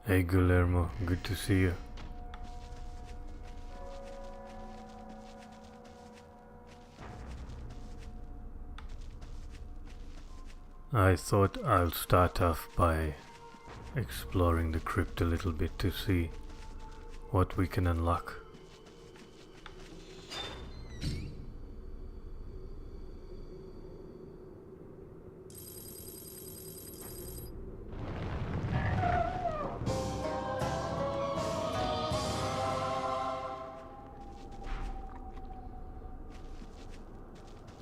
Hey Guillermo, good to see you. I thought I'll start off by exploring the crypt a little bit to see what we can unlock.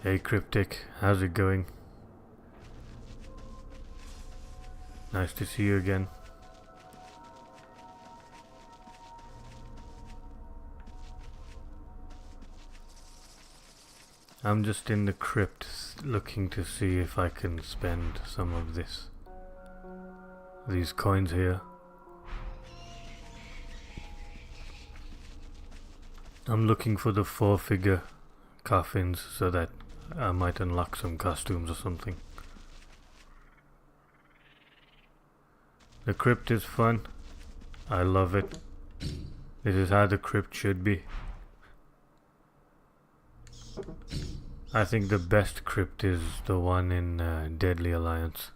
Hey Cryptic, how's it going? Nice to see you again. I'm just in the crypt looking to see if I can spend some of these coins here. I'm looking for the 4-figure coffins so that I might unlock some costumes or something. The crypt is fun. I love it. This is how the crypt should be. I think the best crypt is the one in Deadly Alliance.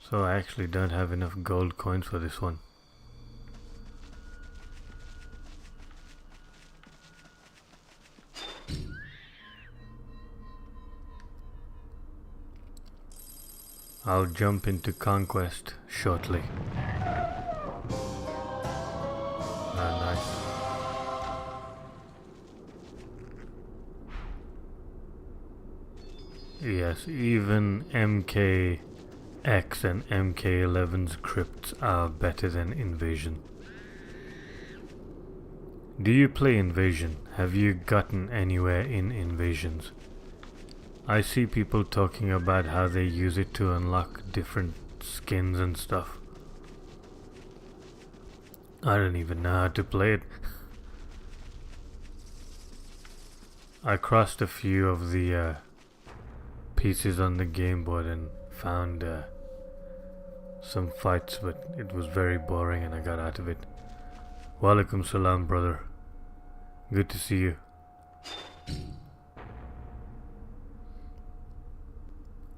So I actually don't have enough gold coins for this one. I'll jump into Konquest shortly. Nice. Yes, even MKX and MK11's crypts are better than Invasion. Do you play Invasion? Have you gotten anywhere in Invasions? I see people talking about how they use it to unlock different skins and stuff. I don't even know how to play it. I crossed a few of the pieces on the game board and found some fights, but it was very boring and I got out of it. Walaikum salam, brother. Good to see you.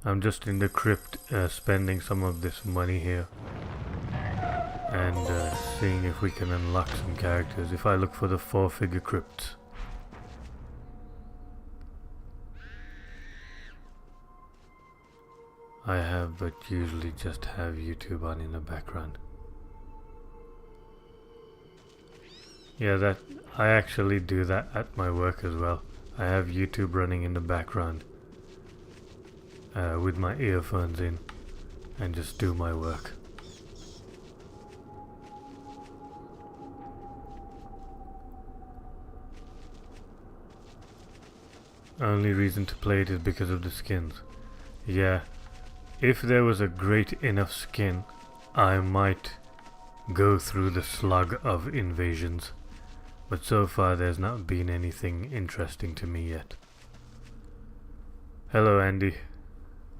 I'm just in the crypt spending some of this money here and seeing if we can unlock some characters. If I look for the 4-figure crypts. I have, but usually just have YouTube on in the background. Yeah, I actually do that at my work as well. I have YouTube running in the background. With my earphones in and just do my work. Only reason to play it is because of the skins. Yeah, if there was a great enough skin, I might go through the slug of Invasions, but so far there's not been anything interesting to me yet. Hello Andy.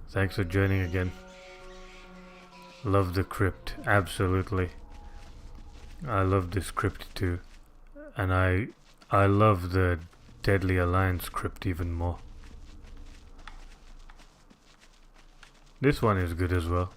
Thanks for joining again. Love the crypt, absolutely. I love this crypt too. And I love the Deadly Alliance crypt even more. This one is good as well.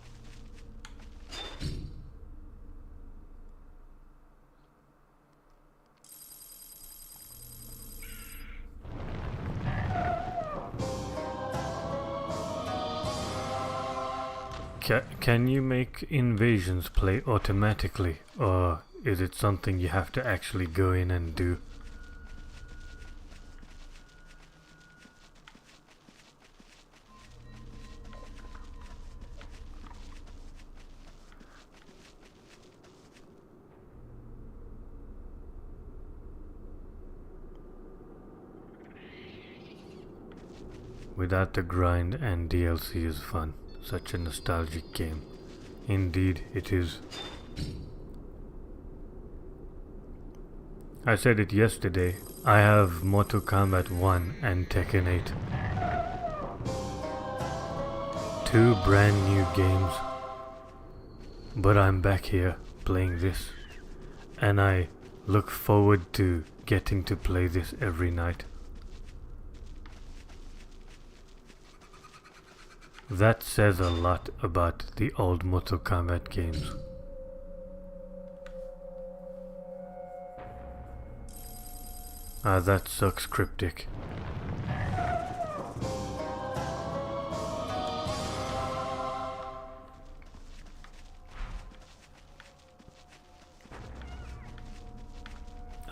Can you make invasions play automatically, or is it something you have to actually go in and do? Without the grind and DLC is fun. Such a nostalgic game. Indeed, it is. I said it yesterday. I have Mortal Kombat 1 and Tekken 8. 2 brand new games, but I'm back here playing this, and I look forward to getting to play this every night. That says a lot about the old Mortal Kombat games. That sucks, Cryptic.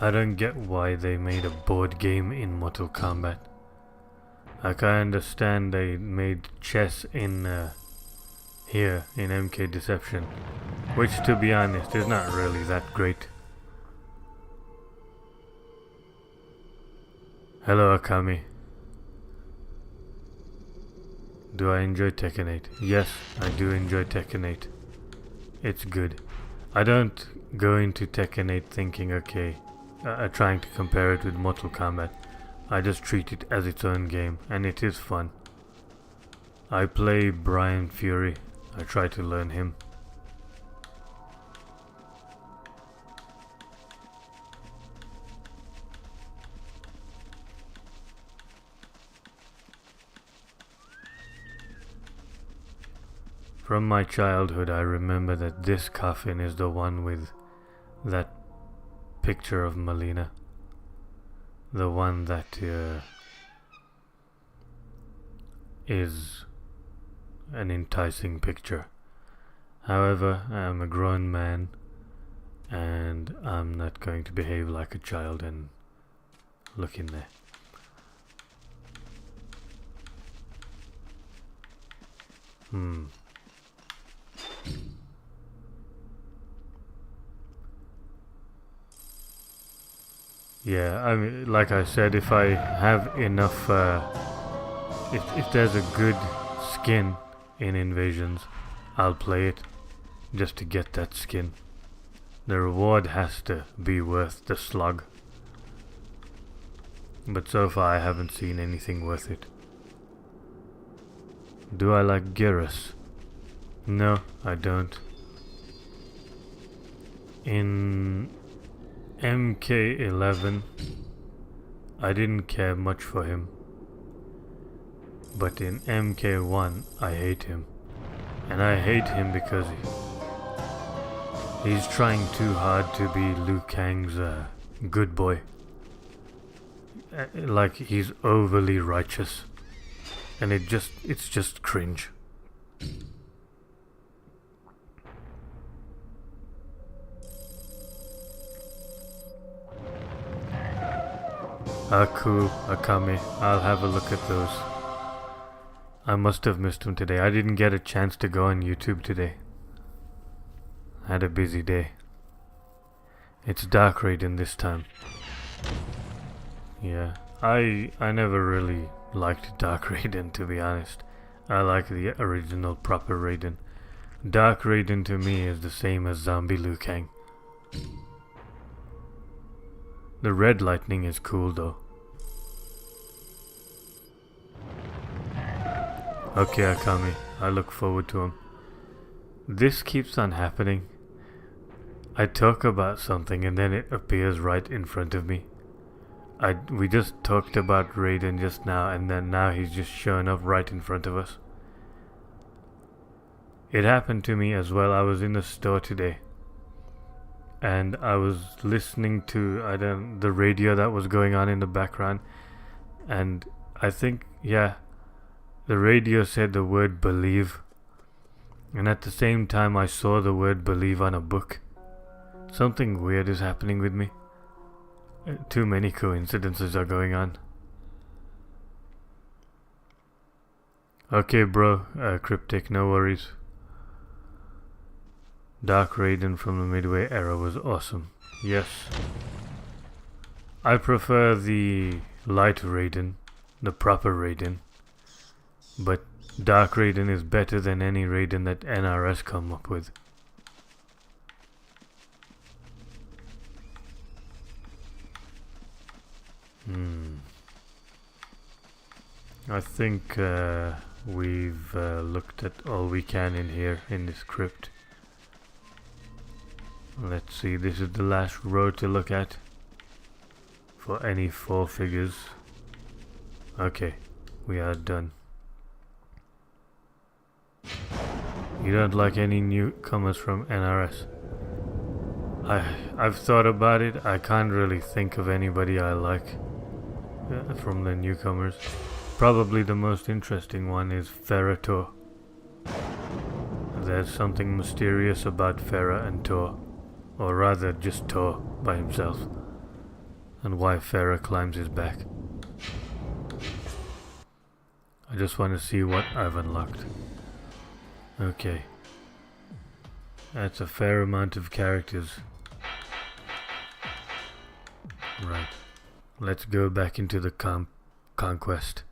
I don't get why they made a board game in Mortal Kombat. Like, I understand they made chess in here in MK Deception, which, to be honest, is not really that great. Hello, Akami. Do I enjoy Tekken 8? Yes, I do enjoy Tekken 8. It's good. I don't go into Tekken 8 thinking, okay, trying to compare it with Mortal Kombat. I just treat it as its own game, and it is fun. I play Brian Fury. I try to learn him. From my childhood, I remember that this coffin is the one with that picture of Melina. The one that is an enticing picture. However, I am a grown man, and I'm not going to behave like a child and look in there. Yeah, I mean, like I said, if I have enough, if there's a good skin in Invasions, I'll play it just to get that skin. The reward has to be worth the slug. But so far I haven't seen anything worth it. Do I like Gyros? No, I don't. In MK11, I didn't care much for him. But in MK1, I hate him. And I hate him because he's trying too hard to be Liu Kang's good boy. Like, he's overly righteous. And it's just cringe. Cool, Akame. I'll have a look at those. I must have missed them today. I didn't get a chance to go on YouTube today. I had a busy day. It's Dark Raiden this time. Yeah, I never really liked Dark Raiden, to be honest. I like the original proper Raiden. Dark Raiden to me is the same as Zombie Liu Kang. The red lightning is cool though. Okay, Akami, I look forward to him. This keeps on happening. I talk about something and then it appears right in front of me. We just talked about Raiden just now, and then now he's just showing up right in front of us. It happened to me as well. I was in the store today, and I was listening to the radio that was going on in the background, and I think, yeah, the radio said the word believe, and at the same time I saw the word believe on a book. Something weird is happening with me. Too many coincidences are going on. Okay, bro, Cryptic, no worries. Dark Raiden from the Midway era was awesome. Yes. I prefer the Light Raiden, the proper Raiden. But Dark Raiden is better than any Raiden that NRS come up with. I think we've looked at all we can in here in this crypt. Let's see, this is the last row to look at for any 4 figures. Okay, we are done. You don't like any newcomers from NRS? I've thought about it. I can't really think of anybody I like from the newcomers. Probably the most interesting one is Farah Tor. There's something mysterious about Farah and Tor, or rather just Tor by himself, and why Farah climbs his back. I just want to see what I've unlocked. Okay. That's a fair amount of characters. Right. Let's go back into the Konquest.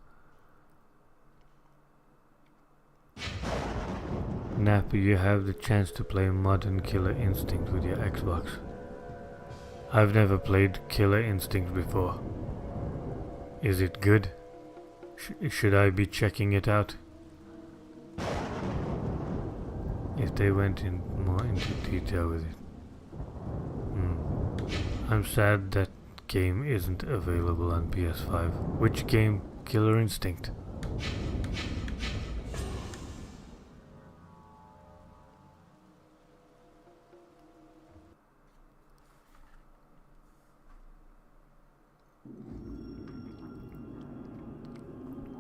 NAPPr, you have the chance to play Modern Killer Instinct with your Xbox. I've never played Killer Instinct before. Is it good? Should I be checking it out? If they went more into detail with it. I'm sad that game isn't available on PS5. Which game? Killer Instinct.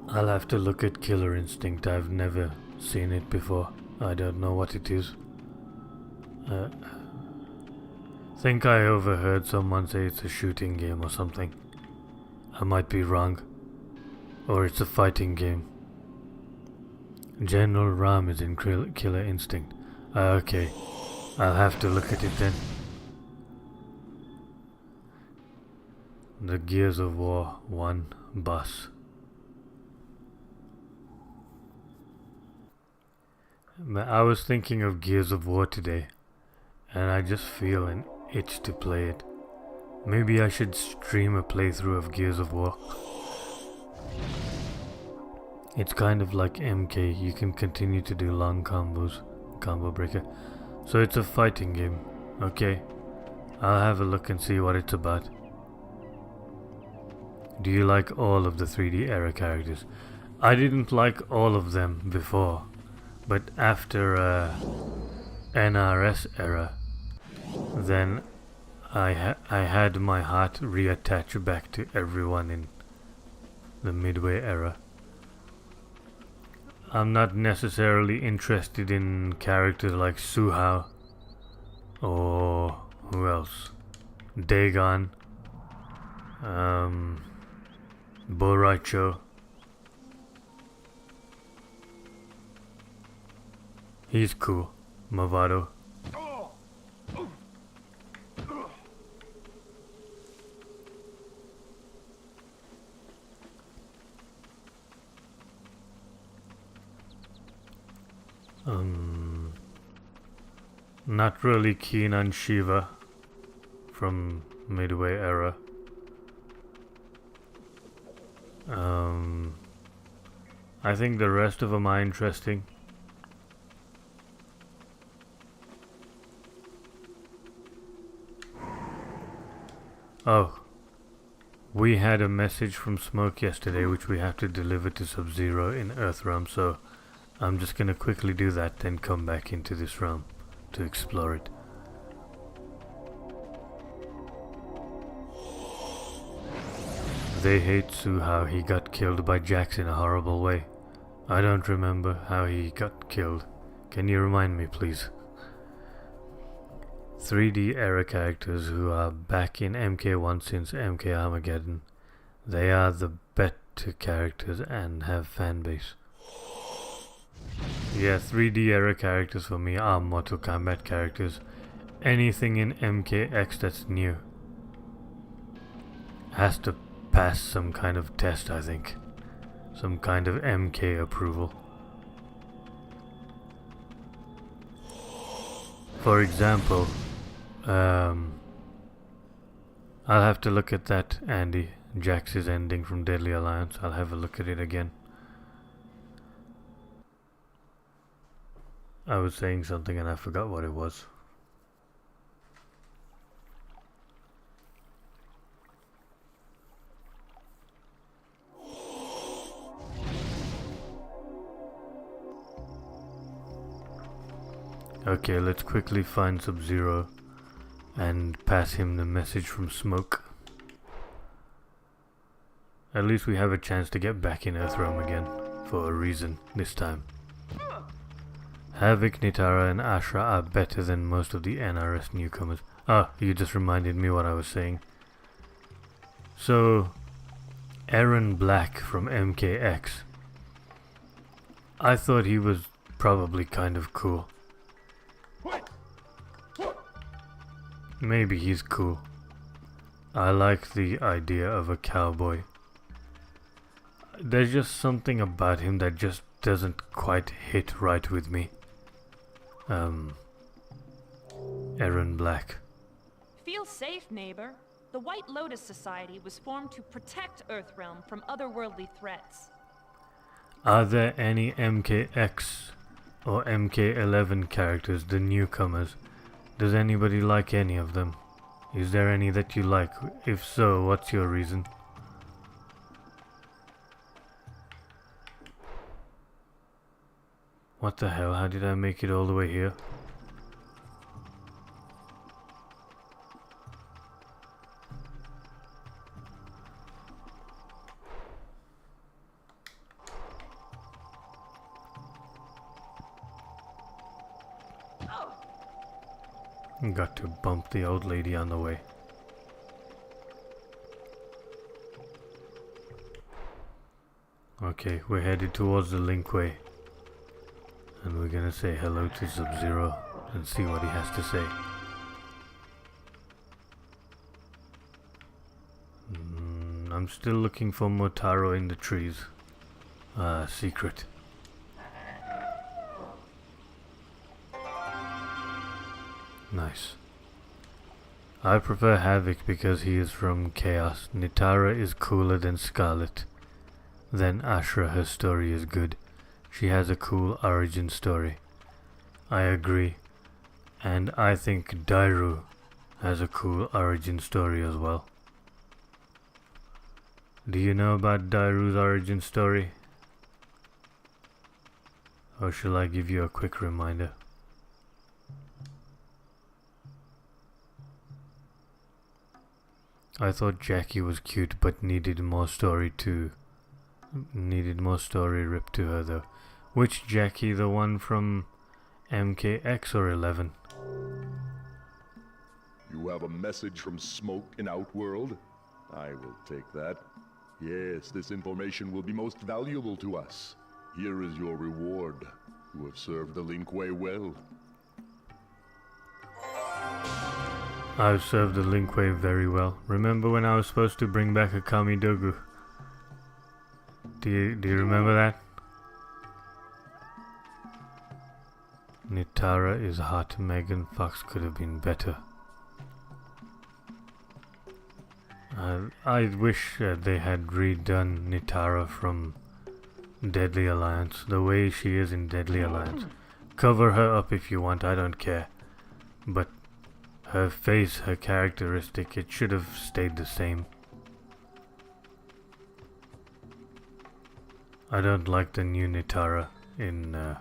I'll have to look at Killer Instinct. I've never seen it before. I don't know what it is. Think I overheard someone say it's a shooting game or something. I might be wrong. Or it's a fighting game. General Ram is in Killer Instinct. Okay. I'll have to look at it then. The Gears of War 1 boss. I was thinking of Gears of War today, and I just feel an itch to play it. Maybe I should stream a playthrough of Gears of War. It's kind of like MK, you can continue to do long combos, combo breaker. So it's a fighting game, okay. I'll have a look and see what it's about. Do you like all of the 3D era characters? I didn't like all of them before. But after NRS era, then I had my heart reattached back to everyone in the Midway era. I'm not necessarily interested in characters like Suhao or who else? Dagon, Boraicho. He's cool. Movado. Not really keen on Shiva from Midway era. I think the rest of them are interesting. Oh, we had a message from Smoke yesterday which we have to deliver to Sub-Zero in Earthrealm, so I'm just gonna quickly do that, then come back into this realm to explore it. They hate Suhao. He got killed by Jax in a horrible way. I don't remember how he got killed. Can you remind me, please? 3D era characters who are back in MK1 since MK Armageddon. They are the better characters and have fanbase. Yeah, 3D era characters for me are Mortal Kombat characters. Anything in MKX that's new has to pass some kind of test, I think. Some kind of MK approval. For example, I'll have to look at that, Andy. Jax's ending from Deadly Alliance. I'll have a look at it again. I was saying something and I forgot what it was. Okay, let's quickly find Sub-Zero and pass him the message from Smoke. At least we have a chance to get back in Earthrealm again, for a reason this time. Havoc, Nitara and Ashra are better than most of the NRS newcomers. Ah, you just reminded me what I was saying. So, Aaron Black from MKX. I thought he was probably kind of cool. Maybe he's cool. I like the idea of a cowboy. There's just something about him that just doesn't quite hit right with me. Aaron Black. Feel safe, neighbor. The White Lotus Society was formed to protect Earthrealm from otherworldly threats. Are there any MKX or MK11 characters, the newcomers? Does anybody like any of them? Is there any that you like? If so, what's your reason? What the hell? How did I make it all the way here? Got to bump the old lady on the way. Okay, we're headed towards the Linkway. And we're gonna say hello to Sub-Zero and see what he has to say. I'm still looking for Motaro in the trees. Secret. Nice. I prefer Havoc because he is from Chaos. Nitara is cooler than Scarlet. Then Ashra, her story is good. She has a cool origin story. I agree. And I think Dairu has a cool origin story as well. Do you know about Dairu's origin story? Or shall I give you a quick reminder? I thought Jackie was cute but needed more story too. Needed more story ripped to her though. Which Jackie? The one from MKX or 11? You have a message from Smoke in Outworld? I will take that. Yes, this information will be most valuable to us. Here is your reward. You have served the Linkway well. I've served the Linkway very well. Remember when I was supposed to bring back a Kamidogu? Do you remember that? Nitara is hot. Megan Fox could have been better. I wish they had redone Nitara from Deadly Alliance, the way she is in Deadly Alliance. Cover her up if you want, I don't care. But her face, her characteristic, it should have stayed the same. I don't like the new Nitara in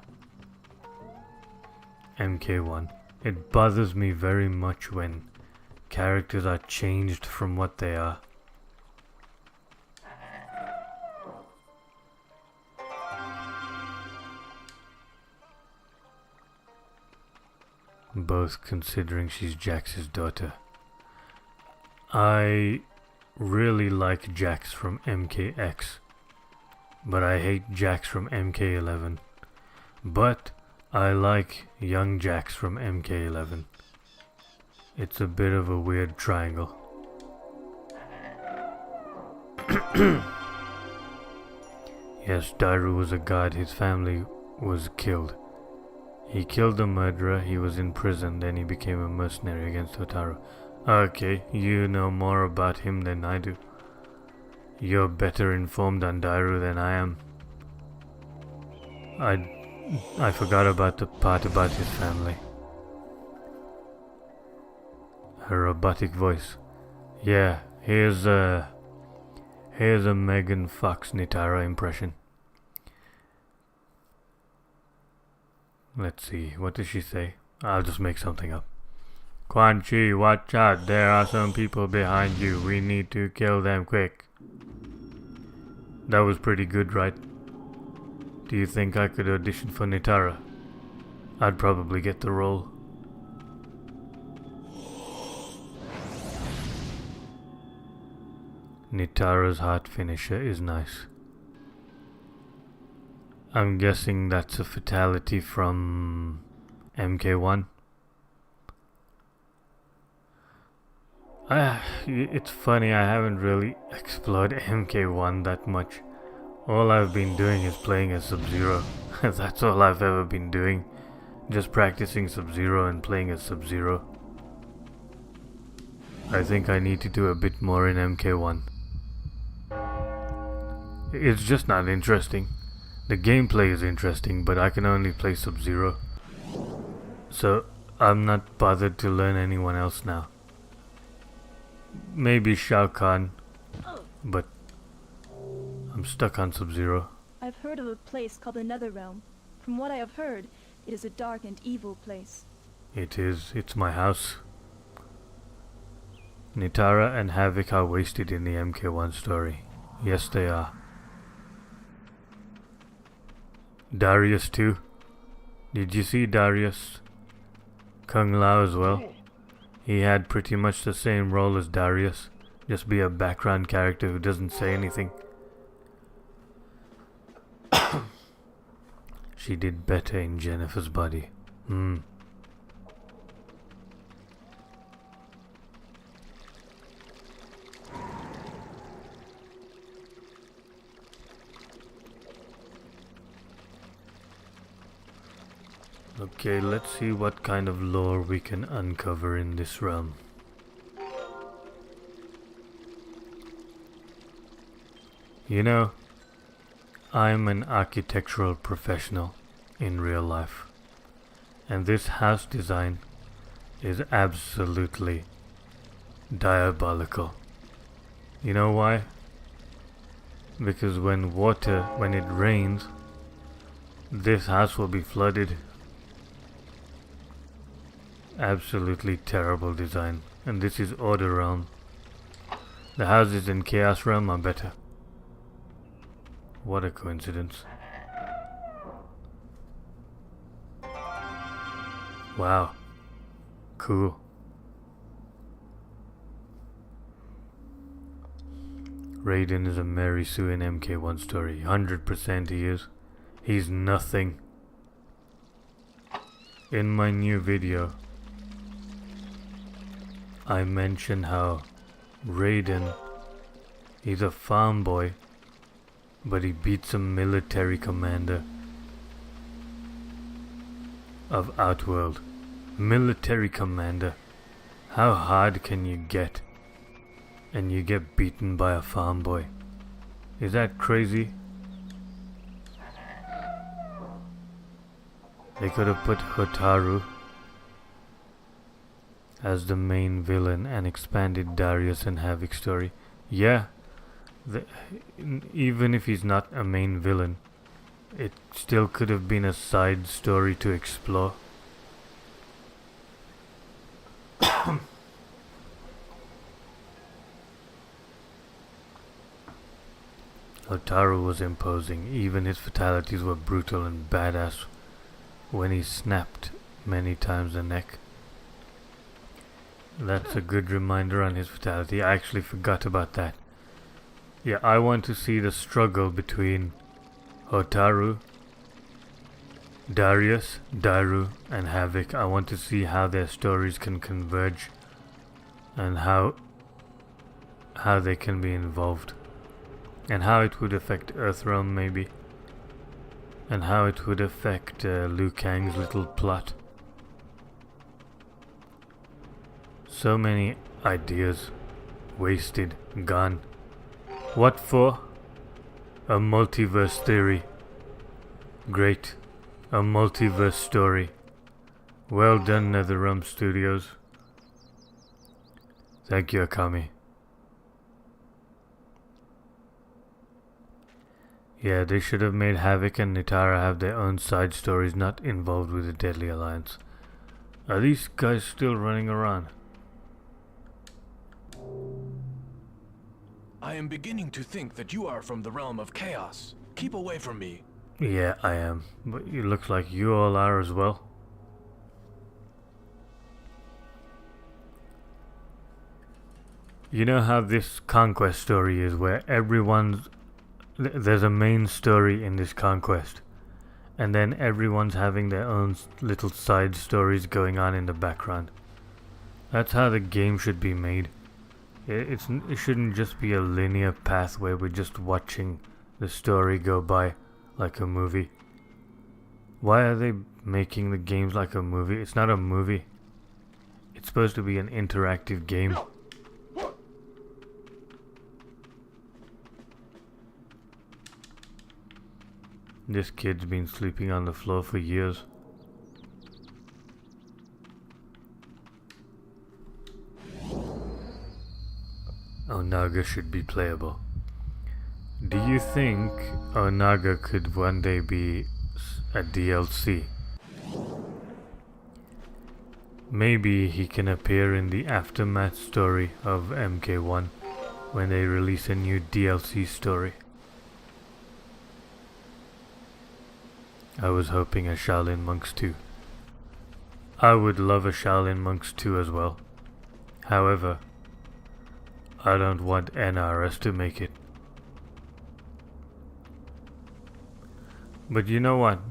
MK1. It bothers me very much when characters are changed from what they are. Both considering she's Jax's daughter. I really like Jax from MKX, but I hate Jax from MK11. But I like young Jax from MK11. It's a bit of a weird triangle. Yes, Dairu was a god. His family was killed. He killed the murderer, he was in prison, then he became a mercenary against Hotaru. Okay, you know more about him than I do. You're better informed on Dairu than I am. I forgot about the part about his family. Her robotic voice. Yeah, here's a Megan Fox Nitara impression. Let's see, what does she say? I'll just make something up. Quan Chi, watch out, there are some people behind you. We need to kill them quick. That was pretty good, right? Do you think I could audition for Nitara? I'd probably get the role. Nitara's heart finisher is nice. I'm guessing that's a fatality from MK1. It's funny, I haven't really explored MK1 that much. All I've been doing is playing as Sub-Zero. That's all I've ever been doing. Just practicing Sub-Zero and playing as Sub-Zero. I think I need to do a bit more in MK1. It's just not interesting. The gameplay is interesting, but I can only play Sub-Zero. So, I'm not bothered to learn anyone else now. Maybe Shao Kahn, but I'm stuck on Sub-Zero. I've heard of a place called the Netherrealm. From what I have heard, it is a dark and evil place. It is. It's my house. Nitara and Havoc are wasted in the MK1 story. Yes, they are. Darius too. Did you see Darius? Kung Lao as well. He had pretty much the same role as Darius. Just be a background character who doesn't say anything. She did better in Jennifer's body. Okay, let's see what kind of lore we can uncover in this realm. You know, I'm an architectural professional in real life, and this house design is absolutely diabolical. You know why? Because when it rains, this house will be flooded. Absolutely terrible design. And this is Order Realm. The houses in Chaos Realm are better. What a coincidence. Wow. Cool. Raiden is a Mary Sue in MK1 story. 100% he is. He's nothing. In my new video, I mentioned how Raiden, he's a farm boy, but he beats a military commander of Outworld. Military commander. How hard can you get? And you get beaten by a farm boy. Is that crazy? They could have put Hotaru as the main villain and expanded Darius and Havoc's story. Yeah, even if he's not a main villain, it still could have been a side story to explore. Hotaru was imposing. Even his fatalities were brutal and badass when he snapped many times the neck. That's a good reminder on his fatality. I actually forgot about that. Yeah, I want to see the struggle between Hotaru, Darius, Daru, and Havoc. I want to see how their stories can converge and how they can be involved, and how it would affect Earthrealm maybe, and how it would affect Liu Kang's little plot. So many ideas wasted, gone. What for? A multiverse theory. Great. A multiverse story. Well done, NetherRealm Studios. Thank you, Akami. Yeah, they should have made Havoc and Nitara have their own side stories not involved with the Deadly Alliance. Are these guys still running around? I am beginning to think that you are from the realm of chaos. Keep away from me. Yeah, I am. But it looks like you all are as well. You know how this Konquest story is, where there's a main story in this Konquest, and then everyone's having their own little side stories going on in the background. That's how the game should be made. It shouldn't just be a linear path where we're just watching the story go by like a movie. Why are they making the games like a movie? It's not a movie. It's supposed to be an interactive game. This kid's been sleeping on the floor for years. Onaga should be playable. Do you think Onaga could one day be a DLC? Maybe he can appear in the aftermath story of MK1 when they release a new DLC story. I was hoping a Shaolin Monks 2. I would love a Shaolin Monks 2 as well. However, I don't want NRS to make it. But you know what?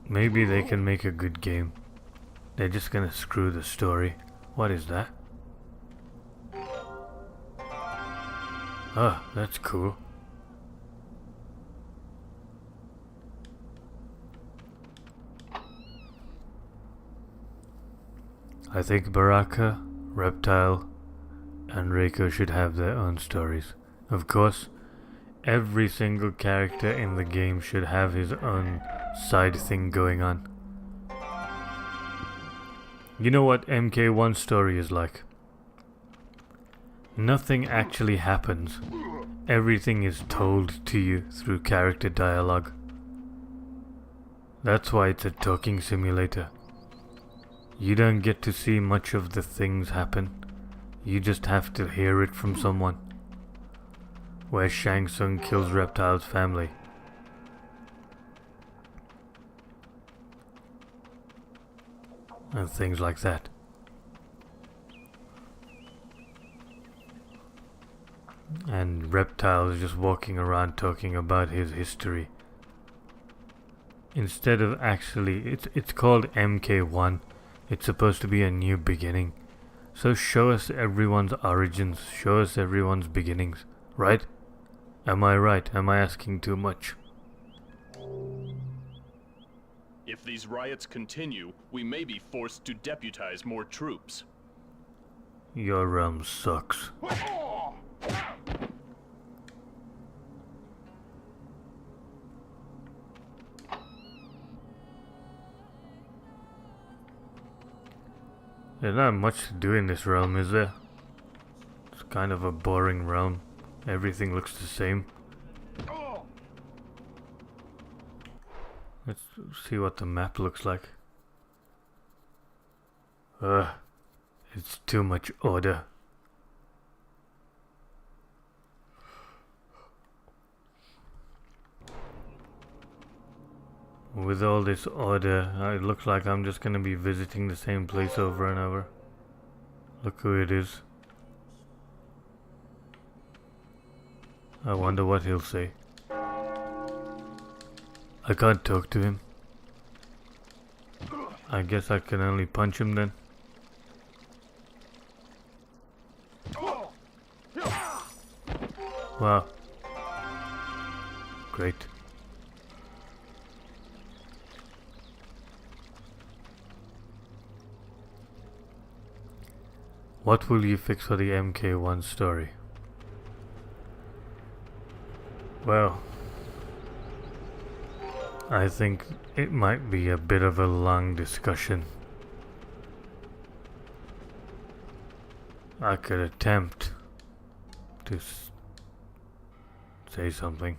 Maybe they can make a good game. They're just gonna screw the story. What is that? Oh, that's cool. I think Baraka, Reptile, and Reiko should have their own stories. Of course, every single character in the game should have his own side thing going on. You know what MK1 story is like? Nothing actually happens. Everything is told to you through character dialogue. That's why it's a talking simulator. You don't get to see much of the things happen. You just have to hear it from someone. Where Shang Tsung kills Reptile's family. And things like that. And Reptile is just walking around talking about his history. Instead of actually, it's called MK1. It's supposed to be a new beginning. So show us everyone's origins, show us everyone's beginnings, right? Am I right? Am I asking too much? If these riots continue, we may be forced to deputize more troops. Your realm sucks. There's not much to do in this realm, is there? It's kind of a boring realm. Everything looks the same. Let's see what the map looks like. It's too much order. With all this order, it looks like I'm just gonna be visiting the same place over and over. Look who it is. I wonder what he'll say. I can't talk to him. I guess I can only punch him then. Wow. Great. What will you fix for the MK1 story? I think it might be a bit of a long discussion. I could attempt to say something.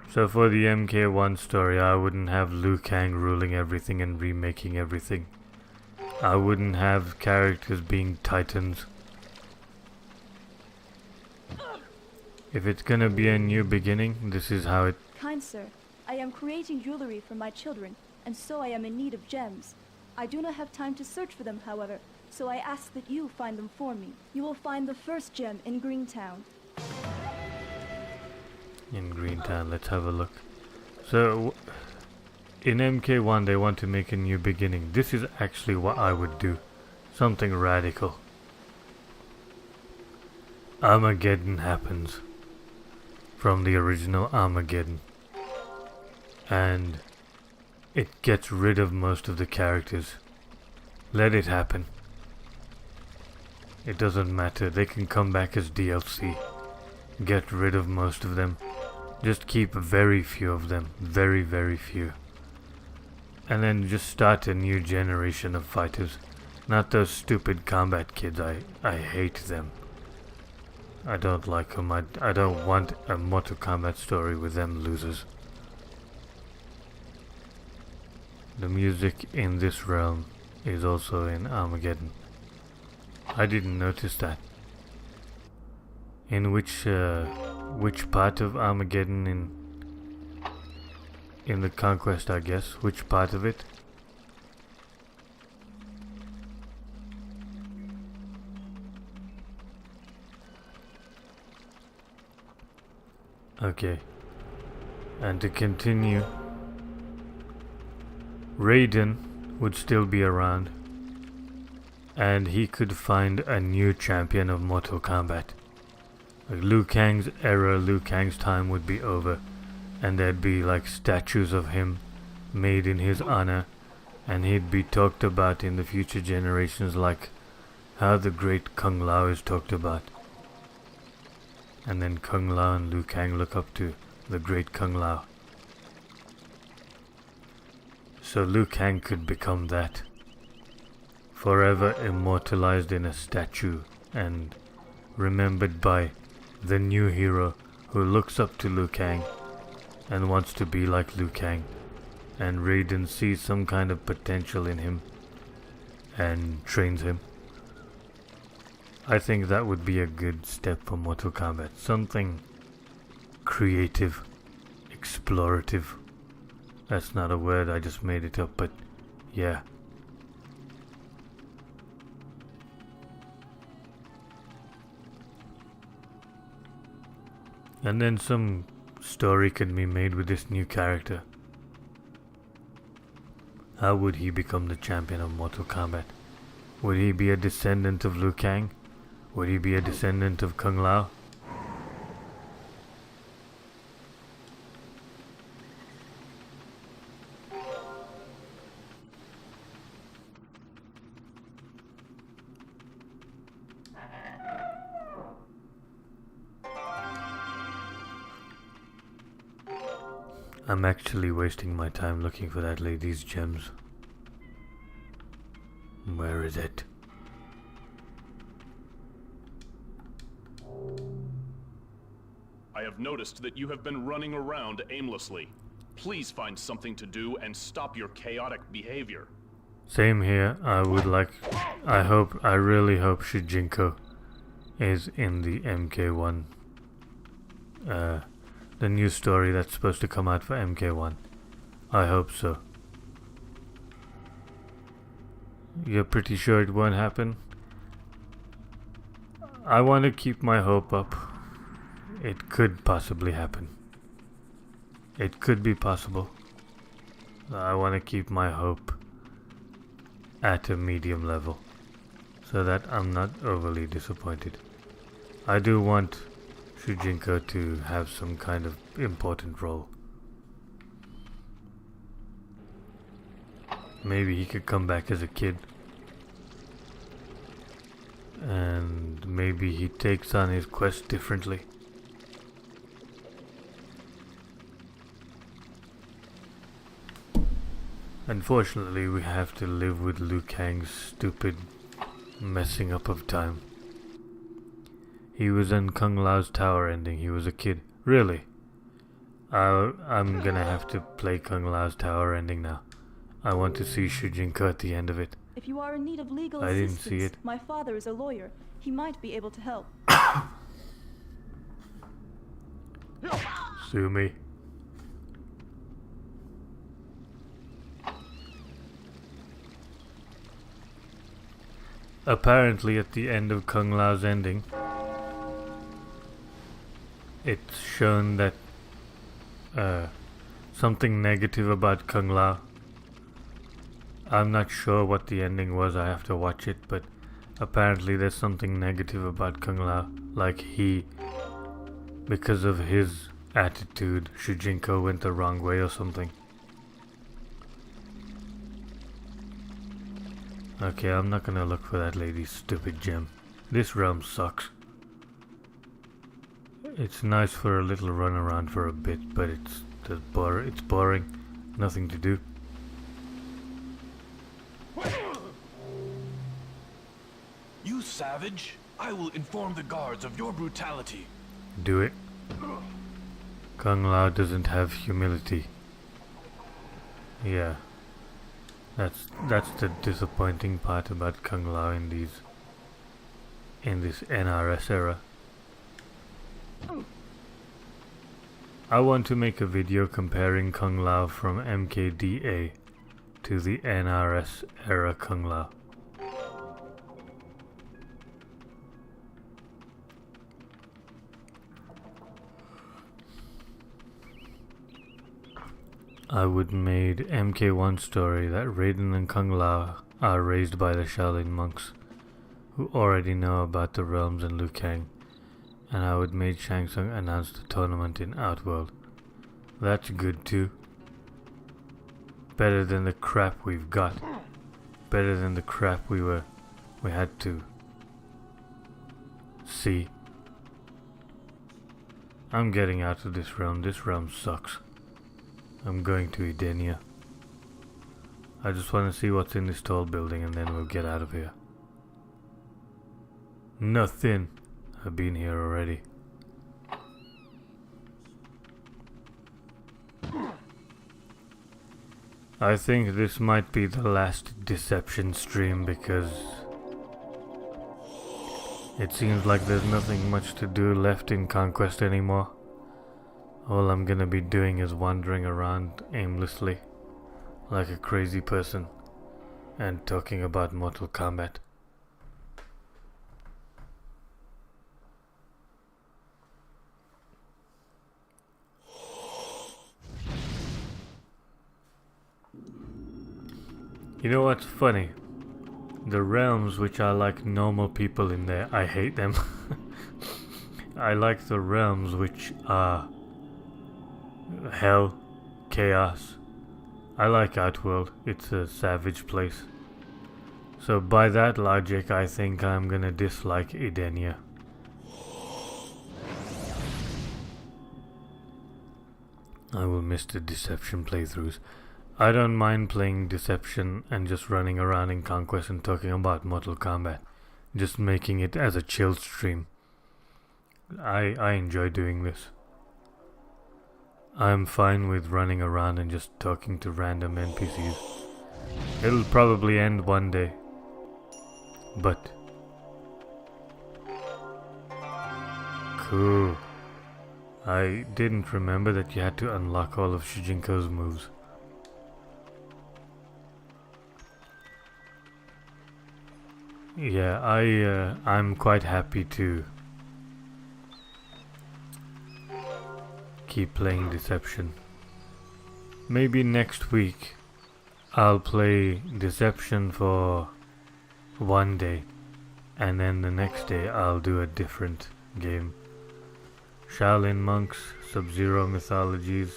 So for the MK1 story, I wouldn't have Liu Kang ruling everything and remaking everything. I wouldn't have characters being titans. If it's gonna be a new beginning, this is how it... Kind sir, I am creating jewelry for my children, and so I am in need of gems. I do not have time to search for them, however, so I ask that you find them for me. You will find the first gem in Greentown. In Greentown, let's have a look. So, in MK1 they want to make a new beginning. This is actually what I would do. Something radical. Armageddon happens. From the original Armageddon. And it gets rid of most of the characters. Let it happen. It doesn't matter, they can come back as DLC. Get rid of most of them. Just keep very few of them. Very, very few. And then just start a new generation of fighters. Not those stupid combat kids. I hate them. I don't like them. I don't want a Mortal Kombat story with them losers. The music in this realm is also in Armageddon. I didn't notice that. In which part of Armageddon in the Conquest, I guess? Which part of it? Okay. And to continue, Raiden would still be around, and he could find a new champion of Mortal Kombat. Like Liu Kang's era, Liu Kang's time would be over, and there'd be like statues of him made in his honor, and he'd be talked about in the future generations like how the great Kung Lao is talked about. And then Kung Lao and Liu Kang look up to the great Kung Lao. So Liu Kang could become that. Forever immortalized in a statue and remembered by the new hero who looks up to Liu Kang and wants to be like Liu Kang. And Raiden sees some kind of potential in him and trains him. I think that would be a good step for Mortal Kombat. Something creative, explorative. That's not a word, I just made it up, but yeah. And then some story could be made with this new character. How would he become the champion of Mortal Kombat? Would he be a descendant of Liu Kang? Would he be a descendant of Kung Lao? I'm actually wasting my time looking for that lady's gems. Where is it? I have noticed that you have been running around aimlessly. Please find something to do and stop your chaotic behavior. Same here. I really hope Shujinko is in the MK1. The new story that's supposed to come out for MK1. I hope so. You're pretty sure it won't happen? I want to keep my hope up. It could possibly happen. It could be possible. I want to keep my hope at a medium level so that I'm not overly disappointed. I do want Shujinko to have some kind of important role. Maybe he could come back as a kid. And maybe he takes on his quest differently. Unfortunately, we have to live with Liu Kang's stupid messing up of time. He was in Kung Lao's tower ending. He was a kid. Really? I'm gonna have to play Kung Lao's tower ending now. I want to see Shujinko at the end of it. If you are in need of legal I didn't assistance, see it. my father is a lawyer. He might be able to help. Sue me. Apparently at the end of Kung Lao's ending, it's shown that something negative about Kung Lao. I'm not sure what the ending was, I have to watch it, but apparently there's something negative about Kung Lao. Like because of his attitude, Shujinko went the wrong way or something. Okay, I'm not gonna look for that lady's stupid gem. This realm sucks. It's nice for a little run around for a bit, but it's boring. Nothing to do. You savage! I will inform the guards of your brutality. Do it. Kung Lao doesn't have humility. Yeah. That's the disappointing part about Kung Lao in this NRS era. I want to make a video comparing Kung Lao from MKDA to the NRS era Kung Lao. I would made MK1 story that Raiden and Kung Lao are raised by the Shaolin monks, who already know about the realms and Liu Kang, and I would made Shang Tsung announce the tournament in Outworld. That's good too. Better than the crap we've got. Better than the crap we had to see. I'm getting out of this realm. This realm sucks. I'm going to Edenia. I just want to see what's in this tall building and then we'll get out of here. Nothing. I've been here already. I think this might be the last Deception stream because it seems like there's nothing much to do left in Konquest anymore. All I'm gonna be doing is wandering around aimlessly, like a crazy person, and talking about Mortal Kombat. You know what's funny? The realms which are like normal people in there, I hate them. I like the realms which are hell, chaos. I like Outworld. It's a savage place. So by that logic, I think I'm gonna dislike Edenia. I will miss the Deception playthroughs. I don't mind playing Deception and just running around in Konquest and talking about Mortal Kombat. Just making it as a chill stream. I enjoy doing this. I'm fine with running around and just talking to random NPCs. It'll probably end one day. But cool. I didn't remember that you had to unlock all of Shujinko's moves. Yeah, I'm quite happy to keep playing Deception. Maybe next week I'll play Deception for one day and then the next day I'll do a different game. Shaolin Monks, Sub-Zero Mythologies,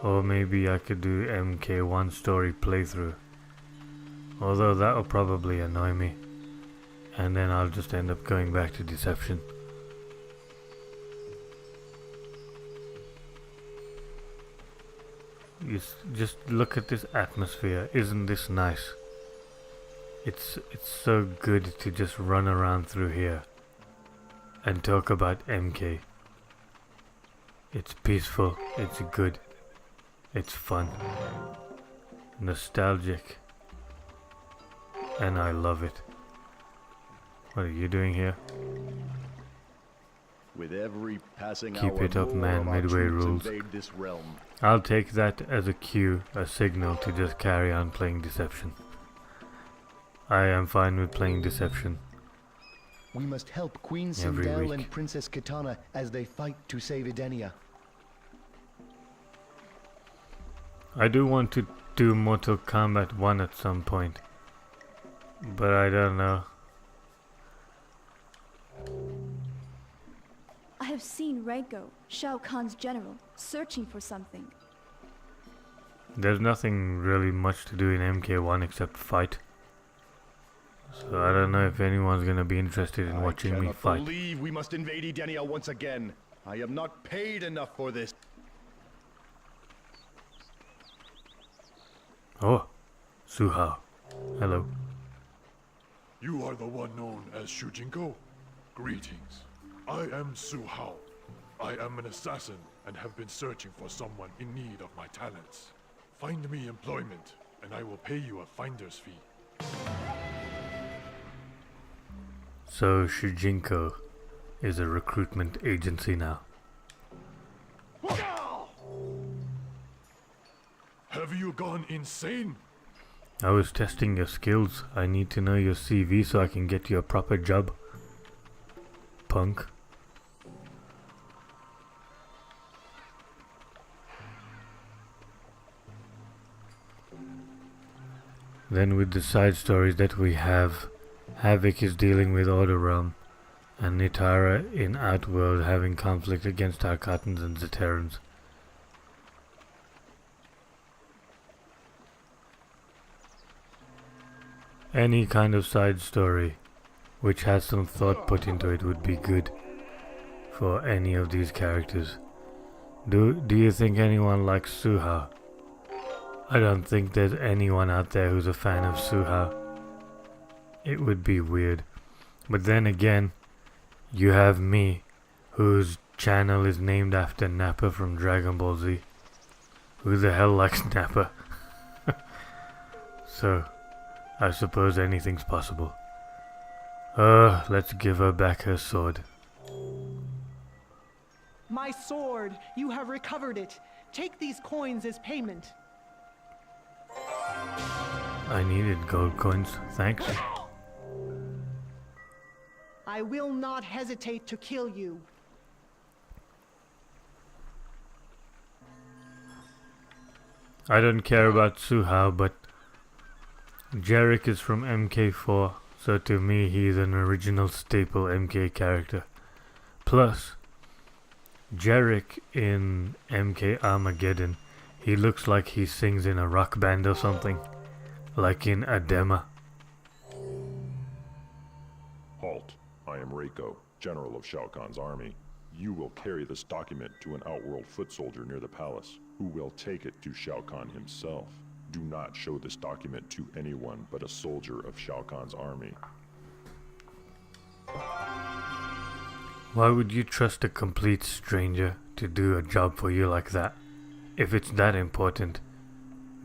or maybe I could do MK1 story playthrough. Although that'll probably annoy me. and then I'll just end up going back to Deception. Just look at this atmosphere. Isn't this nice? It's so good to just run around through here and talk about MK. It's peaceful, it's good, it's fun, nostalgic, and I love it. What are you doing here? With every passing Keep hour, it up, more man. of our Midway troops rules. invade this realm. I'll take that as a cue, a signal to just carry on playing Deception. I am fine with playing Deception. We must help Queen Every Sindel week. and Princess Kitana as they fight to save Edenia. I do want to do Mortal Kombat 1 at some point, but I don't know. I have seen Reiko, Shao Kahn's general, searching for something. There's nothing really much to do in MK1 except fight. So I don't know if anyone's gonna be interested in watching me I fight. cannot believe we must invade Edenia once again. I am not paid enough for this. Oh, Suhao. Hello. You are the one known as Shujinko? Greetings. I am Su Hao. I am an assassin and have been searching for someone in need of my talents. Find me employment, and I will pay you a finder's fee. So Shujinko is a recruitment agency now. Have you gone insane? I was testing your skills. I need to know your CV so I can get you a proper job. Punk. Then with the side stories that we have, Havoc is dealing with Order Realm, and Nitara in Outworld having conflict against Tarkatans and Zeterans. Any kind of side story which has some thought put into it would be good for any of these characters. Do you think anyone likes Suha? I don't think there's anyone out there who's a fan of Suha. It would be weird. But then again, you have me, whose channel is named after NAPPr from Dragon Ball Z. Who the hell likes NAPPr? So, I suppose anything's possible. Let's give her back her sword. My sword! You have recovered it! Take these coins as payment. I needed gold coins, thanks. I will not hesitate to kill you. I don't care about Suha, but Jarek is from MK4, so to me he's an original staple MK character. Plus, Jarek in MK Armageddon, he looks like he sings in a rock band or something, like in Adema. Halt. I am Reiko, general of Shao Kahn's army. You will carry this document to an outworld foot soldier near the palace, who will take it to Shao Kahn himself. Do not show this document to anyone but a soldier of Shao Kahn's army. Why would you trust a complete stranger to do a job for you like that? If it's that important,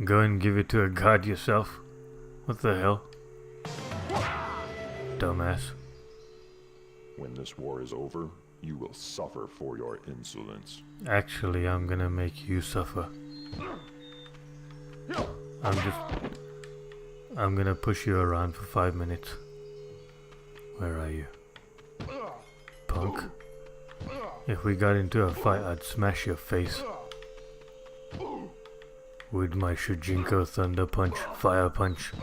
go and give it to a god yourself. What the hell? Dumbass. When this war is over, you will suffer for your insolence. Actually, I'm gonna make you suffer. I'm gonna push you around for 5 minutes. Where are you? Punk. If we got into a fight, I'd smash your face. With my Shujinko Thunder Punch, Fire Punch.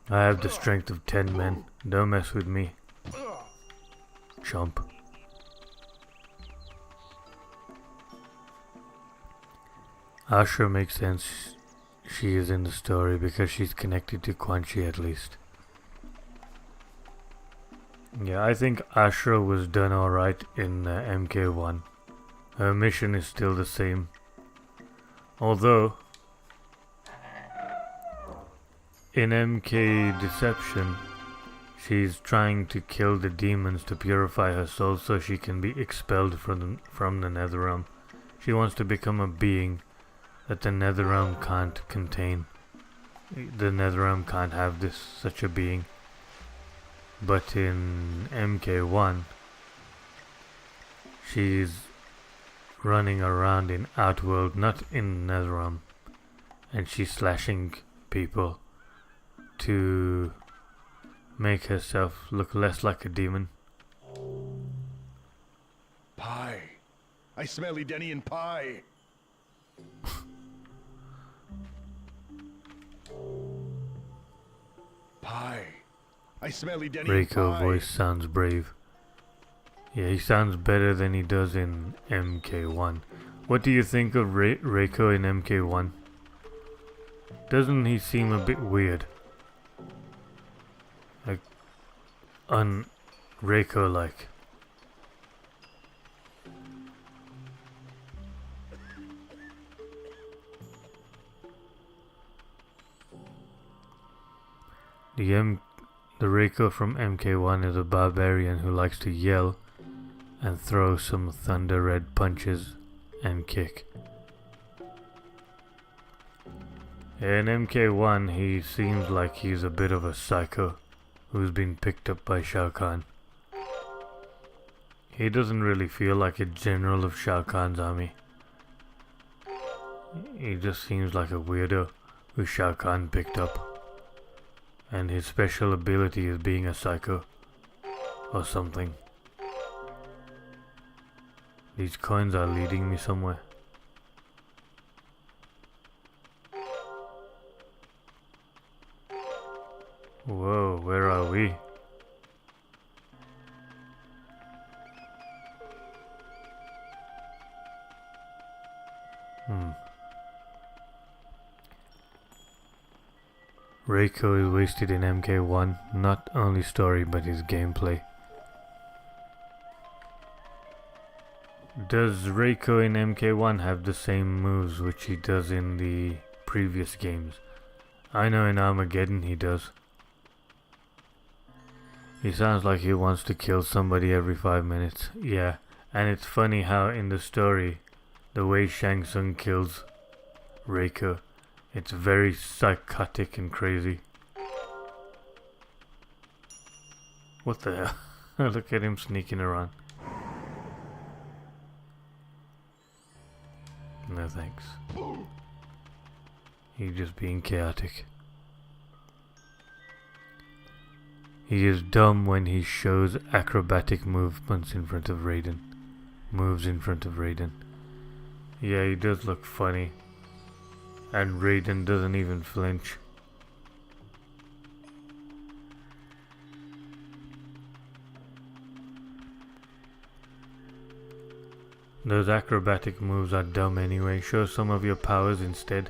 I have the strength of 10 men. Don't mess with me. Chump. Asher makes sense. She is in the story because she's connected to Quan Chi at least. Yeah, I think Ashra was done alright in MK1. Her mission is still the same. Although, in MK Deception, she's trying to kill the demons to purify her soul so she can be expelled from the Netherrealm. She wants to become a being that the Netherrealm can't contain. The Netherrealm can't have such a being. But in MK1, she's running around in Outworld, not in Netherrealm, and she's slashing people to make herself look less like a demon. Pie. I smell Edenian pie. Pie. I smell Edenian Reiko pie. voice sounds brave. Yeah, he sounds better than he does in MK1. What do you think of Reiko in MK1? Doesn't he seem a bit weird? Like, un-Reiko-like. The Reiko from MK1 is a barbarian who likes to yell and throw some thunder red punches and kick. In MK1 he seems like he's a bit of a psycho who's been picked up by Shao Kahn. He doesn't really feel like a general of Shao Kahn's army. He just seems like a weirdo who Shao Kahn picked up. And his special ability is being a psycho or something. These coins are leading me somewhere. Whoa, where are we? Reiko is wasted in MK1, not only story but his gameplay. Does Reiko in MK1 have the same moves which he does in the previous games? I know in Armageddon he does. He sounds like he wants to kill somebody every 5 minutes. Yeah, and it's funny how in the story, the way Shang Tsung kills Reiko, it's very psychotic and crazy. What the hell? Look at him sneaking around. No thanks. He's just being chaotic. He is dumb when he shows acrobatic movements in front of Raiden. Moves in front of Raiden. Yeah, he does look funny. And Raiden doesn't even flinch. Those acrobatic moves are dumb anyway. Show some of your powers instead.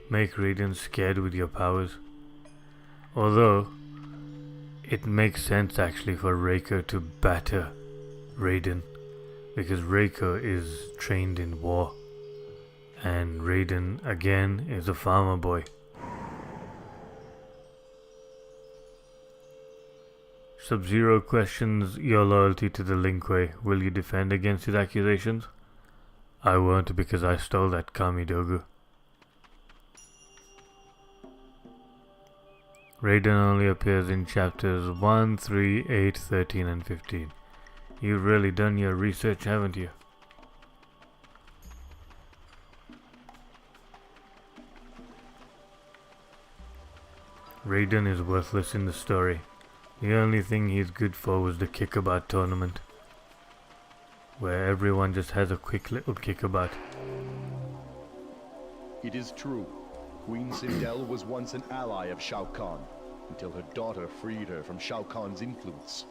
Make Raiden scared with your powers. Although, it makes sense actually for Reiko to batter Raiden. Because Reiko is trained in war. And Raiden, again, is a farmer boy. Sub-Zero questions your loyalty to the Lin Kuei. Will you defend against his accusations? I won't because I stole that Kamidogu. Raiden only appears in chapters 1, 3, 8, 13 and 15. You've really done your research, haven't you? Raiden is worthless in the story. The only thing he's good for was the kickabout tournament, where everyone just has a quick little kickabout. It is true. Queen Sindel was once an ally of Shao Kahn, until her daughter freed her from Shao Kahn's influence.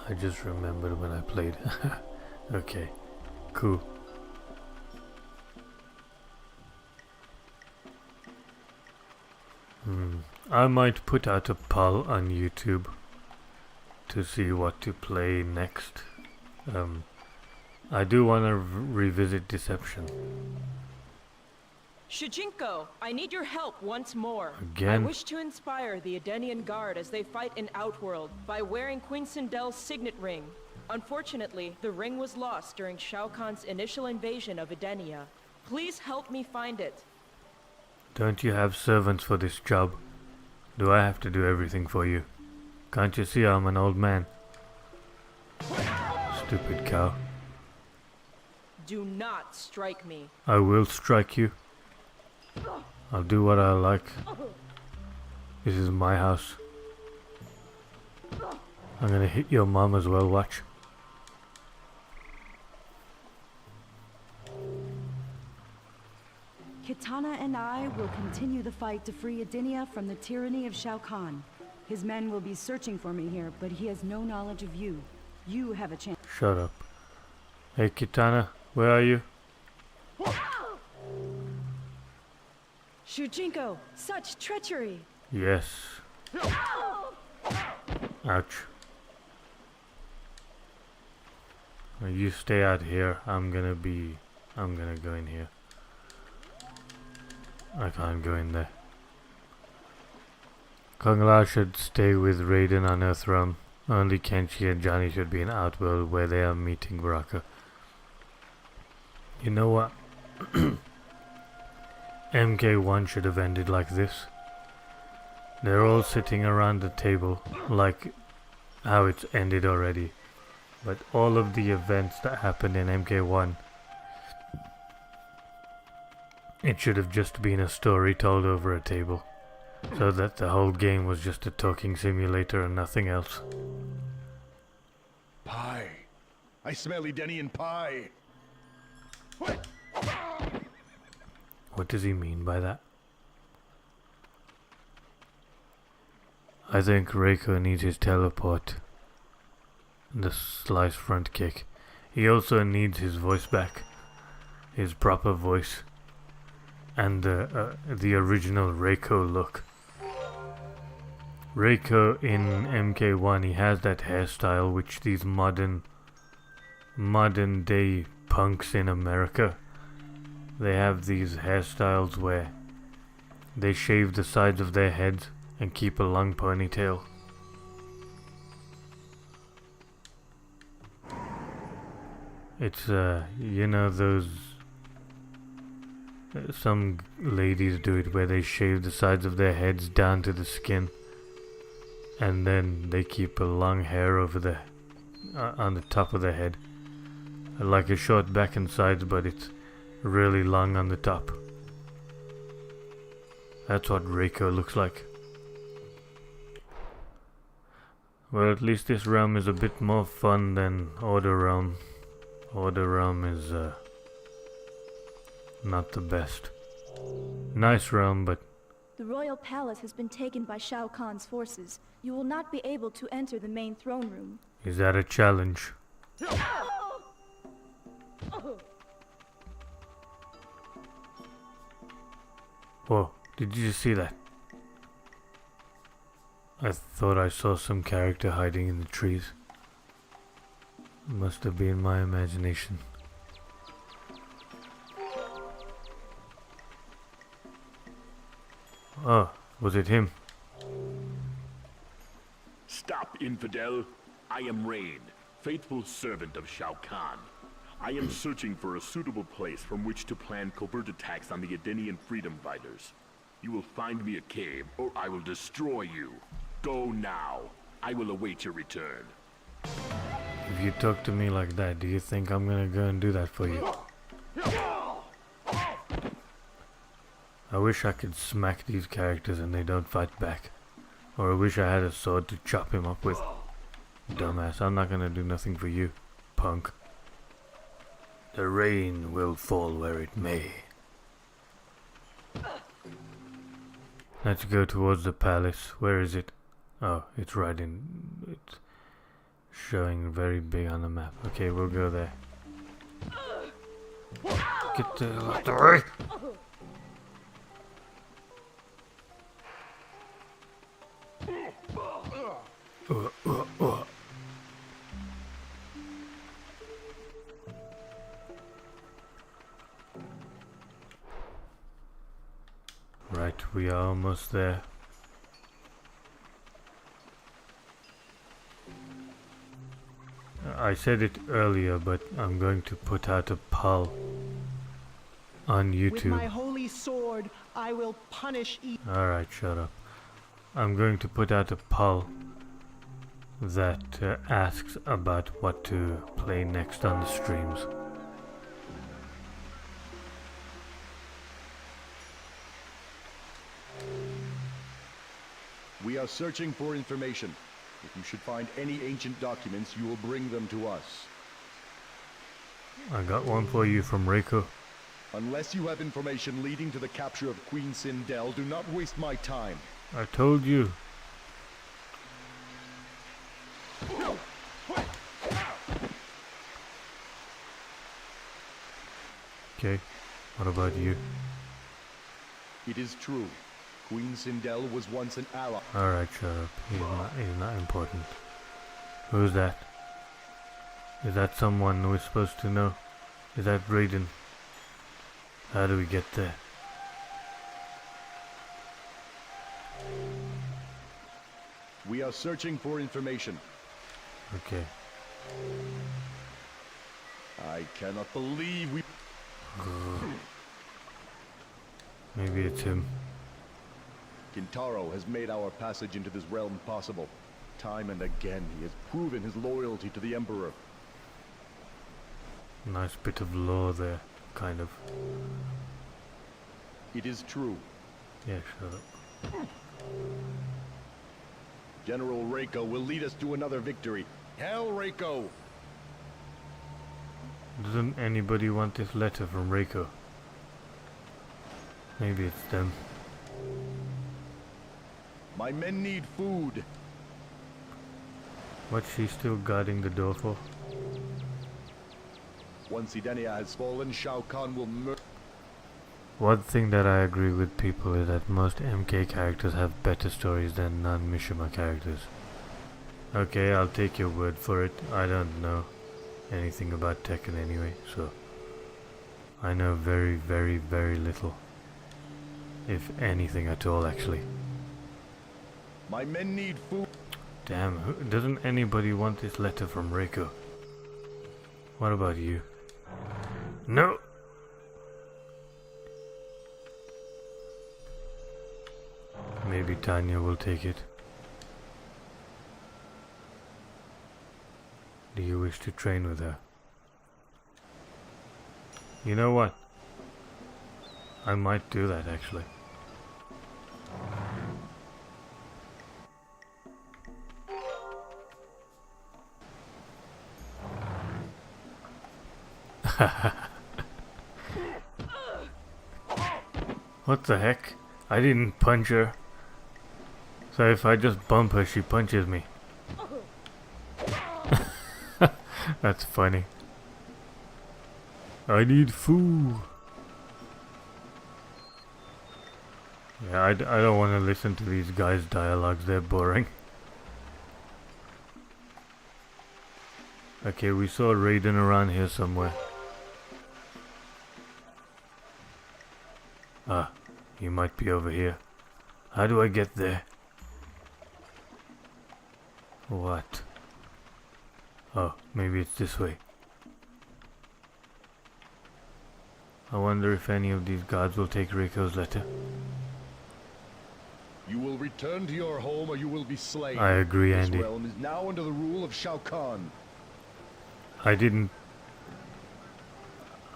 I just remembered when I played. Okay, cool. I might put out a poll on YouTube to see what to play next. I do want to revisit Deception. Shujinko, I need your help once more. Again? I wish to inspire the Edenian Guard as they fight in Outworld by wearing Queen Sindel's signet ring. Unfortunately, the ring was lost during Shao Kahn's initial invasion of Edenia. Please help me find it. Don't you have servants for this job? Do I have to do everything for you? Can't you see I'm an old man? Stupid cow. Do not strike me. I will strike you. I'll do what I like. This is my house. I'm gonna hit your mom as well, watch. Kitana and I will continue the fight to free Edenia from the tyranny of Shao Kahn. His men will be searching for me here, but he has no knowledge of you. You have a chance. Shut up. Hey Kitana, where are you? Shujinko, such treachery! Yes. Ouch. Well, you stay out here. I'm gonna go in here. I can't go in there. Kung Lao should stay with Raiden on Earthrealm. Only Kenshi and Johnny should be in Outworld where they are meeting Baraka. You know what? MK1 should have ended like this. They're all sitting around the table like how it's ended already. But all of the events that happened in MK1, it should have just been a story told over a table. So that the whole game was just a talking simulator and nothing else. Pie. I smell Edenian pie. What does he mean by that? I think Reiko needs his teleport. The slice front kick. He also needs his voice back. His proper voice. And the original Reiko look. Reiko in MK1, he has that hairstyle which these modern day punks in America, they have these hairstyles where they shave the sides of their heads and keep a long ponytail. It's you know those some ladies do it where they shave the sides of their heads down to the skin. And then they keep a long hair over the on the top of the head, like a short back and sides, but it's really long on the top. That's what Reiko looks like. Well, at least this realm is a bit more fun than Order Realm. Order Realm is not the best. Nice realm, but The royal palace has been taken by Shao Kahn's forces. You will not be able to enter the main throne room. is that a challenge? Whoa, did you just see that? I thought I saw some character hiding in the trees. Must have been my imagination. Oh, was it him? Stop, infidel. I am Rain, faithful servant of Shao Kahn. I am searching for a suitable place from which to plan covert attacks on the Edenian freedom fighters. You will find me a cave, or I will destroy you. Go now. I will await your return. If you talk to me like that, do you think I'm gonna go and do that for you? I wish I could smack these characters and they don't fight back. Or I wish I had a sword to chop him up with. Dumbass, I'm not gonna do nothing for you, punk. The rain will fall where it may. Let's go towards the palace. Where is it? Oh, it's right in... It's showing very big on the map. Okay, we'll go there. Get the hell out the way! Right, we are almost there. I said it earlier, but I'm going to put out a poll on YouTube. With my holy sword, I will punish evil. Alright, shut up. I'm going to put out a poll that asks about what to play next on the streams. We are searching for information. If you should find any ancient documents, you will bring them to us. I got one for you from Reiko. Unless you have information leading to the capture of Queen Sindel, do not waste my time. I told you. Okay, what about you? It is true. Queen Sindel was once an ally. Alright, shut up. He's not important. Who's that? Is that someone we're supposed to know? Is that Raiden? How do we get there? We are searching for information. Okay. I cannot believe we... Maybe it's him. Kintaro has made our passage into this realm possible. Time and again, he has proven his loyalty to the Emperor. Nice bit of lore there, kind of. It is true. Yeah, shut up. General Reiko will lead us to another victory. Hell, Reiko! Doesn't anybody want this letter from Reiko? Maybe it's them. My men need food. What's she still guarding the door for? Once Edenia has fallen, Shao Kahn will murder. One thing that I agree with people is that most MK characters have better stories than non-Mishima characters. Okay, I'll take your word for it. I don't know anything about Tekken anyway, so I know very, very, very little. If anything at all, actually. My men need food. Damn, doesn't anybody want this letter from Reiko? What about you? No! Maybe Tanya will take it. Do you wish to train with her? You know what? I might do that actually. What the heck? I didn't punch her. So if I just bump her, she punches me. That's funny. I need food. Yeah, I don't want to listen to these guys' dialogues. They're boring. Okay, we saw Raiden around here somewhere. Ah, he might be over here. How do I get there? What? Oh, maybe it's this way. I wonder if any of these guards will take Reiko's letter. You will return to your home or you will be slain. I agree, Andy. This realm is now under the rule of Shao Kahn. I didn't...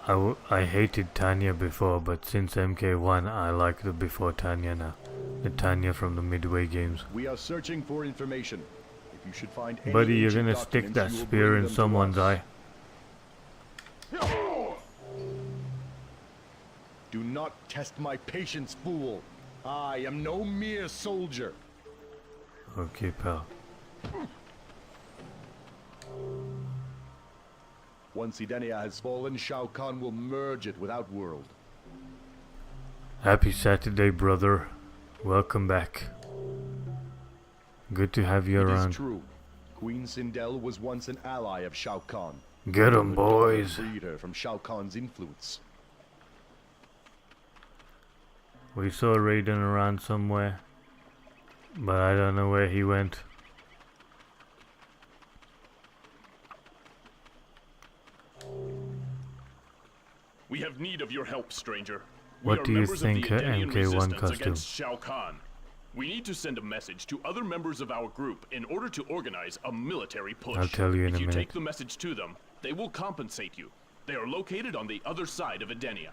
I hated Tanya before, but since MK1 I like the before Tanya now. The Tanya from the Midway games. We are searching for information. If you should find any Buddy, you're ancient gonna stick that documents, you will spear bring in them to someone's us. eye. Do not test my patience, fool. I am no mere soldier. Okay, pal. Once Edenia has fallen, Shao Kahn will merge it with Outworld. Happy Saturday, brother. Welcome back. Good to have you It around. is true. Queen Sindel was once an ally of Shao Kahn. Get 'em, Her daughter boys. freed her from Shao Kahn's influence. We saw Raiden around somewhere, but I don't know where he went. We have need of your help, stranger. What we are do you members think of her the Edenian MK1 resistance costume? against Shao Kahn. We need to send a message to other members of our group in order to organize a military push. I'll tell you in if a you minute. take the message to them, they will compensate you. They are located on the other side of Edenia.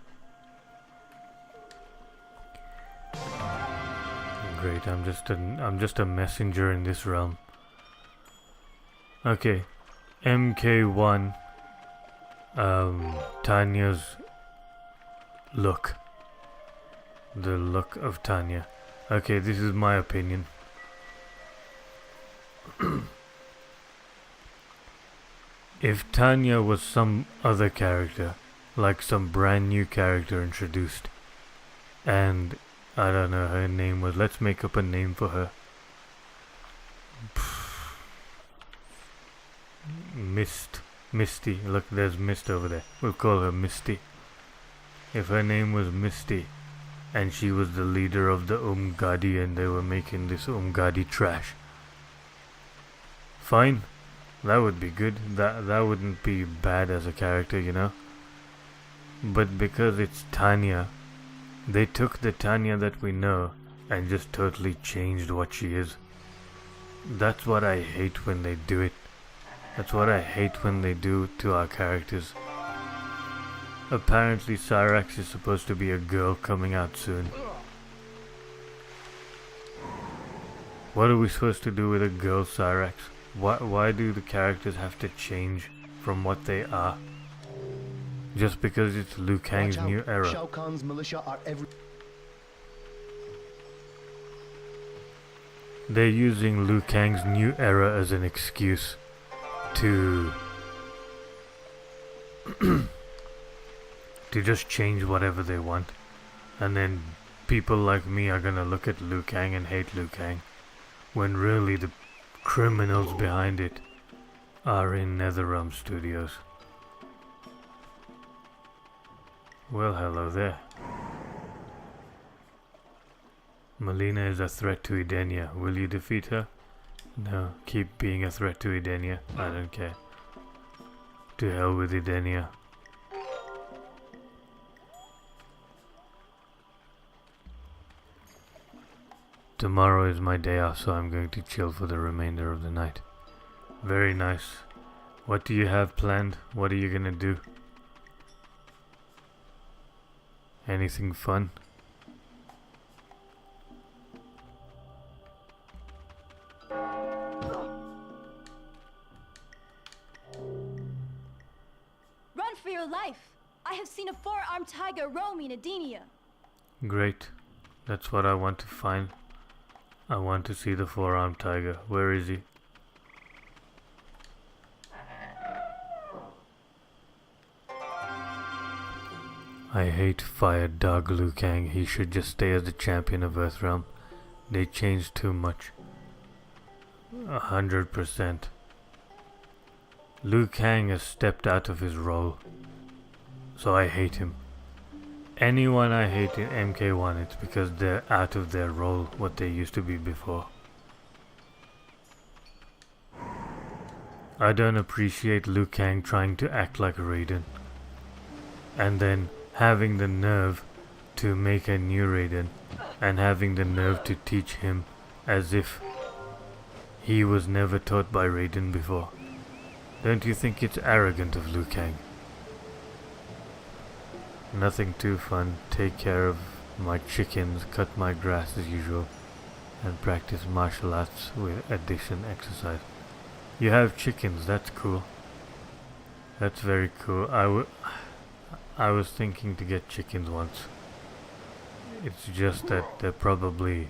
Great, I'm just a messenger in this realm. Okay, MK1. Tanya's look. The look of Tanya. Okay, this is my opinion. If Tanya was some other character, like some brand new character introduced, and I don't know, her name was, let's make up a name for her. Misty. Look, there's Mist over there. We'll call her Misty. If her name was Misty, and she was the leader of the Umgadi, and they were making this Umgadi trash, fine. That would be good. That wouldn't be bad as a character, you know. But because it's Tanya, they took the Tanya that we know and just totally changed what she is. That's what I hate when they do it. That's what I hate when they do to our characters. Apparently Cyrax is supposed to be a girl coming out soon. What are we supposed to do with a girl Cyrax? Why do the characters have to change from what they are? Just because it's Liu Kang's new era. Shao Kahn's militia are They're using Liu Kang's new era as an excuse to to just change whatever they want, and then people like me are gonna look at Liu Kang and hate Liu Kang, when really the criminals behind it are in NetherRealm Studios. Well, hello there. Melina is a threat to Edenia. Will you defeat her? No, keep being a threat to Edenia. I don't care. To hell with Edenia. Tomorrow is my day off, so I'm going to chill for the remainder of the night. Very nice. What do you have planned? What are you gonna do? Anything fun? Run for your life! I have seen a four-armed tiger roaming Edenia. Great. That's what I want to find. I want to see the four-armed tiger. Where is he? I hate Fire Dog Liu Kang. He should just stay as the champion of Earthrealm. They changed too much. 100%. Liu Kang has stepped out of his role. So I hate him. Anyone I hate in MK1, it's because they're out of their role, what they used to be before. I don't appreciate Liu Kang trying to act like Raiden, and then having the nerve to make a new Raiden, and having the nerve to teach him as if he was never taught by Raiden before. Don't you think it's arrogant of Liu Kang? Nothing too fun. Take care of my chickens, cut my grass as usual, and practice martial arts with addition exercise. You have chickens, that's cool. That's very cool. I was thinking to get chickens once. It's just that they're probably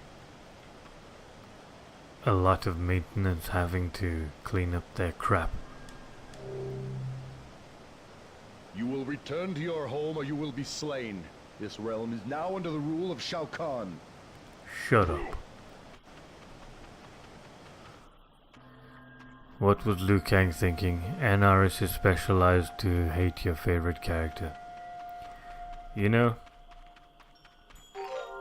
a lot of maintenance, having to clean up their crap. You will return to your home or you will be slain. This realm is now under the rule of Shao Kahn. Shut up. What was Liu Kang thinking? NRS is specialized to hate your favorite character. You know,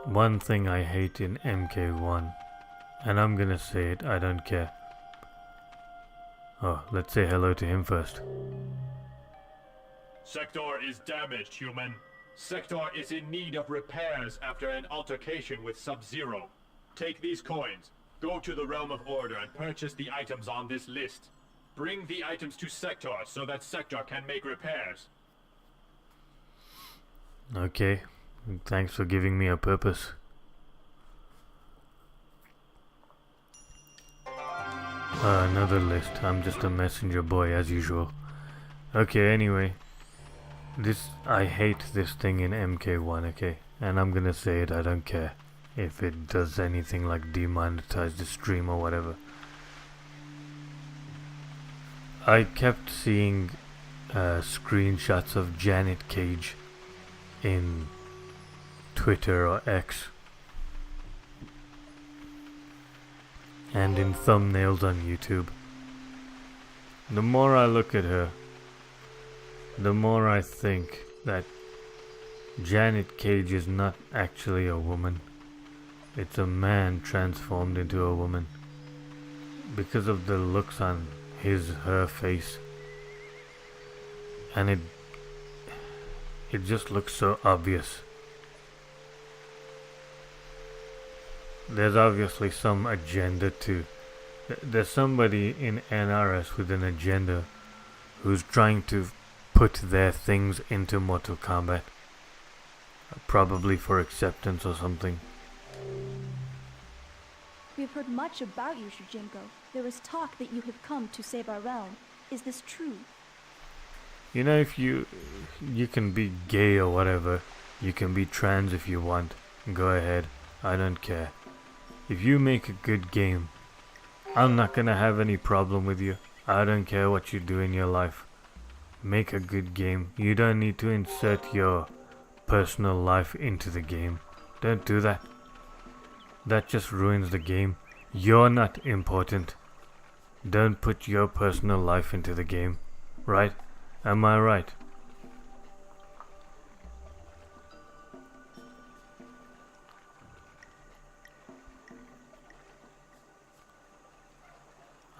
one thing I hate in MK1, and I'm gonna say it, I don't care. Oh, let's say hello to him first. Sector is damaged, human. Sector is in need of repairs after an altercation with Sub-Zero. Take these coins, go to the Realm of Order and purchase the items on this list. Bring the items to Sector so that Sector can make repairs. Okay, thanks for giving me a purpose. Another list. I'm just a messenger boy as usual. Okay, anyway. I hate this thing in MK1, okay? And I'm gonna say it, I don't care if it does anything like demonetize the stream or whatever. I kept seeing screenshots of Janet Cage in Twitter or X and in thumbnails on YouTube. The more I look at her, the more I think that Janet Cage is not actually a woman. It's a man transformed into a woman because of the looks on her face, and it just looks so obvious. There's obviously some agenda too. There's somebody in NRS with an agenda who's trying to put their things into Mortal Kombat. Probably for acceptance or something. We've heard much about you, Shujinko. There is talk that you have come to save our realm. Is this true? You know, if you can be gay or whatever, you can be trans if you want. Go ahead, I don't care. If you make a good game, I'm not gonna have any problem with you. I don't care what you do in your life. Make a good game. You don't need to insert your personal life into the game. Don't do that. That just ruins the game. You're not important. Don't put your personal life into the game. Right? Am I right?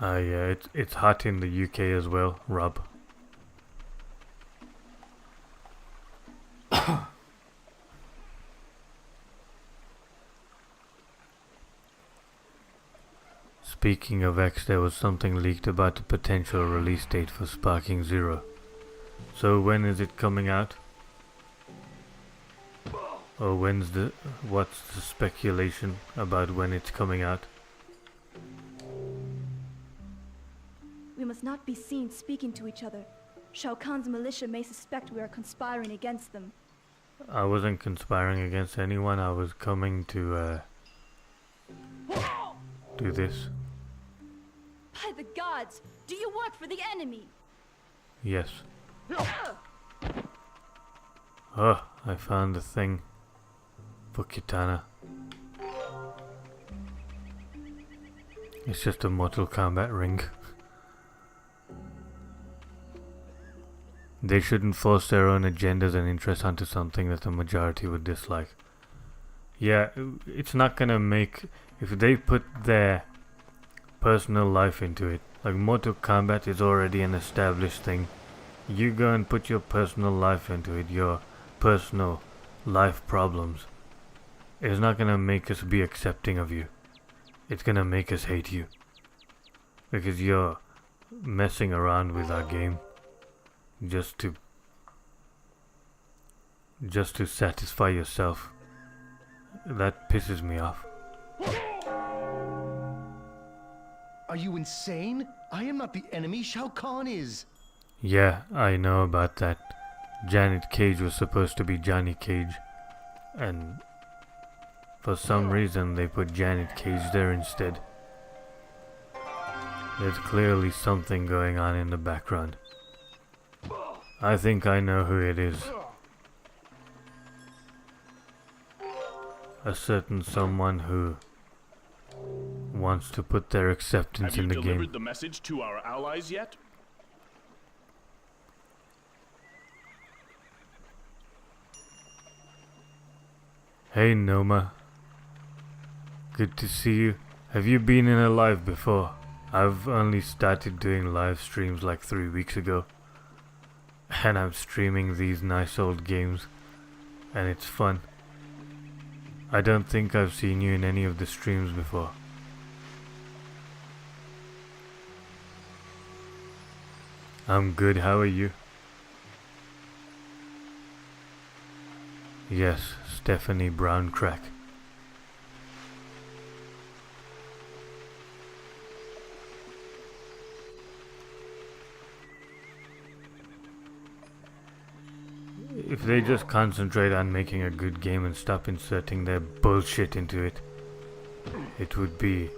Yeah, it's hot in the UK as well, Rob. Speaking of X, there was something leaked about the potential release date for Sparking Zero. So when is it coming out? Or what's the speculation about when it's coming out? We must not be seen speaking to each other. Shao Kahn's militia may suspect we are conspiring against them. I wasn't conspiring against anyone. I was coming to do this. By the gods, do you work for the enemy? Yes. Oh, I found the thing for Kitana. It's just a Mortal Kombat ring. They shouldn't force their own agendas and interests onto something that the majority would dislike. Yeah, it's not gonna make... If they put their personal life into it, like Mortal Kombat is already an established thing. You go and put your personal life into it, your personal life problems. It's not gonna make us be accepting of you. It's gonna make us hate you. Because you're messing around with our game. Just to satisfy yourself. That pisses me off. Are you insane? I am not the enemy, Shao Kahn is. Yeah, I know about that. Janet Cage was supposed to be Johnny Cage, and for some reason they put Janet Cage there instead. There's clearly something going on in the background. I think I know who it is. A certain someone who wants to put their acceptance in the game. Have you delivered the message to our allies yet? Hey Noma. Good to see you. Have you been in a live before? I've only started doing live streams like 3 weeks ago. And I'm streaming these nice old games. And it's fun. I don't think I've seen you in any of the streams before. I'm good, how are you? Yes, Stephanie Browncrack. If they just concentrate on making a good game and stop inserting their bullshit into it, it would be...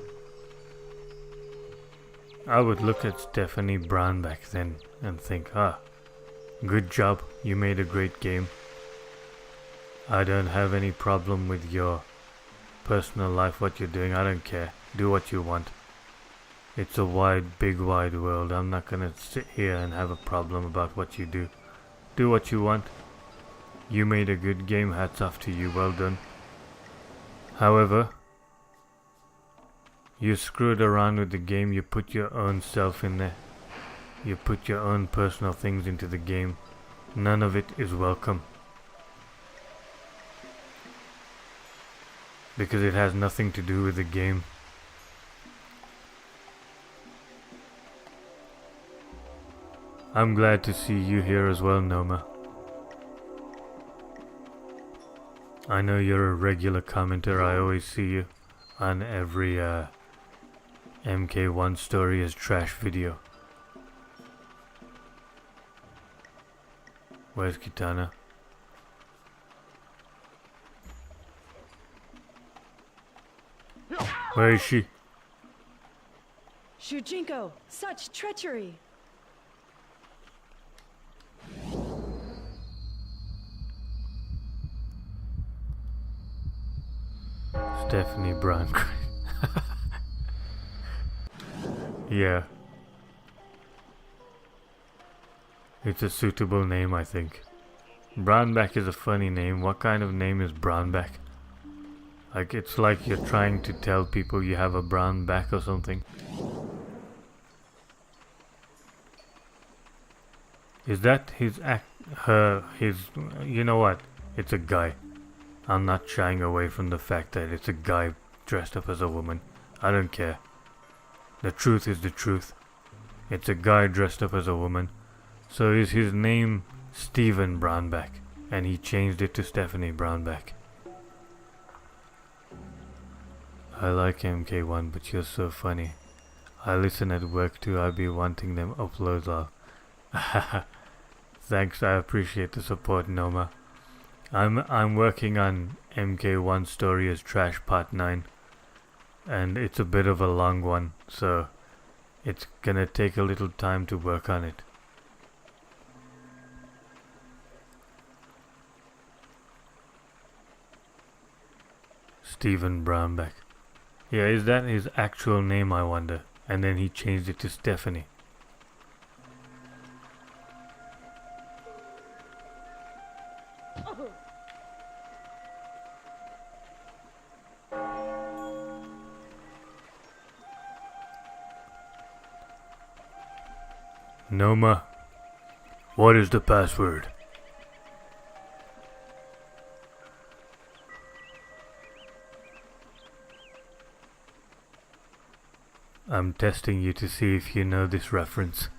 I would look at Stephanie Brown back then and think, good job, you made a great game. I don't have any problem with your personal life, what you're doing, I don't care. Do what you want. It's a wide, big, wide world. I'm not gonna sit here and have a problem about what you do. Do what you want. You made a good game, hats off to you, well done. However, you screwed around with the game, you put your own self in there. You put your own personal things into the game. None of it is welcome. Because it has nothing to do with the game. I'm glad to see you here as well, Noma. I know you're a regular commenter, I always see you on every MK1 story is trash video. Where's Kitana? Where is she? Shujinko, such treachery! Stephanie Brown. Yeah. It's a suitable name, I think. Brownback is a funny name. What kind of name is Brownback? Like, it's like you're trying to tell people you have a brown back or something. Is that his you know what? It's a guy. I'm not shying away from the fact that it's a guy dressed up as a woman. I don't care. The truth is the truth. It's a guy dressed up as a woman. So is his name Steven Brownback? And he changed it to Stephanie Brownback. I like MK1, but you're so funny. I listen at work too. I be wanting them uploads all. Thanks, I appreciate the support, Noma. I'm working on MK1 Story is Trash Part 9. And it's a bit of a long one, so it's gonna take a little time to work on it. Steven Brownback. Yeah, is that his actual name, I wonder? And then he changed it to Stephanie. Noma, what is the password? I'm testing you to see if you know this reference.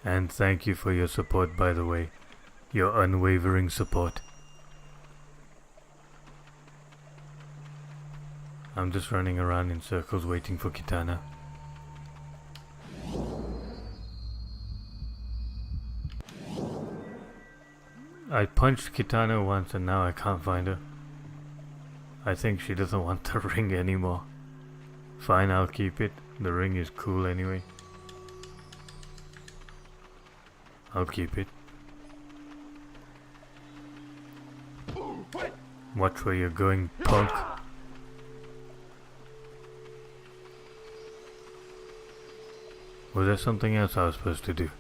And thank you for your support, by the way. Your unwavering support. I'm just running around in circles waiting for Kitana. I punched Kitana once and now I can't find her. I think she doesn't want the ring anymore. Fine, I'll keep it. The ring is cool anyway. I'll keep it. Watch where you're going, punk. Was there something else I was supposed to do?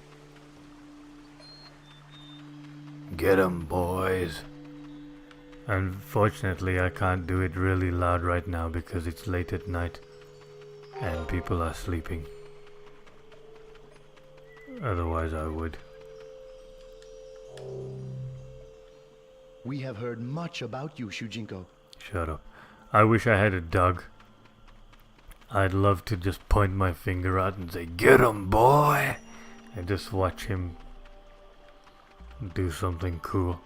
Get 'em, boys. Unfortunately, I can't do it really loud right now because it's late at night and people are sleeping. Otherwise, I would. We have heard much about you, Shujinko. Shut up. I wish I had a dog. I'd love to just point my finger out and say, "Get 'em, boy!" and just watch him do something cool.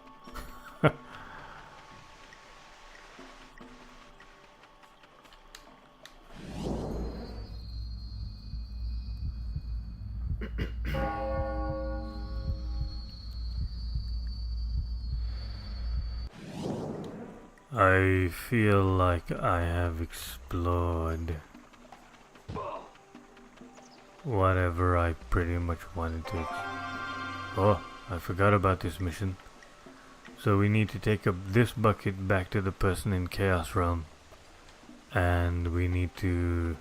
I feel like I have explored whatever I pretty much wanted to. Oh, I forgot about this mission. So we need to take up this bucket back to the person in Chaos Realm. And we need to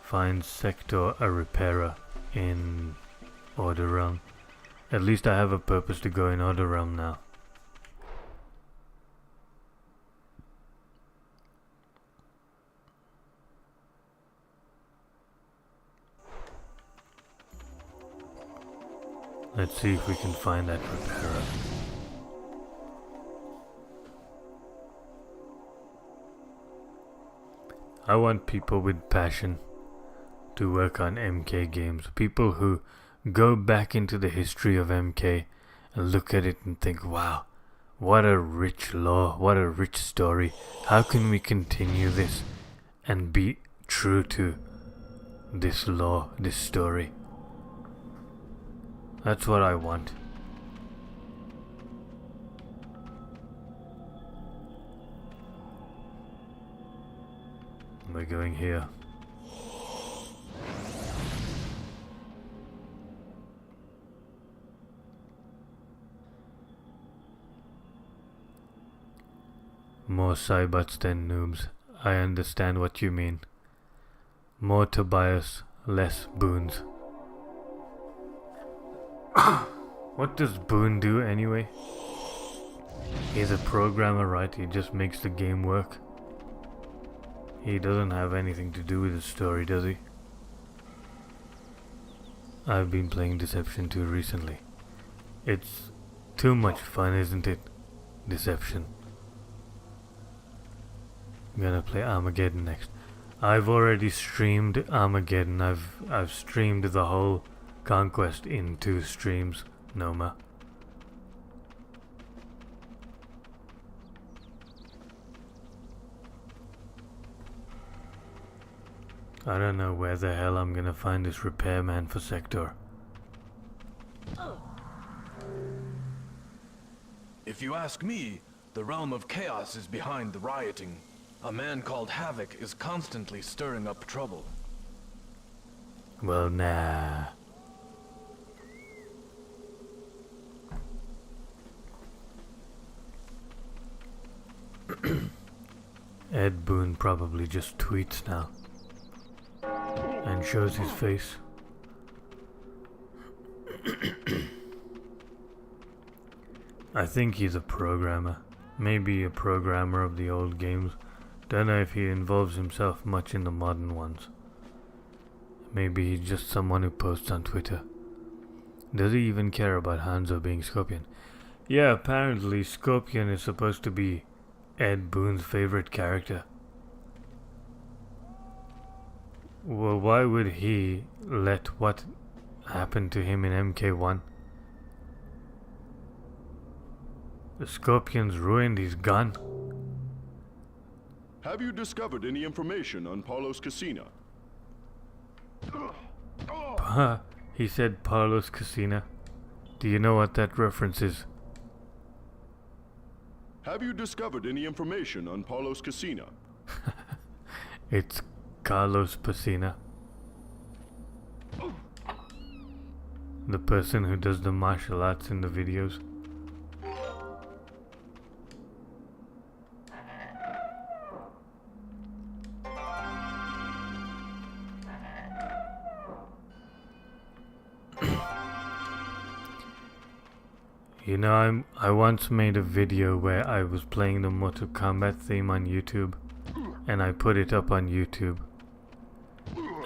find Sector a repairer in Order Realm. At least I have a purpose to go in Order Realm now. Let's see if we can find that repairer. I want people with passion to work on MK games. People who go back into the history of MK and look at it and think, wow, what a rich lore, what a rich story. How can we continue this and be true to this lore, this story? That's what I want. We're going here. More Cybots than noobs. I understand what you mean. More Tobias, less Boons. What does Boone do anyway? He's a programmer, right? He just makes the game work. He doesn't have anything to do with the story, does he? I've been playing Deception 2 recently. It's too much fun, isn't it? Deception. I'm gonna play Armageddon next. I've already streamed Armageddon. I've streamed the whole Konquest in 2 streams, Noma. I don't know where the hell I'm gonna find this repairman for Sector. If you ask me, the realm of chaos is behind the rioting. A man called Havoc is constantly stirring up trouble. Well, nah. Ed Boon probably just tweets now and shows his face. I think he's a programmer. Maybe a programmer of the old games. Don't know if he involves himself much in the modern ones. Maybe he's just someone who posts on Twitter. Does he even care about Hanzo being Scorpion? Yeah, apparently Scorpion is supposed to be Ed Boon's favorite character. Well, why would he let what happened to him in MK1? The Scorpion's ruined his gun. Have you discovered any information on Paulos Casino? He said Paulos Casino. Do you know what that reference is? Have you discovered any information on Paulos Casino? It's Carlos Pacina. The person who does the martial arts in the videos. You know, I once made a video where I was playing the Mortal Kombat theme on YouTube, and I put it up on YouTube,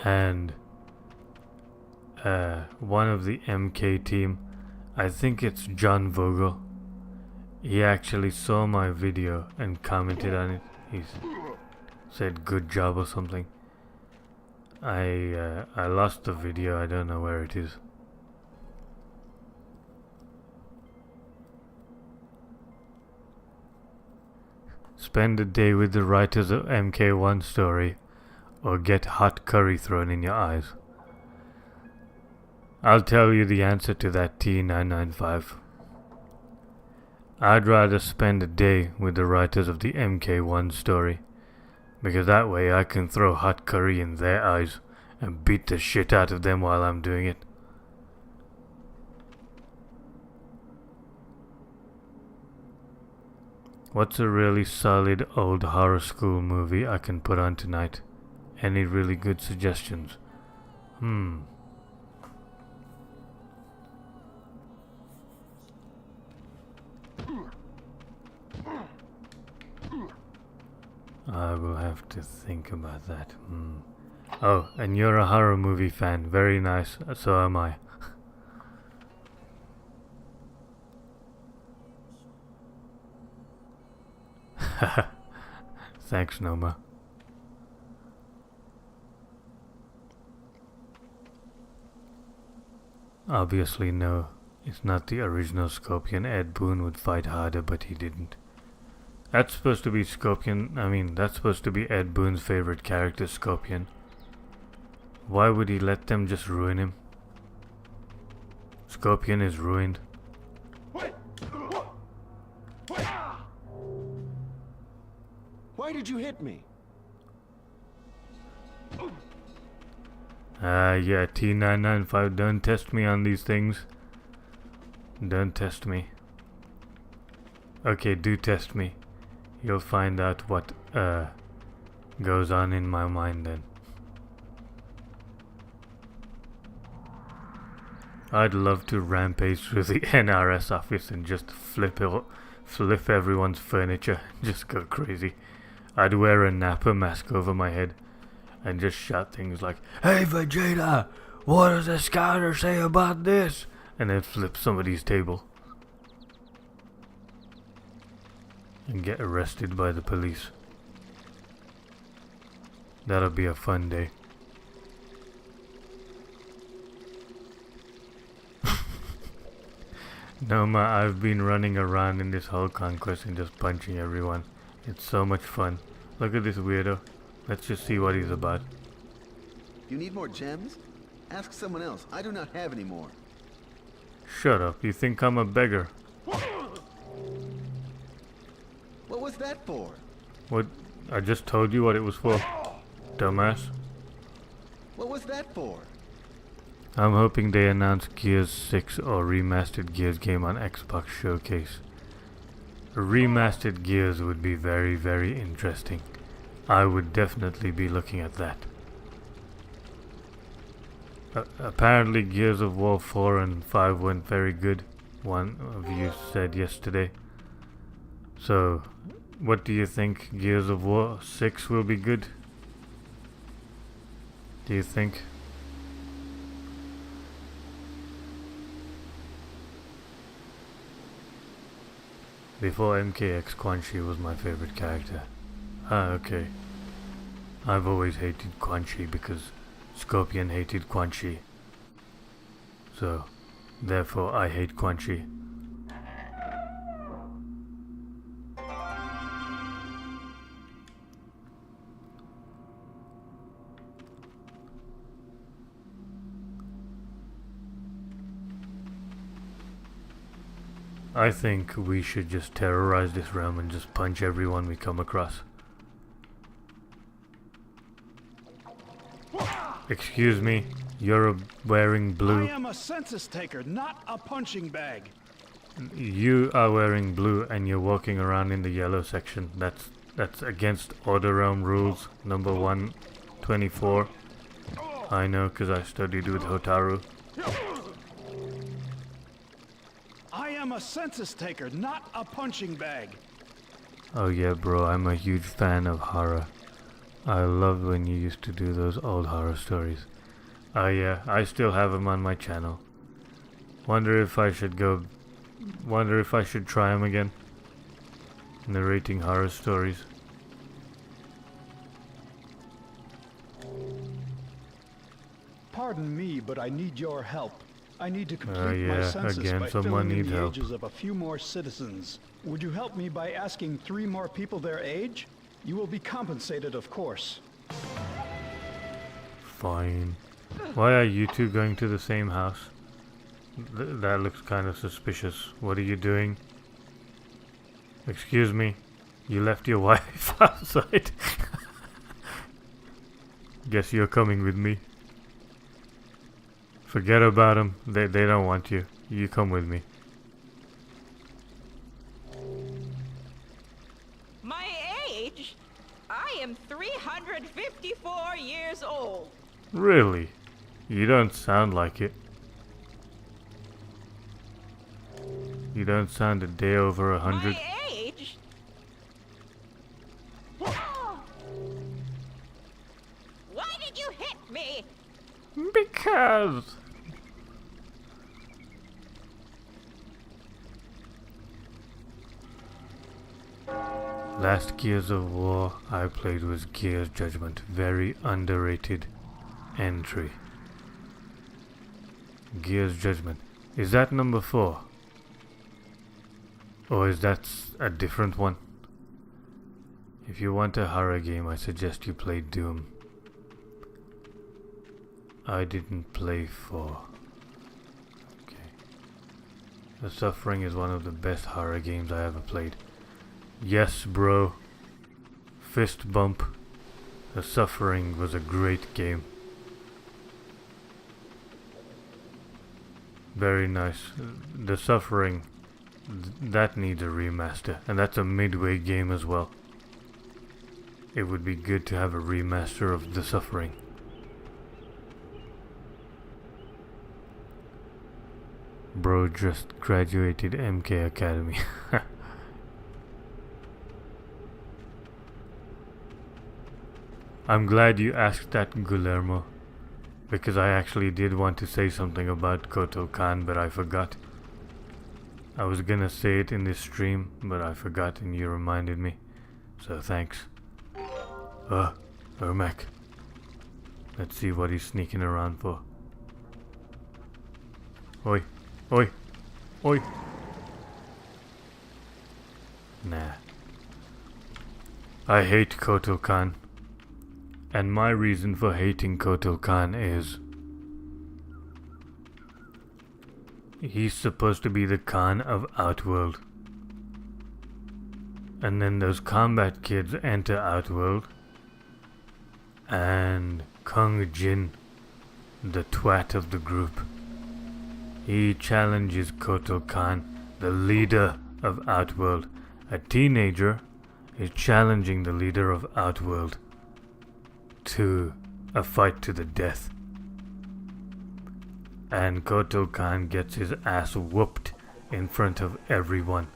and one of the MK team, I think it's John Vogel, he actually saw my video and commented on it. He said good job or something. I lost the video, I don't know where it is. Spend a day with the writers of MK1 story, or get hot curry thrown in your eyes. I'll tell you the answer to that, T995. I'd rather spend a day with the writers of the MK1 story, because that way I can throw hot curry in their eyes and beat the shit out of them while I'm doing it. What's a really solid old horror school movie I can put on tonight? Any really good suggestions? I will have to think about that. Oh, and you're a horror movie fan. Very nice. So am I. Thanks, Noma. Obviously, no. It's not the original Scorpion. Ed Boon would fight harder, but he didn't. That's supposed to be that's supposed to be Ed Boon's favorite character, Scorpion. Why would he let them just ruin him? Scorpion is ruined. Why did you hit me? Yeah, T995, don't test me on these things. Don't test me. Okay, do test me. You'll find out what, goes on in my mind then. I'd love to rampage through the NRS office and just flip everyone's furniture. Just go crazy. I'd wear a NAPPr mask over my head and just shout things like, "Hey Vegeta, what does the scouter say about this?" And then flip somebody's table. And get arrested by the police. That'll be a fun day. Noma, I've been running around in this whole conquest and just punching everyone. It's so much fun. Look at this weirdo. Let's just see what he's about. You need more gems? Ask someone else. I do not have any more. Shut up. You think I'm a beggar? What was that for? What? I just told you what it was for. Dumbass. What was that for? I'm hoping they announce Gears 6 or remastered Gears game on Xbox Showcase. A remastered Gears would be very, very interesting. I would definitely be looking at that. Apparently Gears of War 4 and 5 went very good, one of you said yesterday. So, what do you think? Gears of War 6 will be good? Do you think? Before MKX, Quan Chi was my favorite character. Ah, okay. I've always hated Quan Chi because Scorpion hated Quan Chi. So, therefore I hate Quan Chi. I think we should just terrorize this realm and just punch everyone we come across. Excuse me, you're wearing blue. I am a census taker, not a punching bag. You are wearing blue and you're walking around in the yellow section. That's against Order Realm rules number 124. I know, because I studied with Hotaru. I am a census taker, not a punching bag. Oh yeah, bro, I'm a huge fan of horror. I love when you used to do those old horror stories. Oh yeah, I still have them on my channel. Wonder if I should try them again. Narrating horror stories. Pardon me, but I need your help. I need to complete my yeah, census again, by someone filling in needs the help. ages of a few more citizens. Would you help me by asking 3 more people their age? You will be compensated, of course. Fine. Why are you two going to the same house? That looks kind of suspicious. What are you doing? Excuse me. You left your wife outside? Guess you're coming with me. Forget about them. They don't want you. You come with me. My age? I am 354 years old. Really? You don't sound like it. You don't sound a day over 100. My age? Why did you hit me? Because... Last Gears of War I played was Gears Judgment. Very underrated entry. Gears Judgment. Is that number 4? Or is that a different one? If you want a horror game, I suggest you play Doom. I didn't play 4. Okay. The Suffering is one of the best horror games I ever played. Yes, bro. Fist bump. The Suffering was a great game. Very nice. The Suffering, that needs a remaster, and that's a midway game as well. It would be good to have a remaster of The Suffering. Bro just graduated MK Academy. I'm glad you asked that, Guillermo, because I actually did want to say something about Kotal Khan, but I forgot. I was gonna say it in this stream, but I forgot and you reminded me, so thanks. Ermac. Let's see what he's sneaking around for. Oi, oi, oi. Nah. I hate Kotal Khan. And my reason for hating Kotal Khan is he's supposed to be the Khan of Outworld. And then those combat kids enter Outworld. And Kung Jin, the twat of the group, he challenges Kotal Khan, the leader of Outworld. A teenager is challenging the leader of Outworld to a fight to the death. And Kotal Khan gets his ass whooped in front of everyone.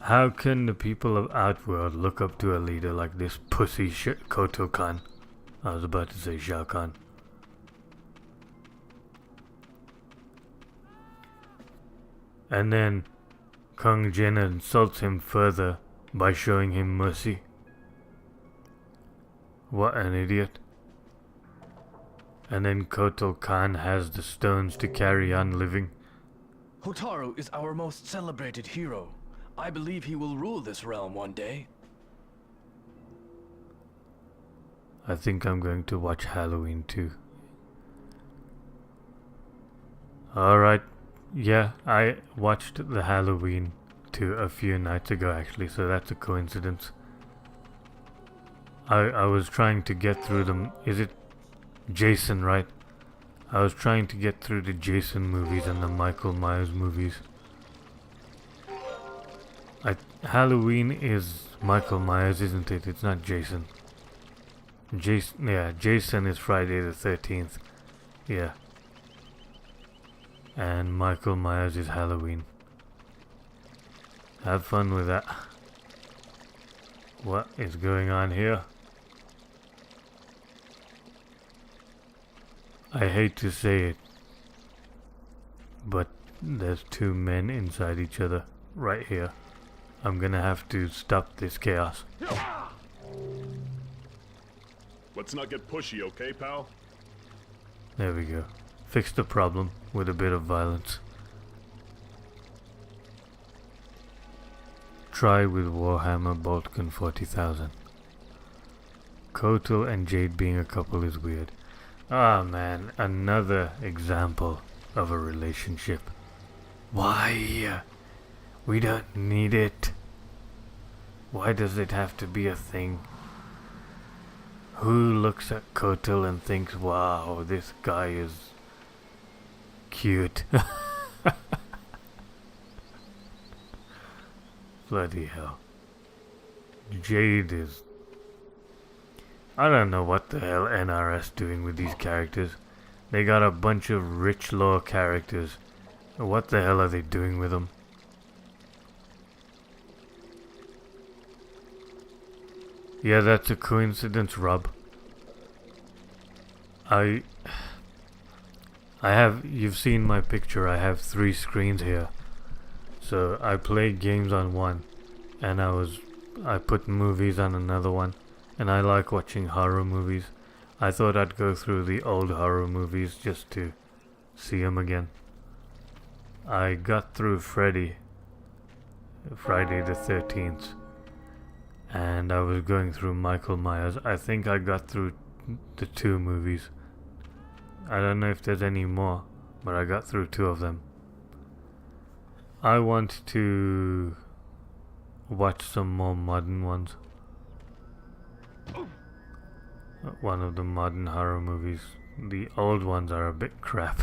How can the people of Outworld look up to a leader like this pussy shit Kotal Khan? I was about to say Shao Kahn. And then Kung Jin insults him further by showing him mercy. What an idiot. And then Kotal Khan has the stones to carry on living. Hotaru is our most celebrated hero. I believe he will rule this realm one day. I think I'm going to watch Halloween too. Alright, yeah, I watched the Halloween 2 a few nights ago actually, so that's a coincidence. I was trying to get through them. Is it Jason, right? I was trying to get through the Jason movies and the Michael Myers movies. Halloween is Michael Myers, isn't it? It's not Jason. Jason is Friday the 13th. Yeah. And Michael Myers is Halloween. Have fun with that. What is going on here? I hate to say it, but there's two men inside each other right here. I'm gonna have to stop this chaos. Let's not get pushy, okay, pal? There we go. Fix the problem with a bit of violence. Try with Warhammer Boltgun 40,000. Kotal and Jade being a couple is weird. Ah man, another example of a relationship. Why? We don't need it. Why does it have to be a thing? Who looks at Kotal and thinks, wow, this guy is cute? Bloody hell. Jade is... I don't know what the hell NRS doing with these characters. They got a bunch of rich lore characters. What the hell are they doing with them? Yeah, that's a coincidence, Rob. You've seen my picture, I have 3 screens here. So I play games on one, and I put movies on another one, and I like watching horror movies. I thought I'd go through the old horror movies just to see them again. I got through Friday the 13th. And I was going through Michael Myers. I think I got through the 2 movies. I don't know if there's any more, but I got through 2 of them. I want to watch some more modern ones. One of the modern horror movies. The old ones are a bit crap.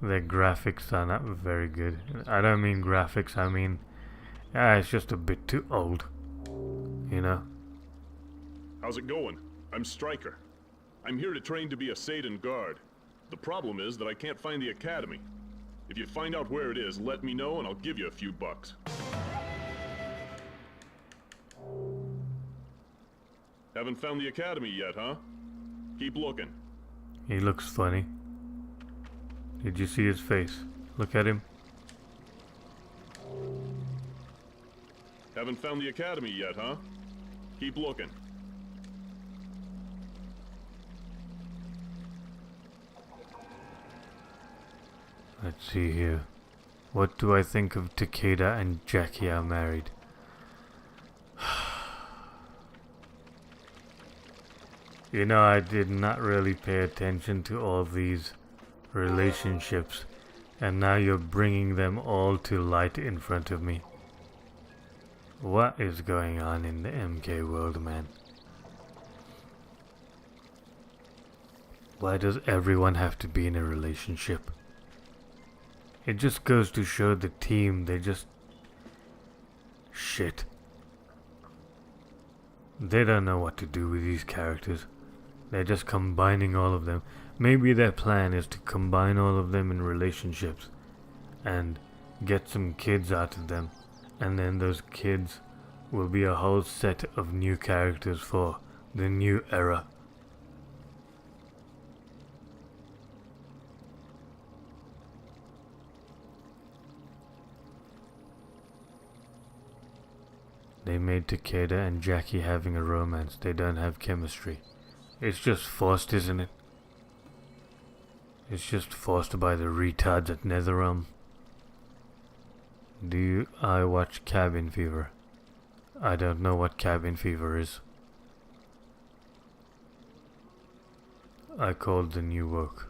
Their graphics are not very good. I don't mean graphics, I mean... it's just a bit too old. You know? How's it going? I'm Stryker. I'm here to train to be a Satan guard. The problem is that I can't find the academy. If you find out where it is, let me know and I'll give you a few bucks. Haven't found the academy yet, huh? Keep looking. He looks funny. Did you see his face? Look at him. Haven't found the academy yet, huh? Keep looking. Let's see here. What do I think of Takeda and Jackie are married? You know, I did not really pay attention to all these relationships, and now you're bringing them all to light in front of me. What is going on in the MK world, man? Why does everyone have to be in a relationship? It just goes to show the team, they just... shit. They don't know what to do with these characters. They're just combining all of them. Maybe their plan is to combine all of them in relationships and get some kids out of them. And then those kids will be a whole set of new characters for the new era. They made Takeda and Jackie having a romance. They don't have chemistry. It's just forced, isn't it? It's just forced by the retards at NetherRealm. I watch Cabin Fever. I don't know what Cabin Fever is. I called the new woke.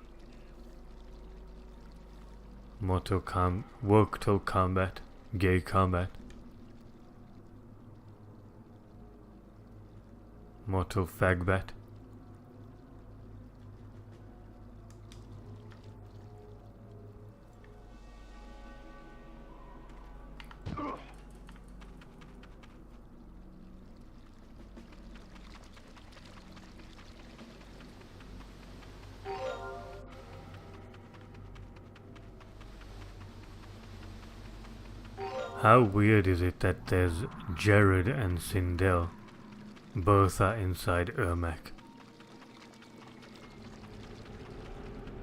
Mortal Kombat, gay combat. Mortal Fagbat. How weird is it that there's Jared and Sindel? Both are inside Ermac.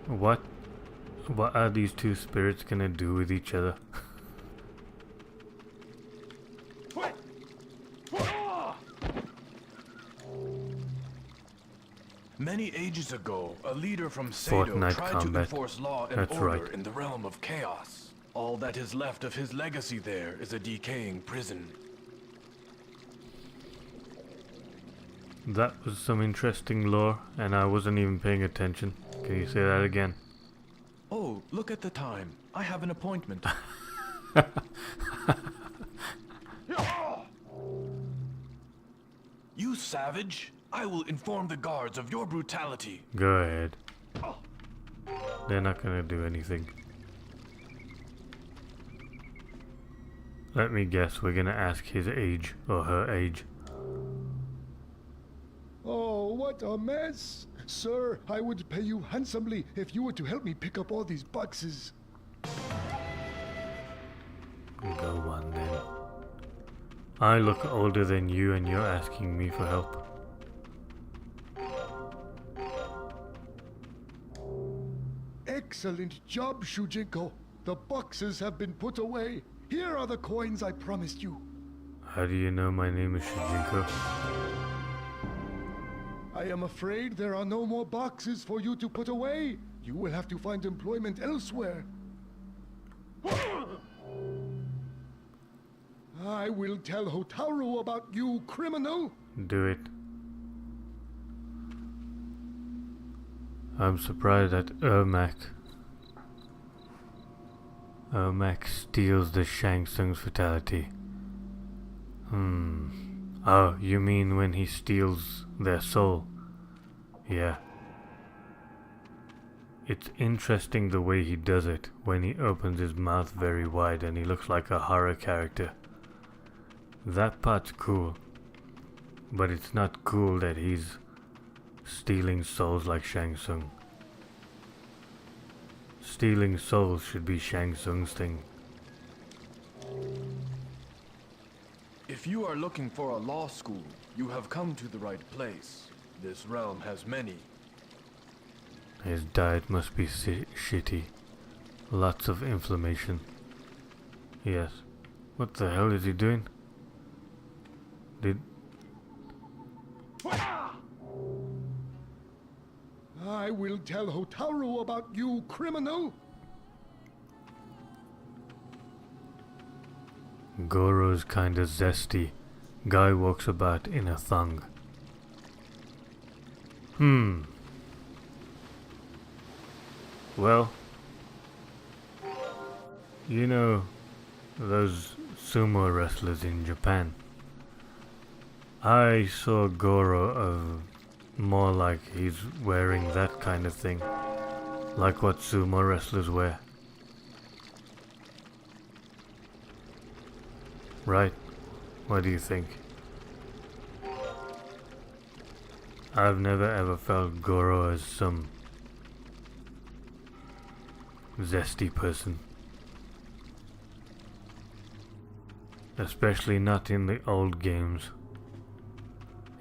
What are these two spirits gonna do with each other? Many ages ago, a leader from Sado Fortnite tried combat. to enforce law and That's order right. in the realm of chaos. All that is left of his legacy there is a decaying prison. That was some interesting lore, and I wasn't even paying attention. Can you say that again? Oh, look at the time. I have an appointment. You savage! I will inform the guards of your brutality. Go ahead. They're not gonna do anything. Let me guess, we're gonna ask his age, or her age. Oh, what a mess! Sir, I would pay you handsomely if you were to help me pick up all these boxes. Go on then. I look older than you and you're asking me for help. Excellent job, Shujinko. The boxes have been put away. Here are the coins I promised you. How do you know my name is Shujinko? I am afraid there are no more boxes for you to put away. You will have to find employment elsewhere. I will tell Hotaru about you, criminal. Do it. I'm surprised that Ermac steals the Shang Tsung's fatality. Oh, you mean when he steals their soul? Yeah. It's interesting the way he does it, when he opens his mouth very wide and he looks like a horror character. That part's cool. But it's not cool that he's stealing souls like Shang Tsung. Stealing souls should be Shang Tsung's thing. If you are looking for a law school, you have come to the right place. This realm has many. His diet must be shitty. Lots of inflammation. Yes. What the hell is he doing? I will tell Hotaru about you, criminal. Goro's kinda zesty. Guy walks about in a thong. Well, you know those sumo wrestlers in Japan. I saw Goro more like he's wearing that kind of thing, like what sumo wrestlers wear. Right? What do you think? I've never ever felt Goro as some zesty person. Especially not in the old games.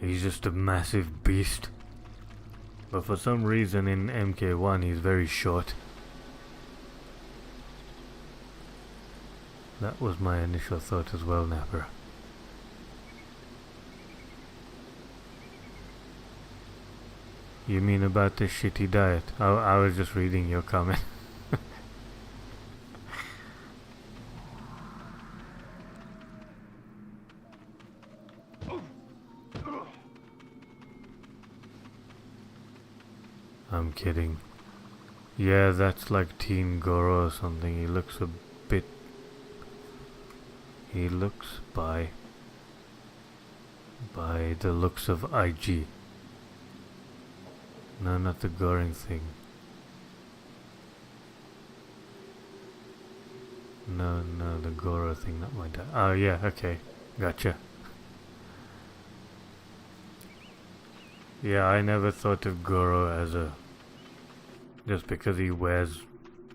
He's just a massive beast. But for some reason in MK1 he's very short. That was my initial thought as well, NAPPr. You mean about this shitty diet? I was just reading your comment. I'm kidding. Yeah, that's like Teen Goro or something. He looks a bit... He looks bi. by the looks of IG. No, not the goring thing. No, the Goro thing, not my dad. Oh yeah, okay, gotcha. Yeah, I never thought of Goro as a... just because he wears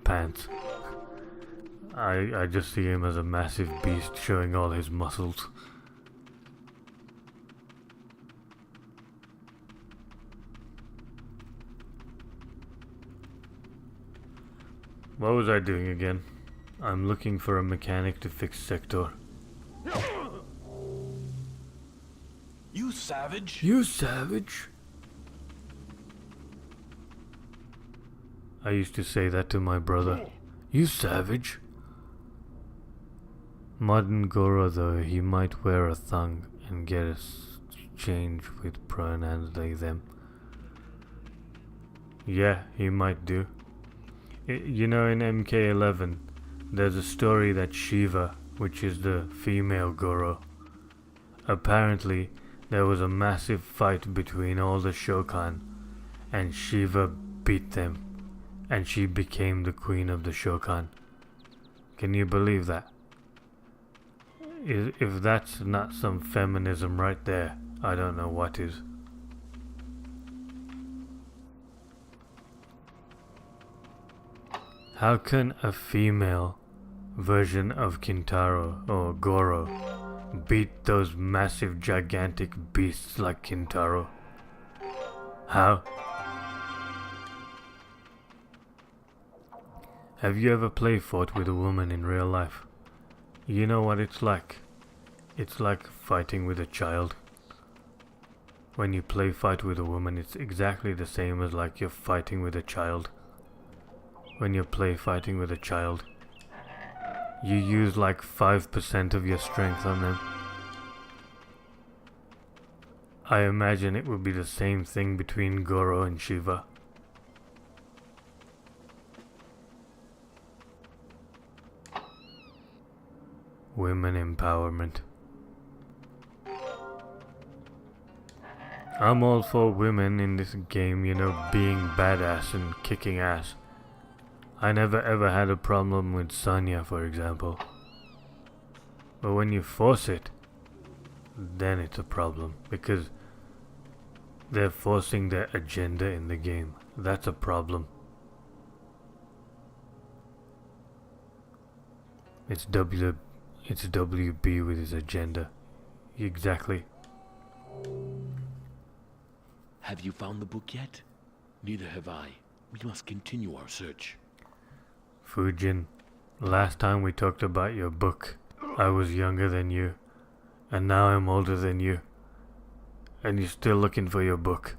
pants. I just see him as a massive beast showing all his muscles. What was I doing again? I'm looking for a mechanic to fix Sector. You savage! You savage! I used to say that to my brother. You savage! Modern Goro though, he might wear a thong and get a change with pronouns they them. Yeah, he might do. You know, in MK11, there's a story that Shiva, which is the female Goro, apparently there was a massive fight between all the Shokan, and Shiva beat them, and she became the queen of the Shokan. Can you believe that? If that's not some feminism right there, I don't know what is. How can a female version of Kintaro or Goro beat those massive gigantic beasts like Kintaro? How? Have you ever fought with a woman in real life? You know what it's like. It's like fighting with a child. When you fight with a woman, it's exactly the same as like you're fighting with a child. When you fighting with a child, you use like 5% of your strength on them. I imagine it would be the same thing between Goro and Shiva. Women empowerment. I'm all for women in this game, you know, being badass and kicking ass. I never ever had a problem with Sonya, for example. But when you force it, then it's a problem, because they're forcing their agenda in the game. That's a problem. It's WB with his agenda. Exactly. Have you found the book yet? Neither have I. We must continue our search. Fujin, last time we talked about your book, I was younger than you, and now I'm older than you, and you're still looking for your book.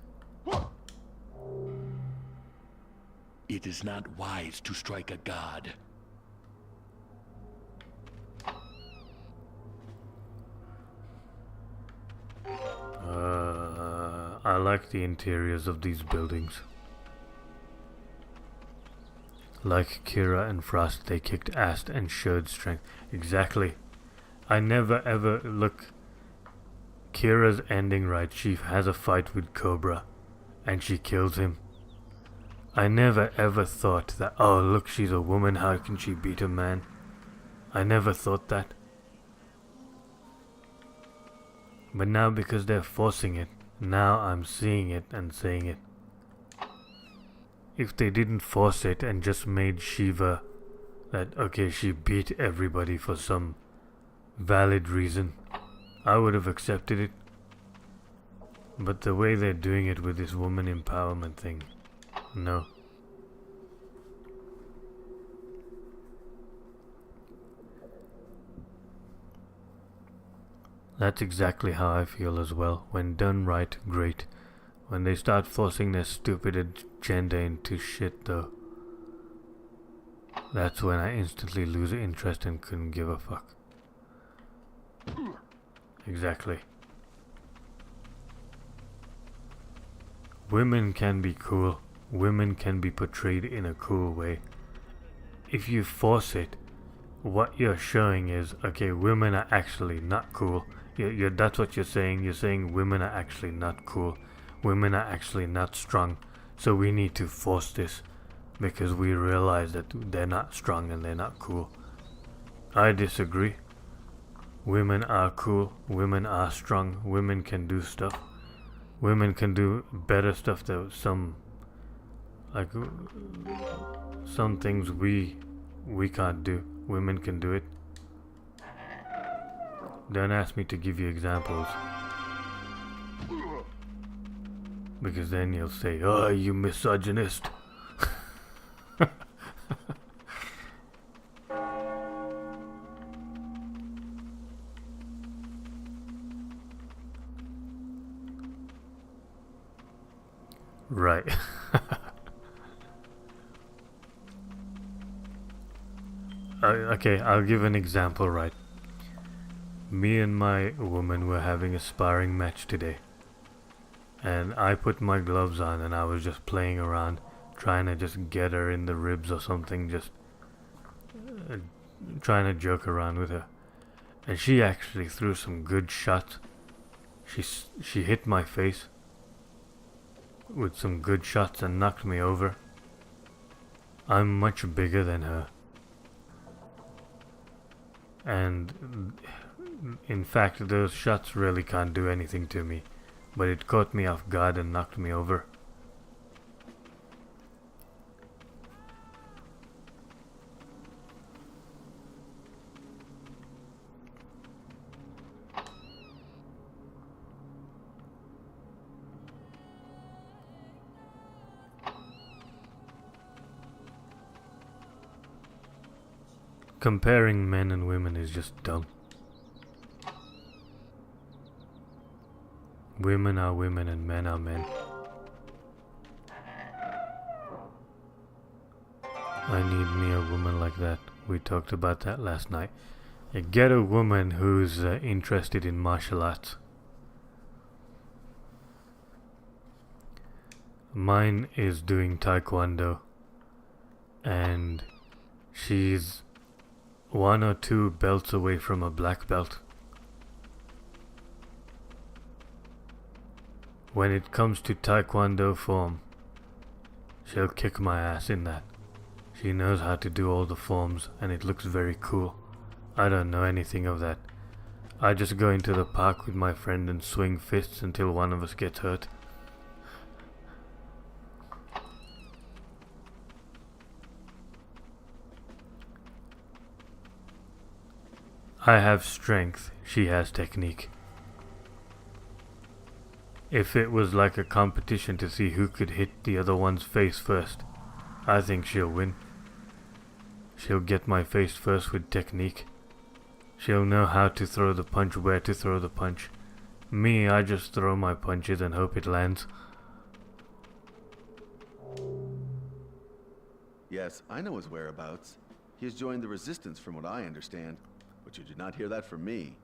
It is not wise to strike a god. I like the interiors of these buildings. Like Kira and Frost, they kicked ass and showed strength. Exactly. I never ever look. Kira's ending right. She has a fight with Cobra, and she kills him. I never ever thought that, oh look, she's a woman, how can she beat a man? I never thought that. But now because they're forcing it, now I'm seeing it and saying it. If they didn't force it and just made Shiva that, okay, she beat everybody for some valid reason, I would have accepted it. But the way they're doing it with this woman empowerment thing, no. That's exactly how I feel as well. When done right, great. When they start forcing their stupid agenda into shit though, that's when I instantly lose interest and couldn't give a fuck. Exactly. Women can be cool. Women can be portrayed in a cool way. If you force it, what you're showing is, okay, women are actually not cool. That's what you're saying. You're saying women are actually not cool. Women are actually not strong. So we need to force this because we realize that they're not strong and they're not cool. I disagree. Women are cool. Women are strong. Women can do stuff. Women can do better stuff than some things we can't do. Women can do it. Don't ask me to give you examples, because then you'll say, "Oh, you misogynist." Right. Okay, I'll give an example, right? Me and my woman were having a sparring match today. And I put my gloves on and I was just playing around, trying to just get her in the ribs or something, just trying to joke around with her. And she actually threw some good shots. She hit my face with some good shots and knocked me over. I'm much bigger than her. And in fact, those shots really can't do anything to me. But it caught me off guard and knocked me over. Comparing men and women is just dumb. Women are women and men are men. I need me a woman like that. We talked about that last night. Get a woman who's interested in martial arts. Mine is doing taekwondo, and she's 1 or 2 belts away from a black belt. When it comes to taekwondo form, she'll kick my ass in that. She knows how to do all the forms and it looks very cool. I don't know anything of that. I just go into the park with my friend and swing fists until one of us gets hurt. I have strength, she has technique. If it was like a competition to see who could hit the other one's face first, I think she'll win. She'll get my face first with technique. She'll know how to throw the punch, where to throw the punch. Me, I just throw my punches and hope it lands. Yes, I know his whereabouts. He has joined the Resistance from what I understand. But you did not hear that from me.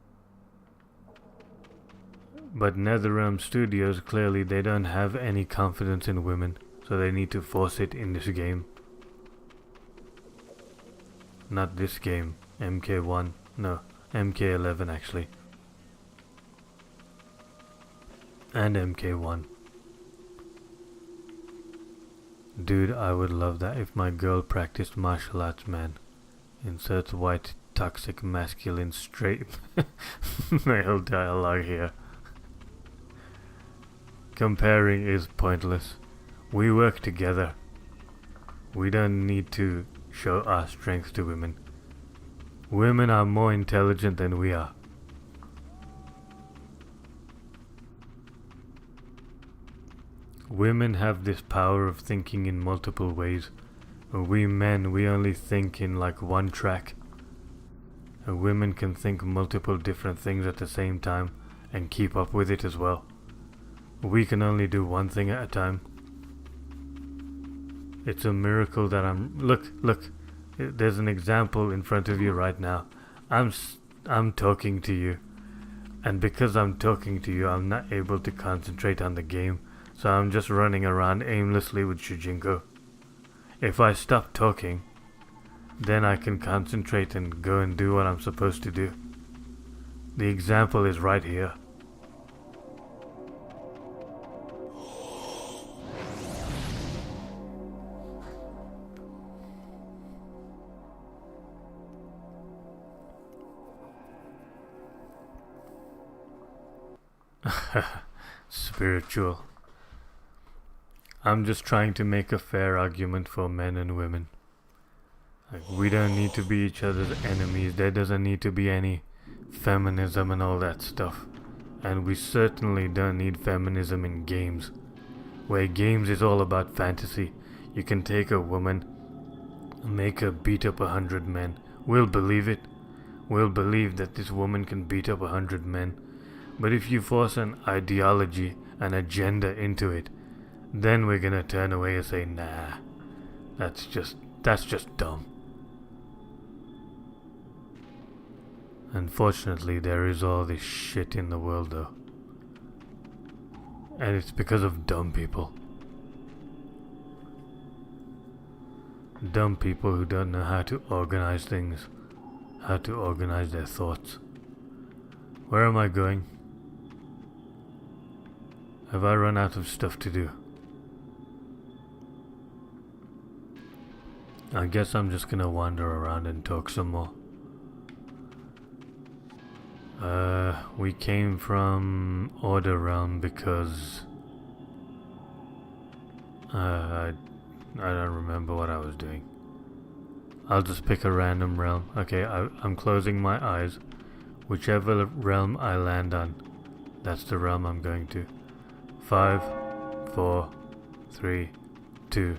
But NetherRealm Studios, clearly they don't have any confidence in women, so they need to force it in this game. Not this game, MK1, no, MK11 actually. And MK1. Dude, I would love that if my girl practiced martial arts, man. Inserts white toxic masculine straight male dialogue here. Comparing is pointless. We work together. We don't need to show our strength to women. Women are more intelligent than we are. Women have this power of thinking in multiple ways. We men, we only think in like one track. Women can think multiple different things at the same time and keep up with it as well. We can only do one thing at a time. It's a miracle that look, there's an example in front of you right now. I'm talking to you, and because I'm talking to you, I'm not able to concentrate on the game, so I'm just running around aimlessly with Shujinko. If I stop talking, then I can concentrate and go and do what I'm supposed to do. The example is right here. Spiritual. I'm just trying to make a fair argument for men and women. Like, we don't need to be each other's enemies. There doesn't need to be any feminism and all that stuff. And we certainly don't need feminism in games. Where games is all about fantasy. You can take a woman and make her beat up 100 men. We'll believe it. We'll believe that this woman can beat up 100 men. But if you force an ideology, an agenda into it, then we're gonna turn away and say, nah, that's just dumb. Unfortunately, there is all this shit in the world though. And it's because of dumb people. Dumb people who don't know how to organize things, how to organize their thoughts. Where am I going? Have I run out of stuff to do? I guess I'm just gonna wander around and talk some more. We came from Order Realm because I don't remember what I was doing. I'll just pick a random realm. Okay, I'm closing my eyes. Whichever realm I land on, that's the realm I'm going to. 5, 4, 3, 2,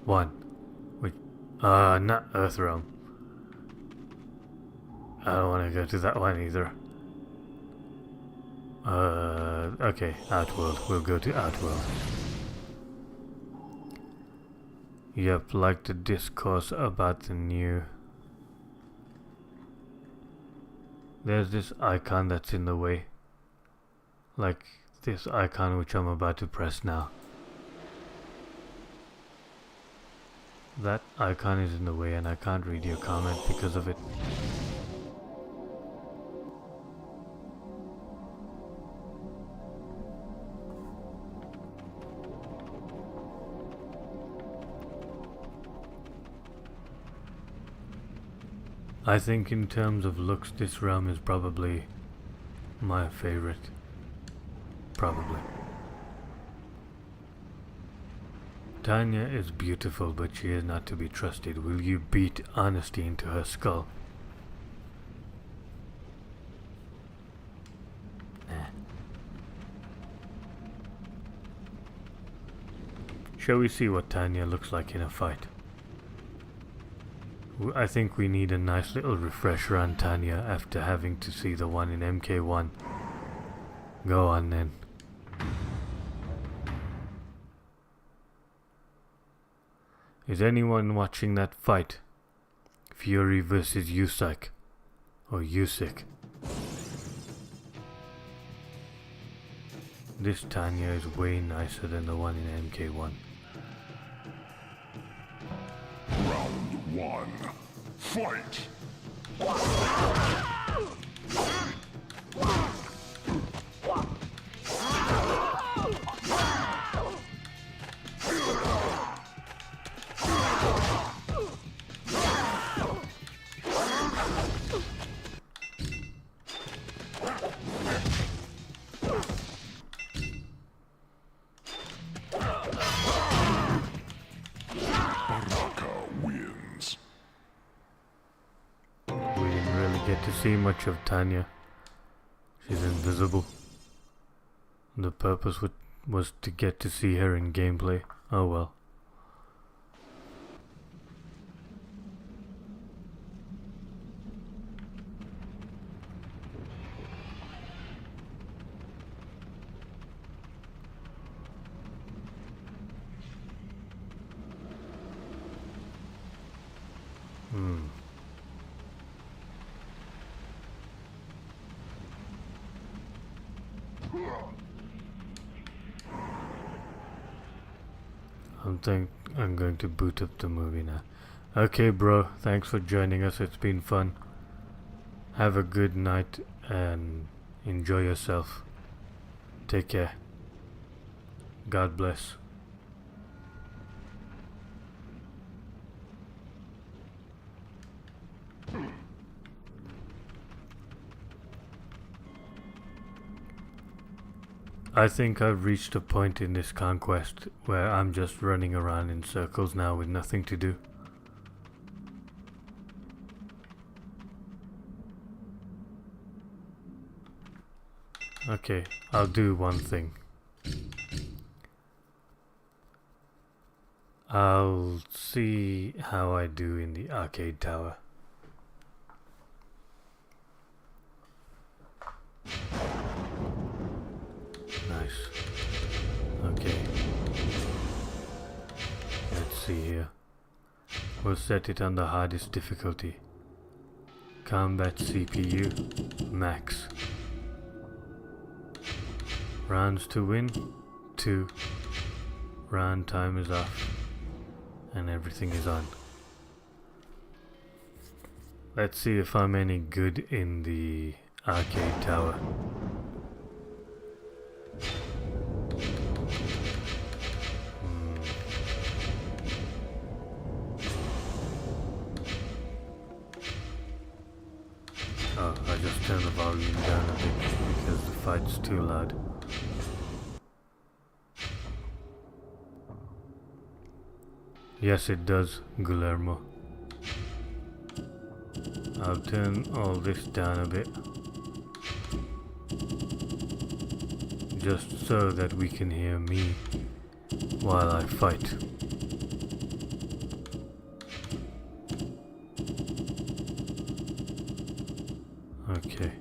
1. Which, not Earth Realm. I don't want to go to that one either. Okay, Outworld. We'll go to Outworld. Yep, like the discourse about the new... There's this icon that's in the way. Like this icon which I'm about to press now. That icon is in the way and I can't read your comment because of it. I think in terms of looks, this realm is probably my favorite. Probably. Tanya is beautiful, but she is not to be trusted. Will you beat honesty into her skull? Nah. Shall we see what Tanya looks like in a fight? I think we need a nice little refresher on Tanya after having to see the one in MK1. Go on then. Is anyone watching that fight? Fury versus Usyk. Or Usyk. This Tanya is way nicer than the one in MK1. Round 1. Fight! See much of Tanya. She's invisible. The purpose was to get to see her in gameplay. Oh well. I'm going to boot up the movie now. Okay bro, thanks for joining us, it's been fun. Have a good night and enjoy yourself. Take care. God bless. I think I've reached a point in this conquest where I'm just running around in circles now with nothing to do. Okay, I'll do one thing. I'll see how I do in the arcade tower. Nice. Okay. Let's see here. We'll set it on the hardest difficulty. Combat CPU max. Rounds to win 2. Round time is off. And everything is on. Let's see if I'm any good in the arcade tower. Oh, I just turned the volume down a bit because the fight's too loud. Yes, it does, Guillermo. I'll turn all this down a bit. Just so that we can hear me while I fight. Okay.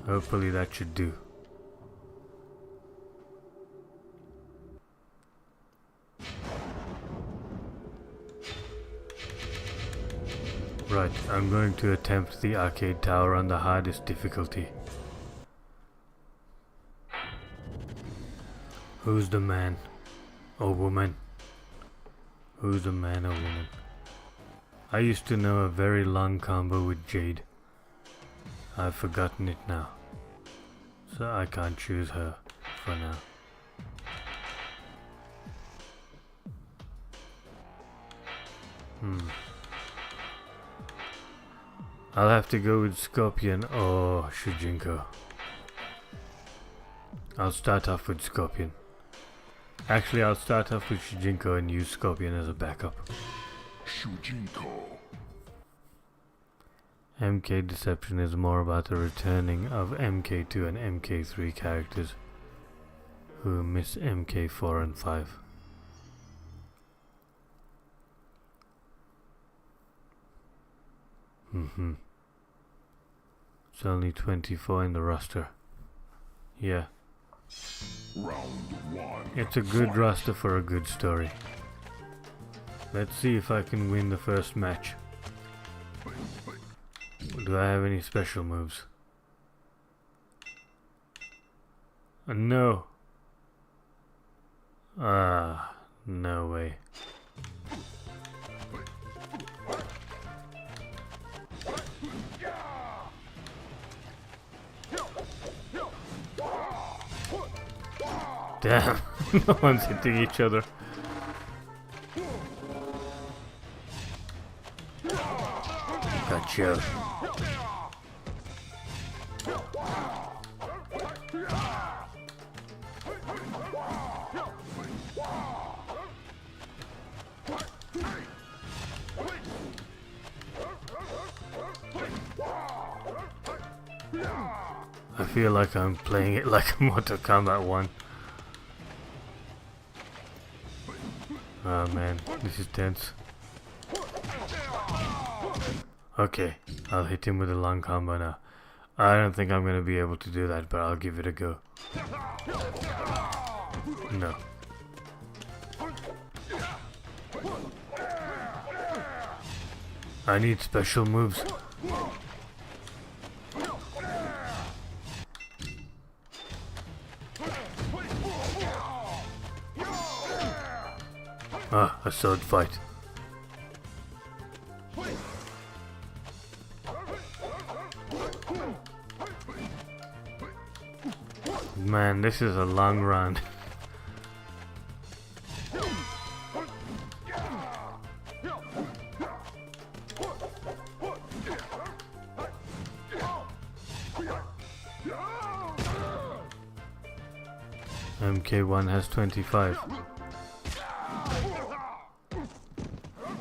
Hopefully that should do. Right, I'm going to attempt the arcade tower on the hardest difficulty. Who's the man or woman? Who's the man or woman? I used to know a very long combo with Jade. I've forgotten it now, so I can't choose her for now. I'll have to go with Scorpion or Shujinko. I'll start off with Scorpion. Actually, I'll start off with Shujinko and use Scorpion as a backup. Shujinko. MK Deception is more about the returning of MK2 and MK3 characters who miss MK4 and 5. It's only 24 in the roster. Yeah. Round 1. It's a good roster for a good story. Let's see if I can win the first match. Do I have any special moves? No. Ah, no way. Damn, no one's hitting each other. Gotcha. I feel like I'm playing it like Mortal Kombat 1. Oh man, this is tense. Okay, I'll hit him with a long combo now. I don't think I'm gonna be able to do that, but I'll give it a go. No. I need special moves. Ah, a sword fight. Man, this is a long run. MK1 has 25.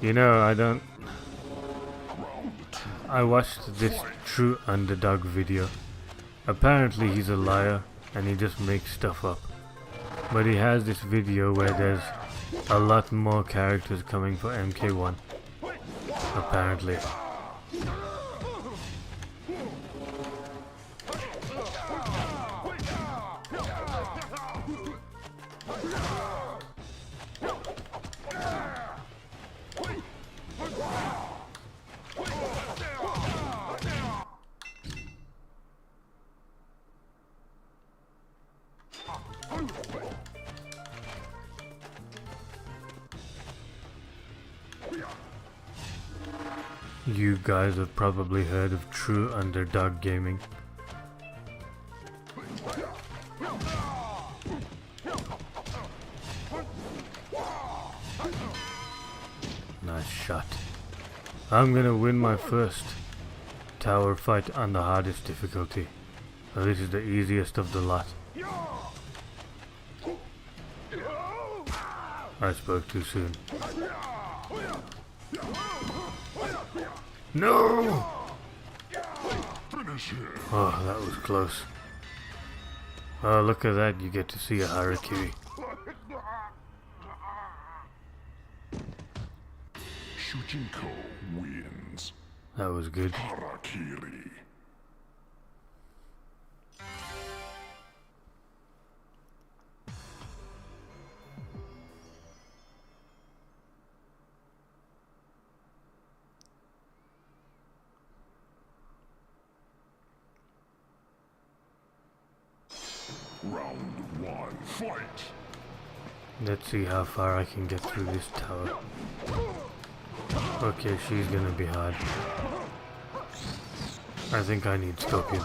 You know, I watched this True Underdog video. Apparently he's a liar and he just makes stuff up. But he has this video where there's a lot more characters coming for MK1. Apparently. You guys have probably heard of True Underdog Gaming. Nice shot. I'm gonna win my first tower fight on the hardest difficulty. So this is the easiest of the lot. I spoke too soon. No! Oh, that was close. Oh, look at that, you get to see a Harakiri. Shujinko wins. That was good. Harakiri. Round one, fight! Let's see how far I can get through this tower. Okay, she's gonna be hard. I think I need Scorpion.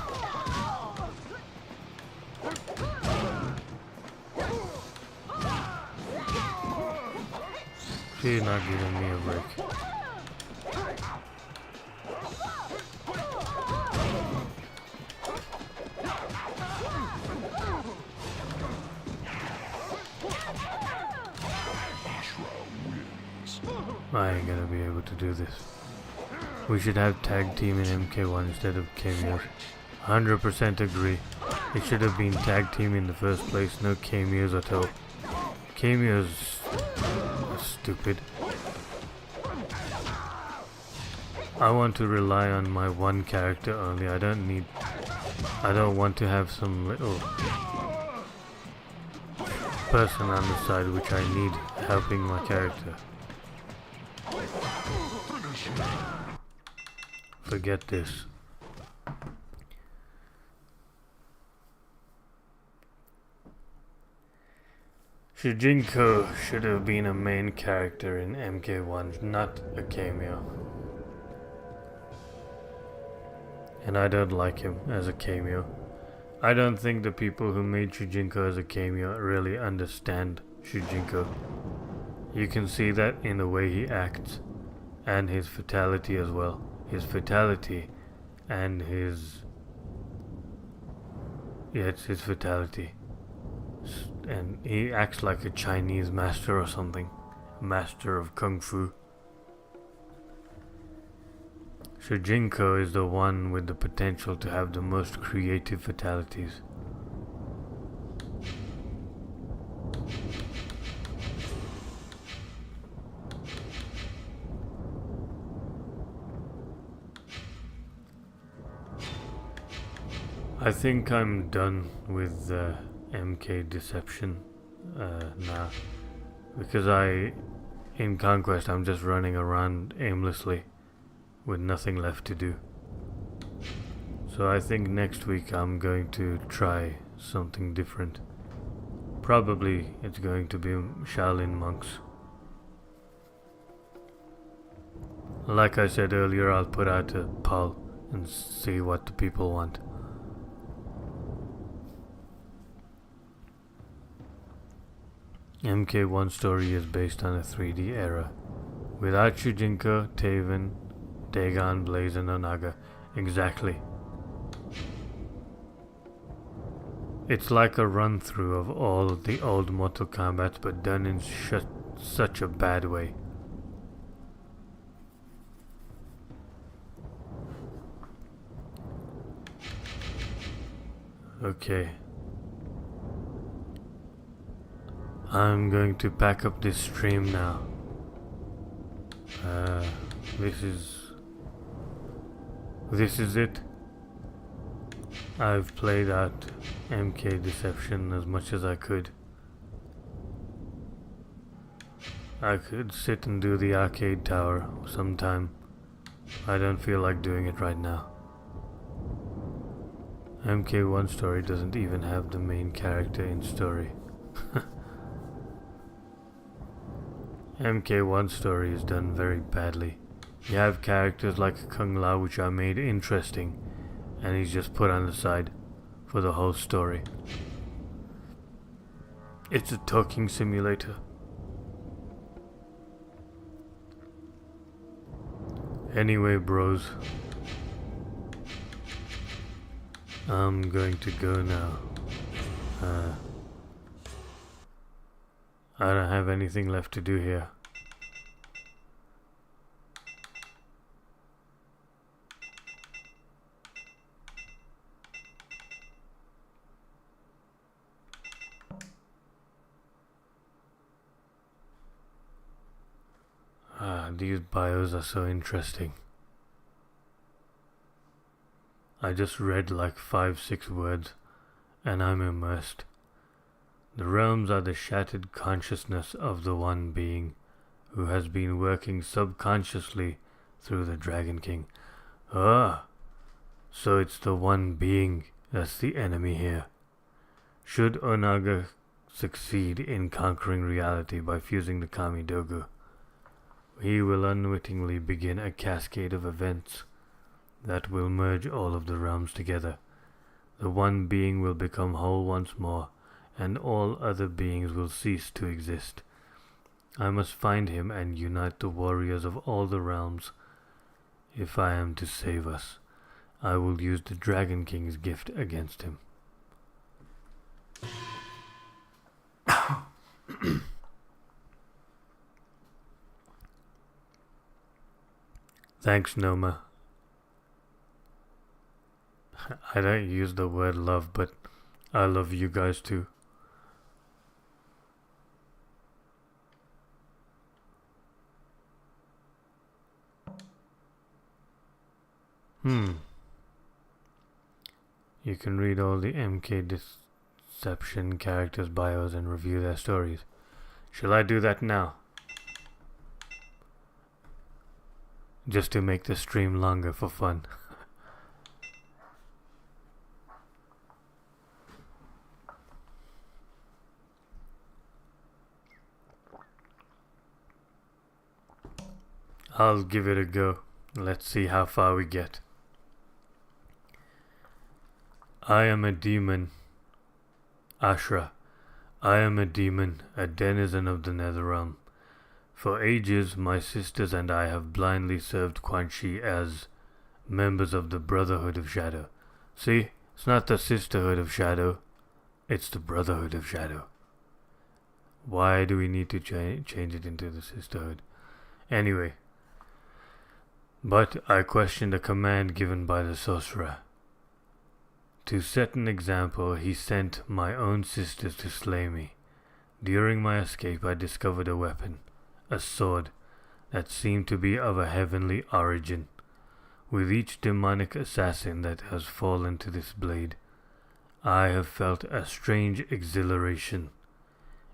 She's not giving me a break. I ain't gonna be able to do this. We should have tag team in MK1 instead of cameos. 100% agree. It should have been tag team in the first place, no cameos at all. Cameos are stupid. I want to rely on my one character only. I don't want to have some little person on the side which I need helping my character. Forget this. Shujinko should have been a main character in MK1, not a cameo. And I don't like him as a cameo. I don't think the people who made Shujinko as a cameo really understand Shujinko. You can see that in the way he acts. And his fatality as well. His fatality and his... Yeah, it's his fatality. And he acts like a Chinese master or something. Master of Kung Fu. Shujinko is the one with the potential to have the most creative fatalities. I think I'm done with MK Deception now, because in Conquest I'm just running around aimlessly with nothing left to do. So I think next week I'm going to try something different. Probably it's going to be Shaolin monks. Like I said earlier, I'll put out a poll and see what the people want. MK1 story is based on a 3D era. Without Shujinko, Taven, Dagon, Blaze, and Onaga. Exactly. It's like a run-through of all the old Mortal Kombat, but done in such a bad way. Okay. I'm going to pack up this stream now. This is it. I've played out MK Deception as much as I could. I could sit and do the arcade tower sometime. I don't feel like doing it right now. MK1 story doesn't even have the main character in story. MK1 story is done very badly. You have characters like Kung Lao which are made interesting, and he's just put on the side for the whole story. It's a talking simulator. Anyway, bros, I'm going to go now. I don't have anything left to do here. These bios are so interesting. I just read like 5-6 words and I'm immersed. The realms are the shattered consciousness of the one being who has been working subconsciously through the Dragon King. Ah, so it's the one being that's the enemy here. Should Onaga succeed in conquering reality by fusing the Kami Dogu, he will unwittingly begin a cascade of events that will merge all of the realms together. The one being will become whole once more, and all other beings will cease to exist. I must find him and unite the warriors of all the realms. If I am to save us, I will use the Dragon King's gift against him. Thanks, Noma. I don't use the word love, but I love you guys too. You can read all the MK Deception characters' bios and review their stories. Shall I do that now? Just to make the stream longer for fun. I'll give it a go. Let's see how far we get. I am a demon. Ashra. I am a demon, a denizen of the Netherrealm. For ages, my sisters and I have blindly served Quan Chi as members of the Brotherhood of Shadow. See, it's not the Sisterhood of Shadow, it's the Brotherhood of Shadow. Why do we need to change it into the Sisterhood? Anyway, but I questioned a command given by the sorcerer. To set an example, he sent my own sisters to slay me. During my escape, I discovered a weapon. A sword that seemed to be of a heavenly origin. With each demonic assassin that has fallen to this blade, I have felt a strange exhilaration.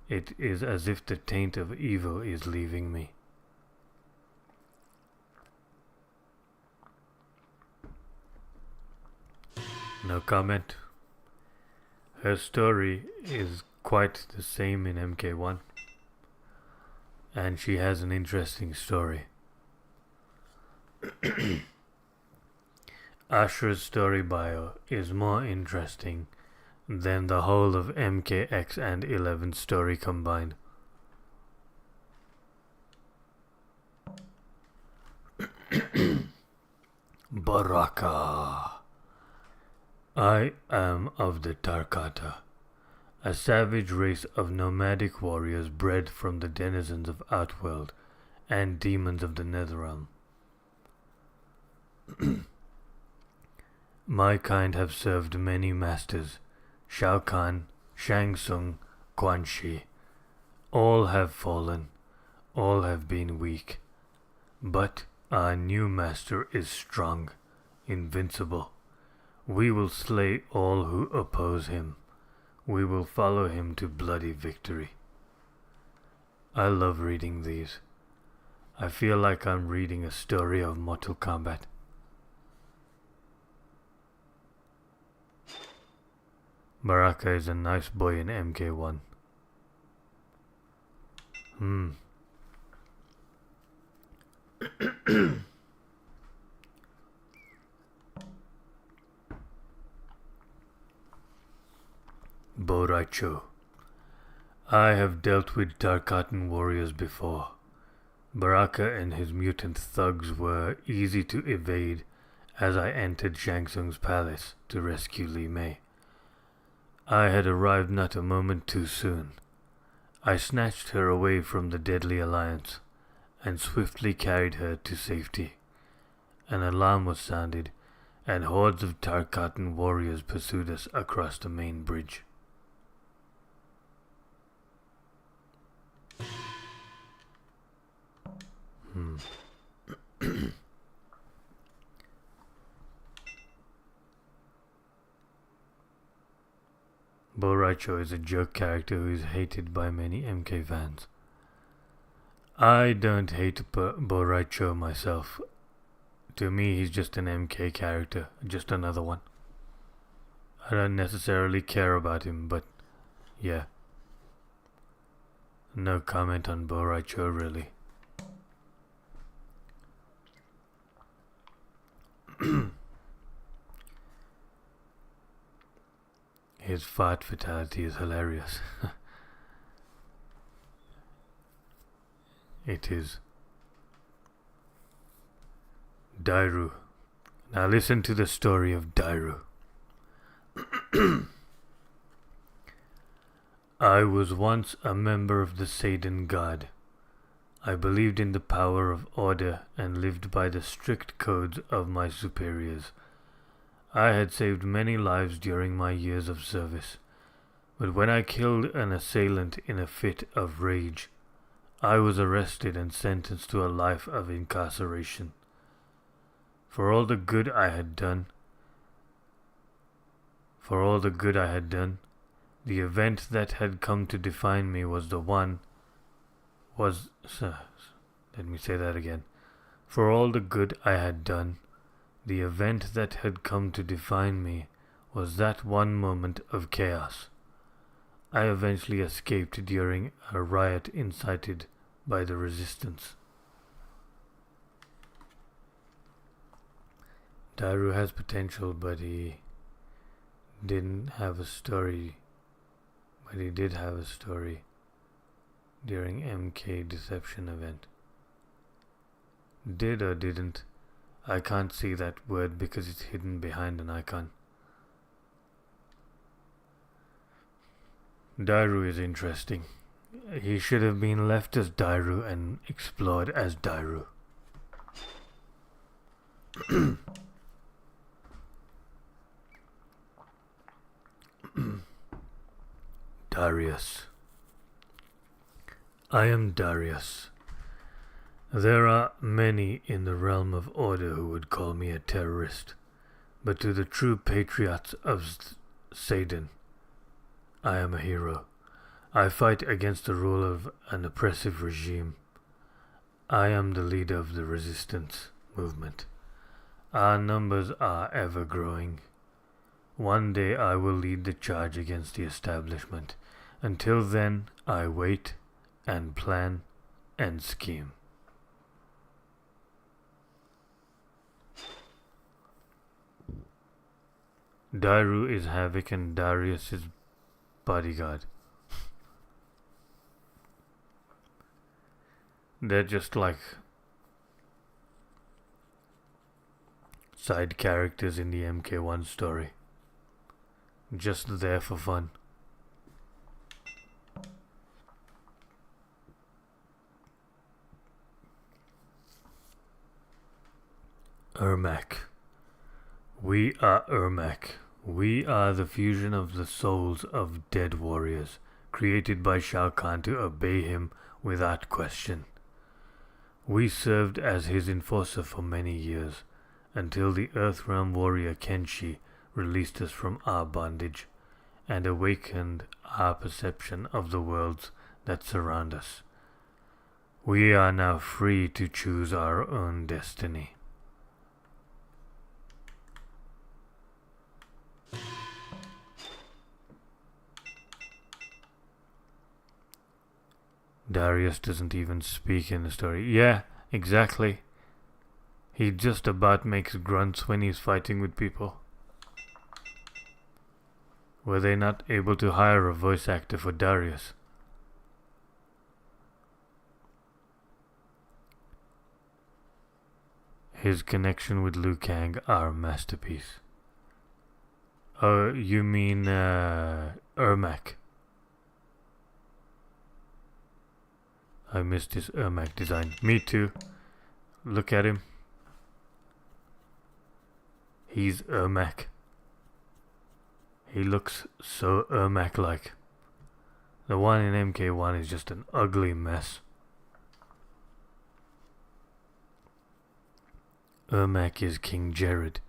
It is as if the taint of evil is leaving me. No comment. Her story is quite the same in MK1. And she has an interesting story. Ashra's story bio is more interesting than the whole of MKX and 11's story combined. Baraka. I am of the Tarkata, a savage race of nomadic warriors bred from the denizens of Outworld and demons of the Netherrealm. My kind have served many masters, Shao Kahn, Shang Tsung, Quan Shi. All have fallen, all have been weak. But our new master is strong, invincible. We will slay all who oppose him. We will follow him to bloody victory. I love reading these. I feel like I'm reading a story of Mortal Kombat. Baraka is a nice boy in MK1. Boraicho. I have dealt with Tarkatan warriors before. Baraka and his mutant thugs were easy to evade as I entered Shang Tsung's palace to rescue Li Mei. I had arrived not a moment too soon. I snatched her away from the deadly alliance and swiftly carried her to safety. An alarm was sounded, and hordes of Tarkatan warriors pursued us across the main bridge. Boraicho is a joke character who is hated by many MK fans. I don't hate Boraicho myself. To me, he's just an MK character, just another one. I don't necessarily care about him, but yeah. No comment on Boraicho, really. His fart fatality is hilarious. It is. Dairu. Now listen to the story of Dairu. I was once a member of the Seidan God. I believed in the power of order and lived by the strict codes of my superiors. I had saved many lives during my years of service, but when I killed an assailant in a fit of rage, I was arrested and sentenced to a life of incarceration. For all the good I had done, the event that had come to define me was let me say that again. For all the good I had done, the event that had come to define me was that one moment of chaos. I eventually escaped during a riot incited by the resistance. Dairu has potential, but he didn't have a story. But he did have a story during MK Deception event. Did or didn't? I can't see that word because it's hidden behind an icon. Dairu is interesting. He should have been left as Dairu and explored as Dairu. Darius. I am Darius. There are many in the realm of order who would call me a terrorist, but to the true patriots of Seidan, I am a hero. I fight against the rule of an oppressive regime. I am the leader of the resistance movement. Our numbers are ever growing. One day I will lead the charge against the establishment. Until then, I wait and plan and scheme. Dairu is Havoc and Darius' bodyguard. They're just like side characters in the MK1 story. Just there for fun. Ermac. We are Ermac. We are the fusion of the souls of dead warriors, created by Shao Kahn to obey him without question. We served as his enforcer for many years, until the Earthrealm warrior Kenshi released us from our bondage, and awakened our perception of the worlds that surround us. We are now free to choose our own destiny. Darius doesn't even speak in the story. Yeah, exactly. He just about makes grunts when he's fighting with people. Were they not able to hire a voice actor for Darius? His connection with Liu Kang are a masterpiece. Oh, you mean Ermac? I missed his Ermac design. Me too. Look at him. He's Ermac. He looks so Ermac-like. The one in MK1 is just an ugly mess. Ermac is King Jared.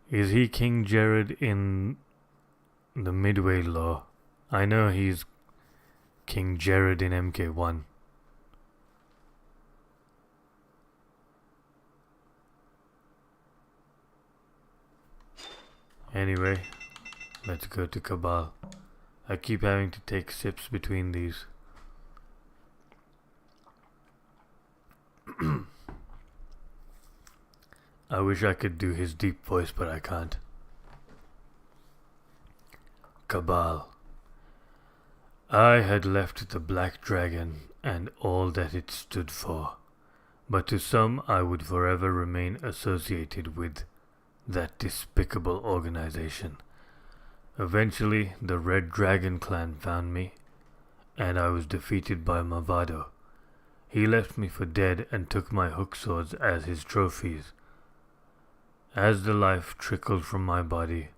Is he King Jared in the Midway lore? I know he's King Jared in MK1. Anyway, let's go to Cabal. I keep having to take sips between these. I wish I could do his deep voice, but I can't. Cabal. I had left the Black Dragon and all that it stood for, but to some I would forever remain associated with that despicable organization. Eventually, the Red Dragon clan found me, and I was defeated by Mavado. He left me for dead and took my hook swords as his trophies. As the life trickled from my body,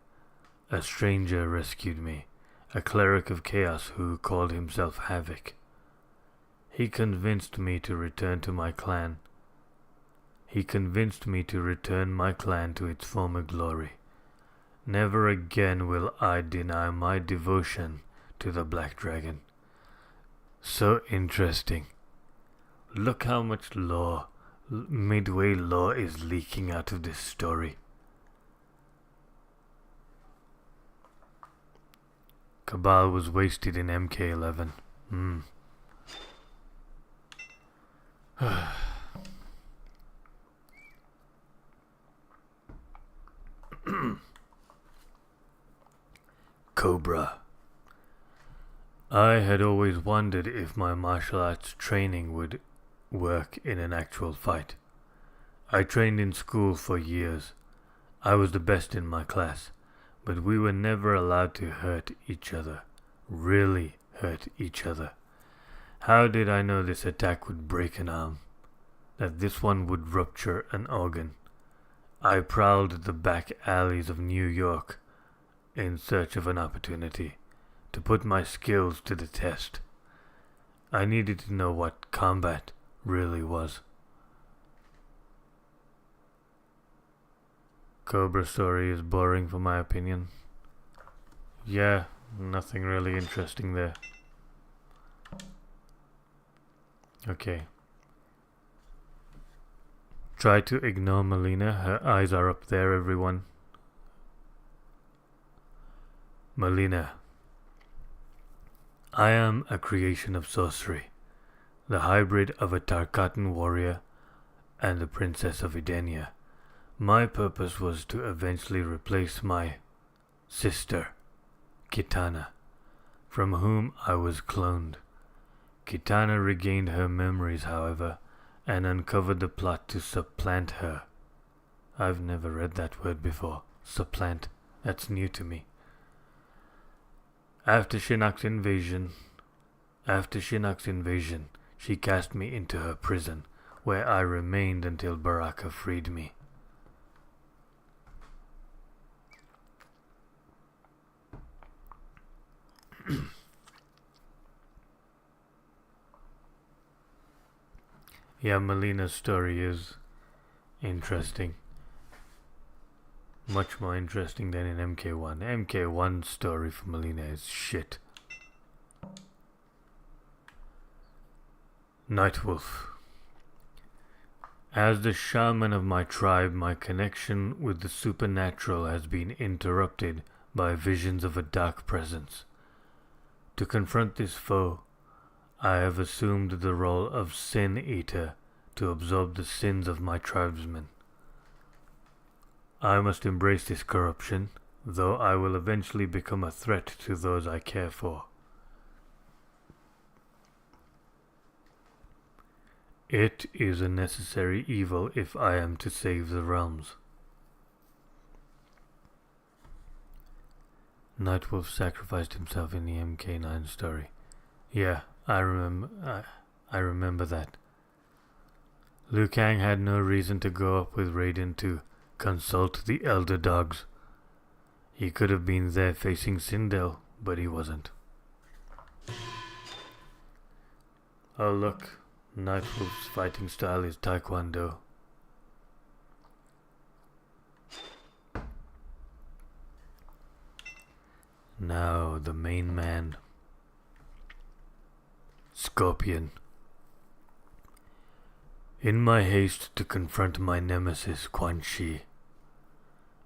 a stranger rescued me, a cleric of chaos who called himself Havoc. He convinced me to return to my clan. He convinced me to return my clan to its former glory. Never again will I deny my devotion to the Black Dragon. So interesting. Look how much lore, Midway lore, is leaking out of this story. Cabal was wasted in MK11. Cobra. I had always wondered if my martial arts training would work in an actual fight. I trained in school for years. I was the best in my class, but we were never allowed to hurt each other. Really hurt each other. How did I know this attack would break an arm? That this one would rupture an organ? I prowled the back alleys of New York in search of an opportunity to put my skills to the test. I needed to know what combat really was. Cobra story is boring for my opinion. Yeah, nothing really interesting there. Okay. Try to ignore Melina. Her eyes are up there, everyone. Melina. I am a creation of sorcery, the hybrid of a Tarkatan warrior and the princess of Edenia. My purpose was to eventually replace my sister, Kitana, from whom I was cloned. Kitana regained her memories, however, and uncovered the plot to supplant her. I've never read that word before. Supplant. That's new to me. After Shinnok's invasion, she cast me into her prison, where I remained until Baraka freed me. Yeah, Melina's story is interesting. Much more interesting than in MK1. MK1's story for Melina is shit. Nightwolf. As the shaman of my tribe, my connection with the supernatural has been interrupted by visions of a dark presence. To confront this foe, I have assumed the role of Sin Eater to absorb the sins of my tribesmen. I must embrace this corruption, though I will eventually become a threat to those I care for. It is a necessary evil if I am to save the realms. Nightwolf sacrificed himself in the MK9 story. Yeah, I remember that. Liu Kang had no reason to go up with Raiden to consult the Elder Dogs. He could have been there facing Sindel, but he wasn't. Oh look, Nightwolf's fighting style is Taekwondo. Now the main man. Scorpion. In my haste to confront my nemesis Quan Chi,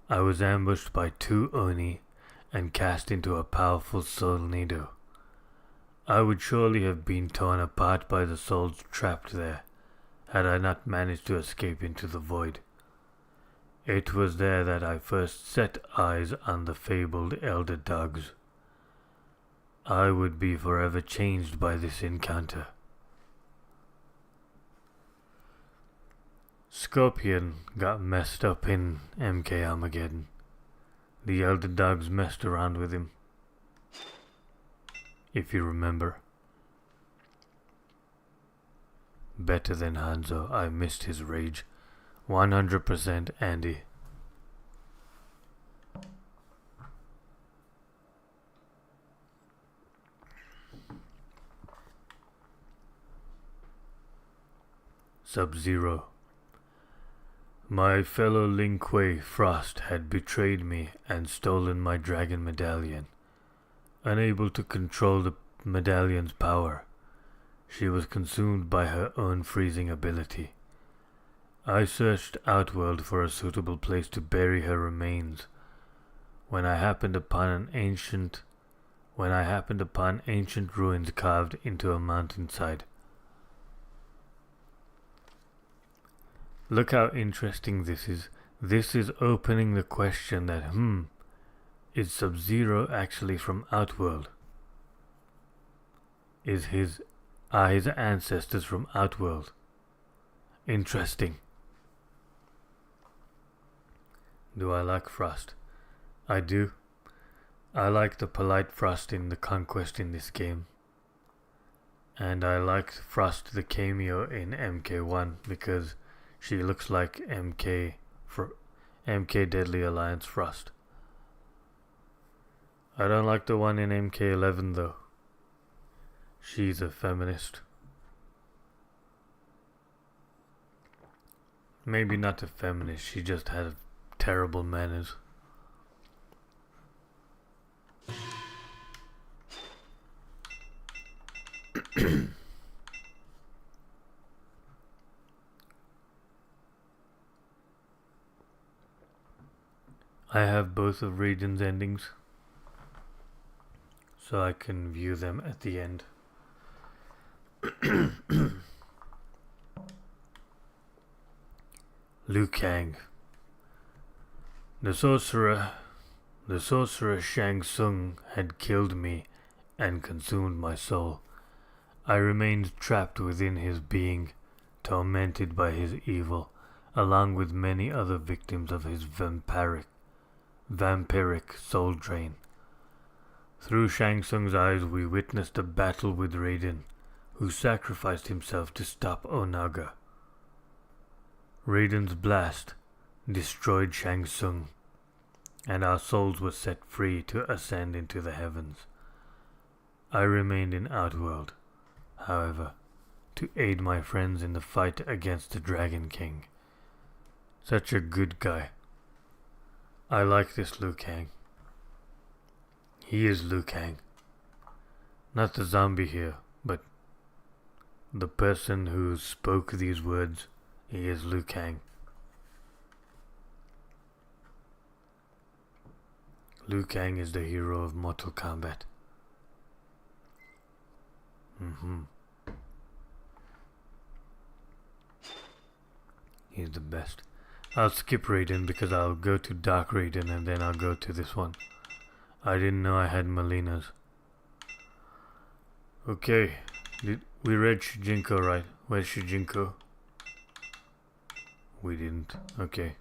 I was ambushed by 2 Oni and cast into a powerful Soulnado. I would surely have been torn apart by the souls trapped there, had I not managed to escape into the void. It was there that I first set eyes on the fabled Elder Dogs. I would be forever changed by this encounter. Scorpion got messed up in MK Armageddon. The Elder Dogs messed around with him. If you remember. Better than Hanzo, I missed his rage. 100% Andy. Sub-Zero. My fellow Lin Kuei Frost had betrayed me and stolen my dragon medallion. Unable to control the medallion's power, she was consumed by her own freezing ability. I searched Outworld for a suitable place to bury her remains when I happened upon ancient ruins carved into a mountainside. Look how interesting this is. This is opening the question that, is Sub-Zero actually from Outworld? Are his ancestors from Outworld? Interesting. Do I like Frost? I do. I like the polite Frost in the Konquest in this game. And I liked Frost the cameo in MK1 because she looks like MK Deadly Alliance Frost. I don't like the one in MK11 though. She's a feminist. Maybe not a feminist, she just had terrible manners. I have both of Raiden's endings, so I can view them at the end. Liu Kang. The sorcerer Shang Tsung had killed me and consumed my soul. I remained trapped within his being, tormented by his evil, along with many other victims of his vampiric soul drain. Through Shang Tsung's eyes we witnessed a battle with Raiden, who sacrificed himself to stop Onaga. Raiden's blast destroyed Shang Tsung, and our souls were set free to ascend into the heavens. I remained in Outworld, however, to aid my friends in the fight against the Dragon King. Such a good guy. I like this Liu Kang. He is Liu Kang. Not the zombie here, but the person who spoke these words. He is Liu Kang. Liu Kang is the hero of Mortal Kombat. He's the best. I'll skip Raiden because I'll go to Dark Raiden and then I'll go to this one. I didn't know I had Melina's. Okay, we read Shujinko, right? Where's Shujinko? We didn't. Okay.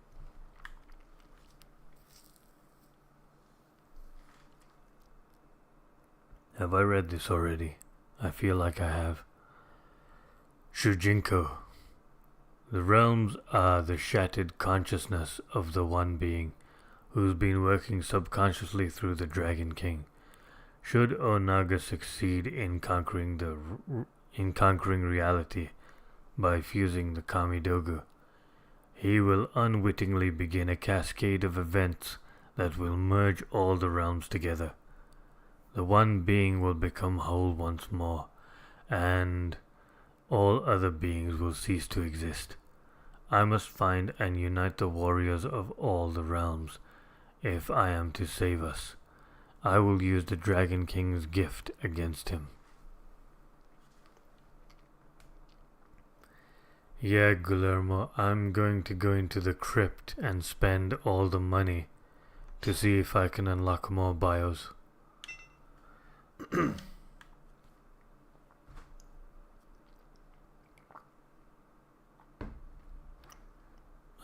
Have I read this already? I feel like I have. Shujinko. The realms are the shattered consciousness of the one being who's been working subconsciously through the Dragon King. Should Onaga succeed in conquering reality by fusing the Kamidogu, he will unwittingly begin a cascade of events that will merge all the realms together. The one being will become whole once more, and all other beings will cease to exist. I must find and unite the warriors of all the realms if I am to save us. I will use the Dragon King's gift against him. Yeah, Guillermo, I'm going to go into the crypt and spend all the money to see if I can unlock more bios.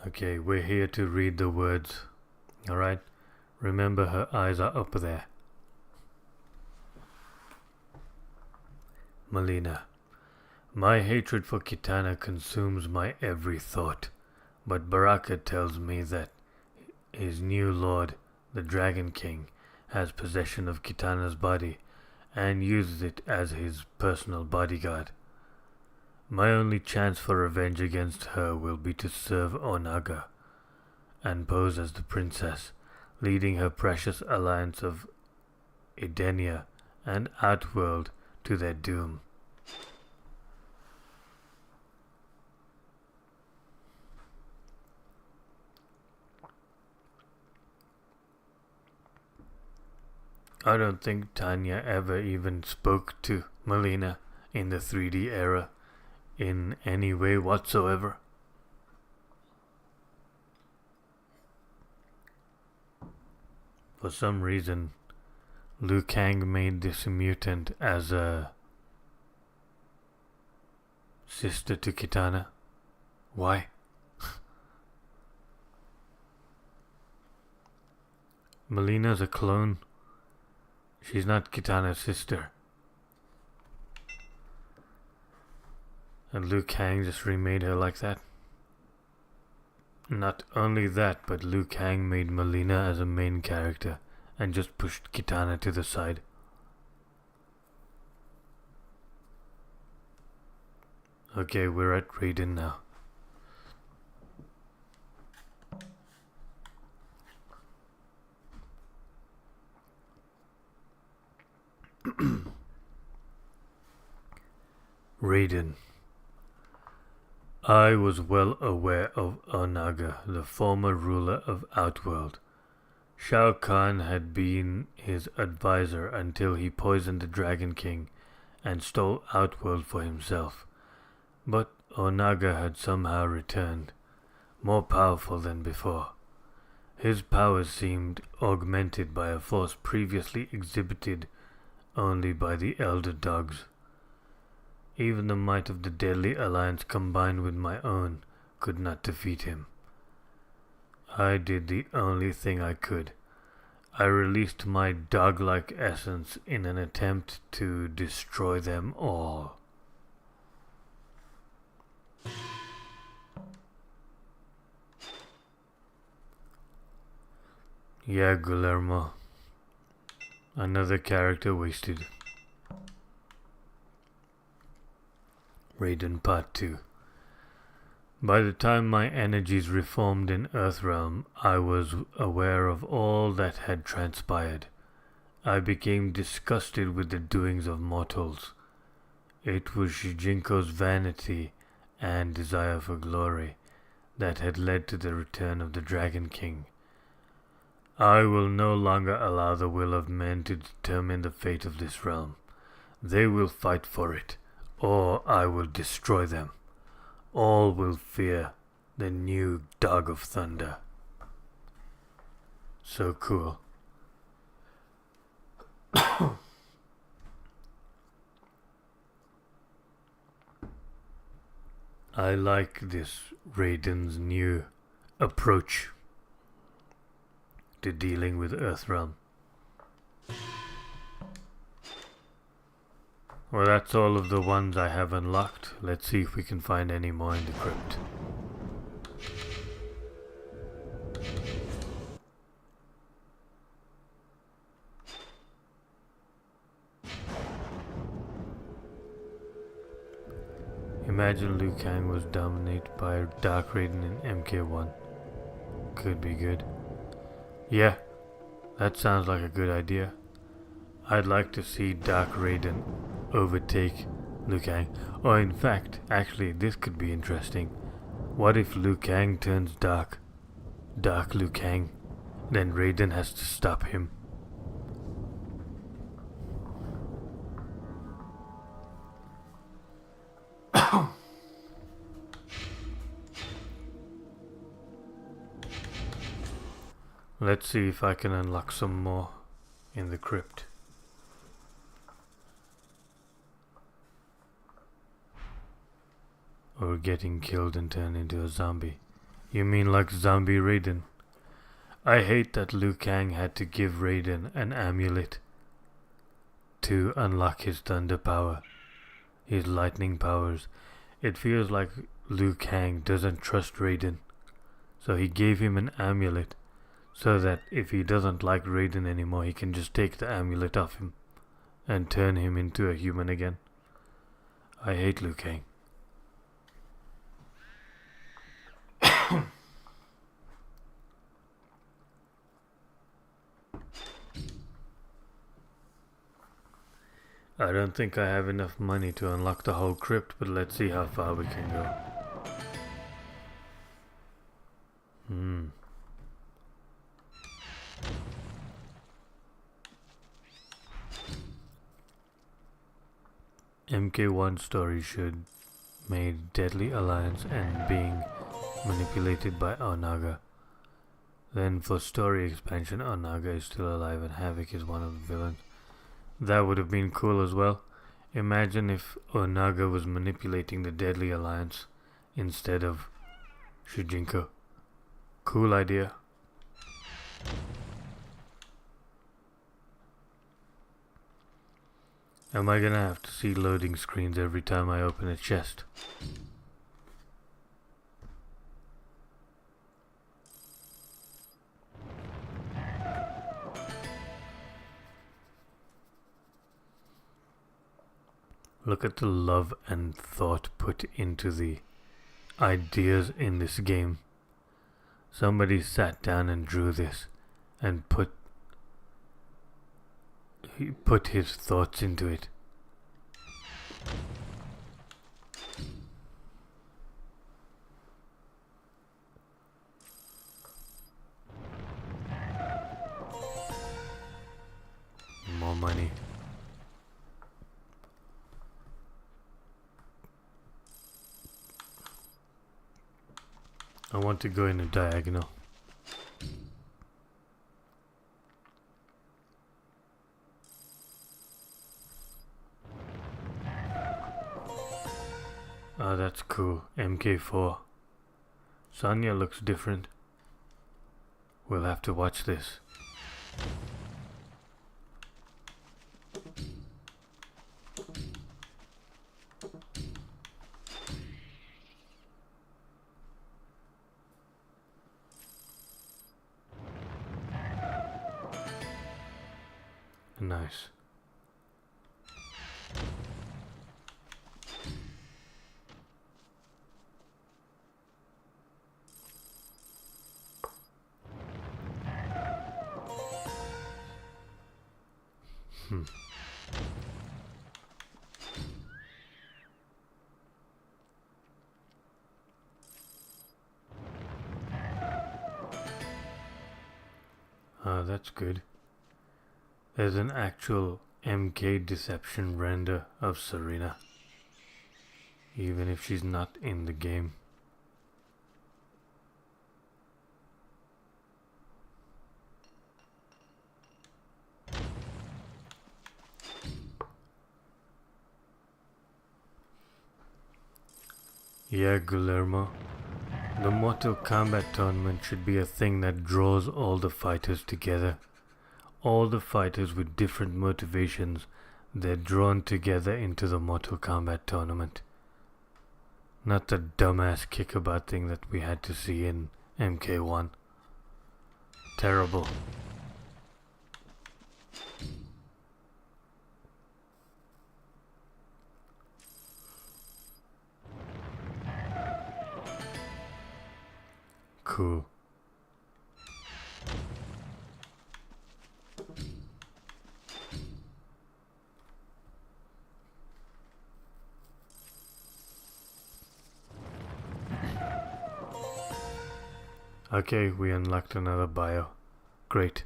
Okay, we're here to read the words. Alright? Remember, her eyes are up there. Melina. My hatred for Kitana consumes my every thought, but Baraka tells me that his new lord, the Dragon King, has possession of Kitana's body and uses it as his personal bodyguard. My only chance for revenge against her will be to serve Onaga and pose as the princess, leading her precious alliance of Edenia and Outworld to their doom. I don't think Tanya ever even spoke to Melina in the 3D era in any way whatsoever. For some reason, Liu Kang made this mutant as a sister to Kitana. Why? Melina's a clone. She's not Kitana's sister. And Liu Kang just remade her like that. Not only that, but Liu Kang made Melina as a main character and just pushed Kitana to the side. Okay, we're at Raiden now. Raiden. I was well aware of Onaga, the former ruler of Outworld. Shao Kahn had been his advisor until he poisoned the Dragon King and stole Outworld for himself. But Onaga had somehow returned, more powerful than before. His powers seemed augmented by a force previously exhibited only by the Elder Dogs. Even the might of the Deadly Alliance combined with my own could not defeat him. I did the only thing I could. I released my dog-like essence in an attempt to destroy them all. Yeah, Guillermo. Another character wasted. Raiden Part 2. By the time my energies reformed in Earthrealm, I was aware of all that had transpired. I became disgusted with the doings of mortals. It was Shujinko's vanity and desire for glory that had led to the return of the Dragon King. I will no longer allow the will of men to determine the fate of this realm. They will fight for it, or I will destroy them. All will fear the new Dog of Thunder. So cool. I like this Raiden's new approach to dealing with Earthrealm. Well, that's all of the ones I have unlocked. Let's see if we can find any more in the crypt. Imagine Liu Kang was dominated by a Dark Raiden in MK1. Could be good. Yeah, that sounds like a good idea. I'd like to see Dark Raiden overtake Liu Kang. Or in fact, actually, this could be interesting. What if Liu Kang turns dark? Dark Liu Kang. Then Raiden has to stop him. Let's see if I can unlock some more in the crypt. Or getting killed and turned into a zombie. You mean like Zombie Raiden? I hate that Liu Kang had to give Raiden an amulet to unlock his thunder power, his lightning powers. It feels like Liu Kang doesn't trust Raiden, so he gave him an amulet so that if he doesn't like Raiden anymore, he can just take the amulet off him and turn him into a human again. I hate Liu Kang. I don't think I have enough money to unlock the whole crypt, but let's see how far we can go. MK1 story should made Deadly Alliance and being manipulated by Onaga. Then for story expansion, Onaga is still alive and Havoc is one of the villains. That would have been cool as well. Imagine if Onaga was manipulating the Deadly Alliance instead of Shujinko. Cool idea. Am I gonna have to see loading screens every time I open a chest? Look at the love and thought put into the ideas in this game. Somebody sat down and drew this and put his thoughts into it. More money. I want to go in a diagonal. Oh, that's cool. MK4. Sonya looks different. We'll have to watch this. Nice. That's good. There's an actual MK Deception render of Serena, even if she's not in the game. Yeah, Guillermo. The Mortal Kombat tournament should be a thing that draws all the fighters together. All the fighters with different motivations, they're drawn together into the Mortal Kombat tournament. Not the dumbass kickabout thing that we had to see in MK1. Terrible. Cool. Okay, we unlocked another bio. Great.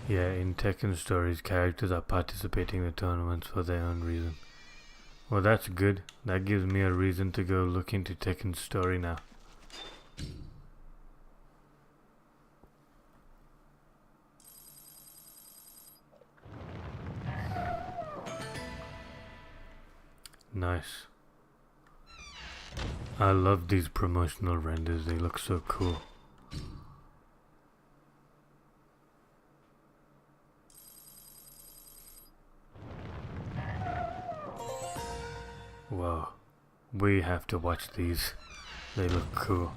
Yeah, in Tekken stories, characters are participating in the tournaments for their own reason. Well, that's good. That gives me a reason to go look into Tekken's story now. Nice. I love these promotional renders, they look so cool. Wow, we have to watch these. They look cool.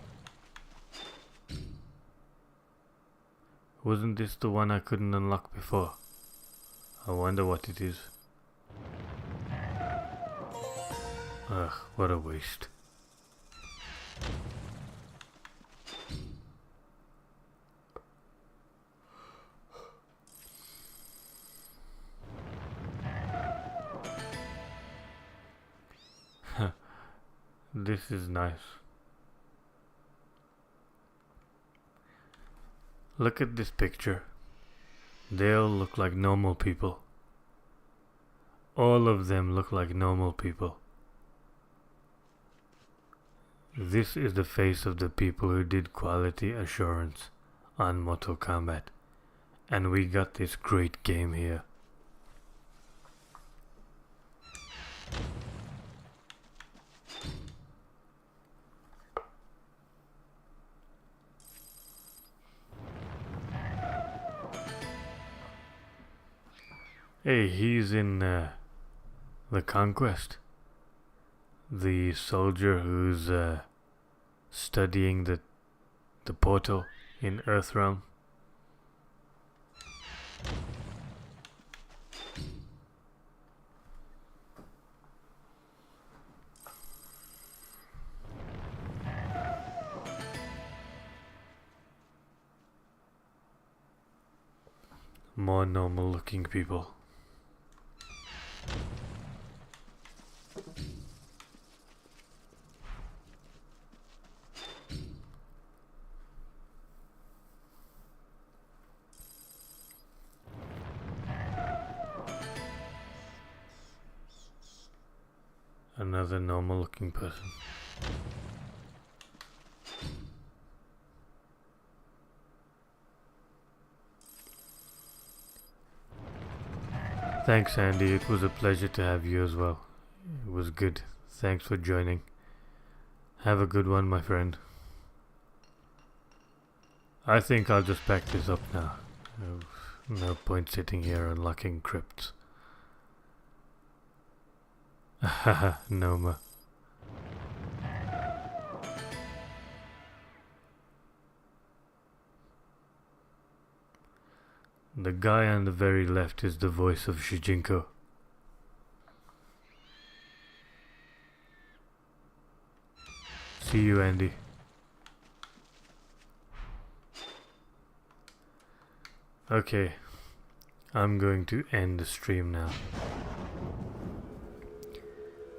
Wasn't this the one I couldn't unlock before? I wonder what it is. Ugh, what a waste. This is nice. Look at this picture. They all look like normal people. All of them look like normal people. This is the face of the people who did quality assurance on Mortal Kombat. And we got this great game here. Hey, he's in the Konquest. The soldier who's studying the portal in Earthrealm. More normal looking people. Another normal looking person. Thanks, Andy. It was a pleasure to have you as well. was good. Thanks for joining. Have a good one, my friend. I think I'll just pack this up now. No point sitting here unlocking crypts. Haha, Noma. The guy on the very left is the voice of Shujinko. See you, Andy. Okay, I'm going to end the stream now.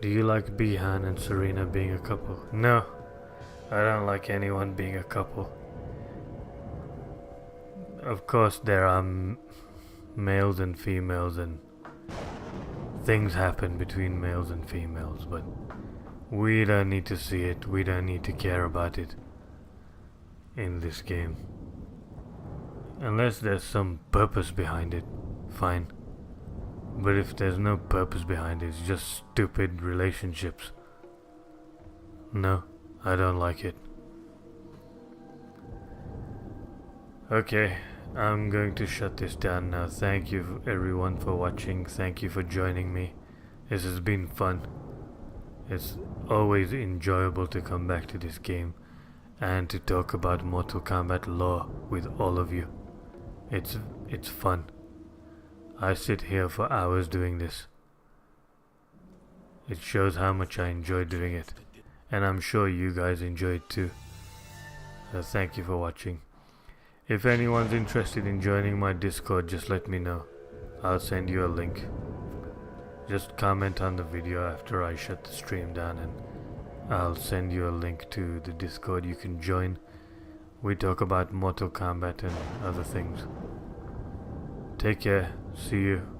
Do you like Bihan and Serena being a couple? No, I don't like anyone being a couple. Of course there are males and females and things happen between males and females, but we don't need to see it, we don't need to care about it in this game. Unless there's some purpose behind it, fine. But if there's no purpose behind it, it's just stupid relationships. No, I don't like it. Okay, I'm going to shut this down now. Thank you everyone for watching. Thank you for joining me. This has been fun. It's always enjoyable to come back to this game and to talk about Mortal Kombat lore with all of you. It's fun. I sit here for hours doing this. It shows how much I enjoy doing it, and I'm sure you guys enjoy it too. So thank you for watching. If anyone's interested in joining my Discord, just let me know. I'll send you a link. Just comment on the video after I shut the stream down and I'll send you a link to the Discord you can join. We talk about Mortal Kombat and other things. Take care. See you.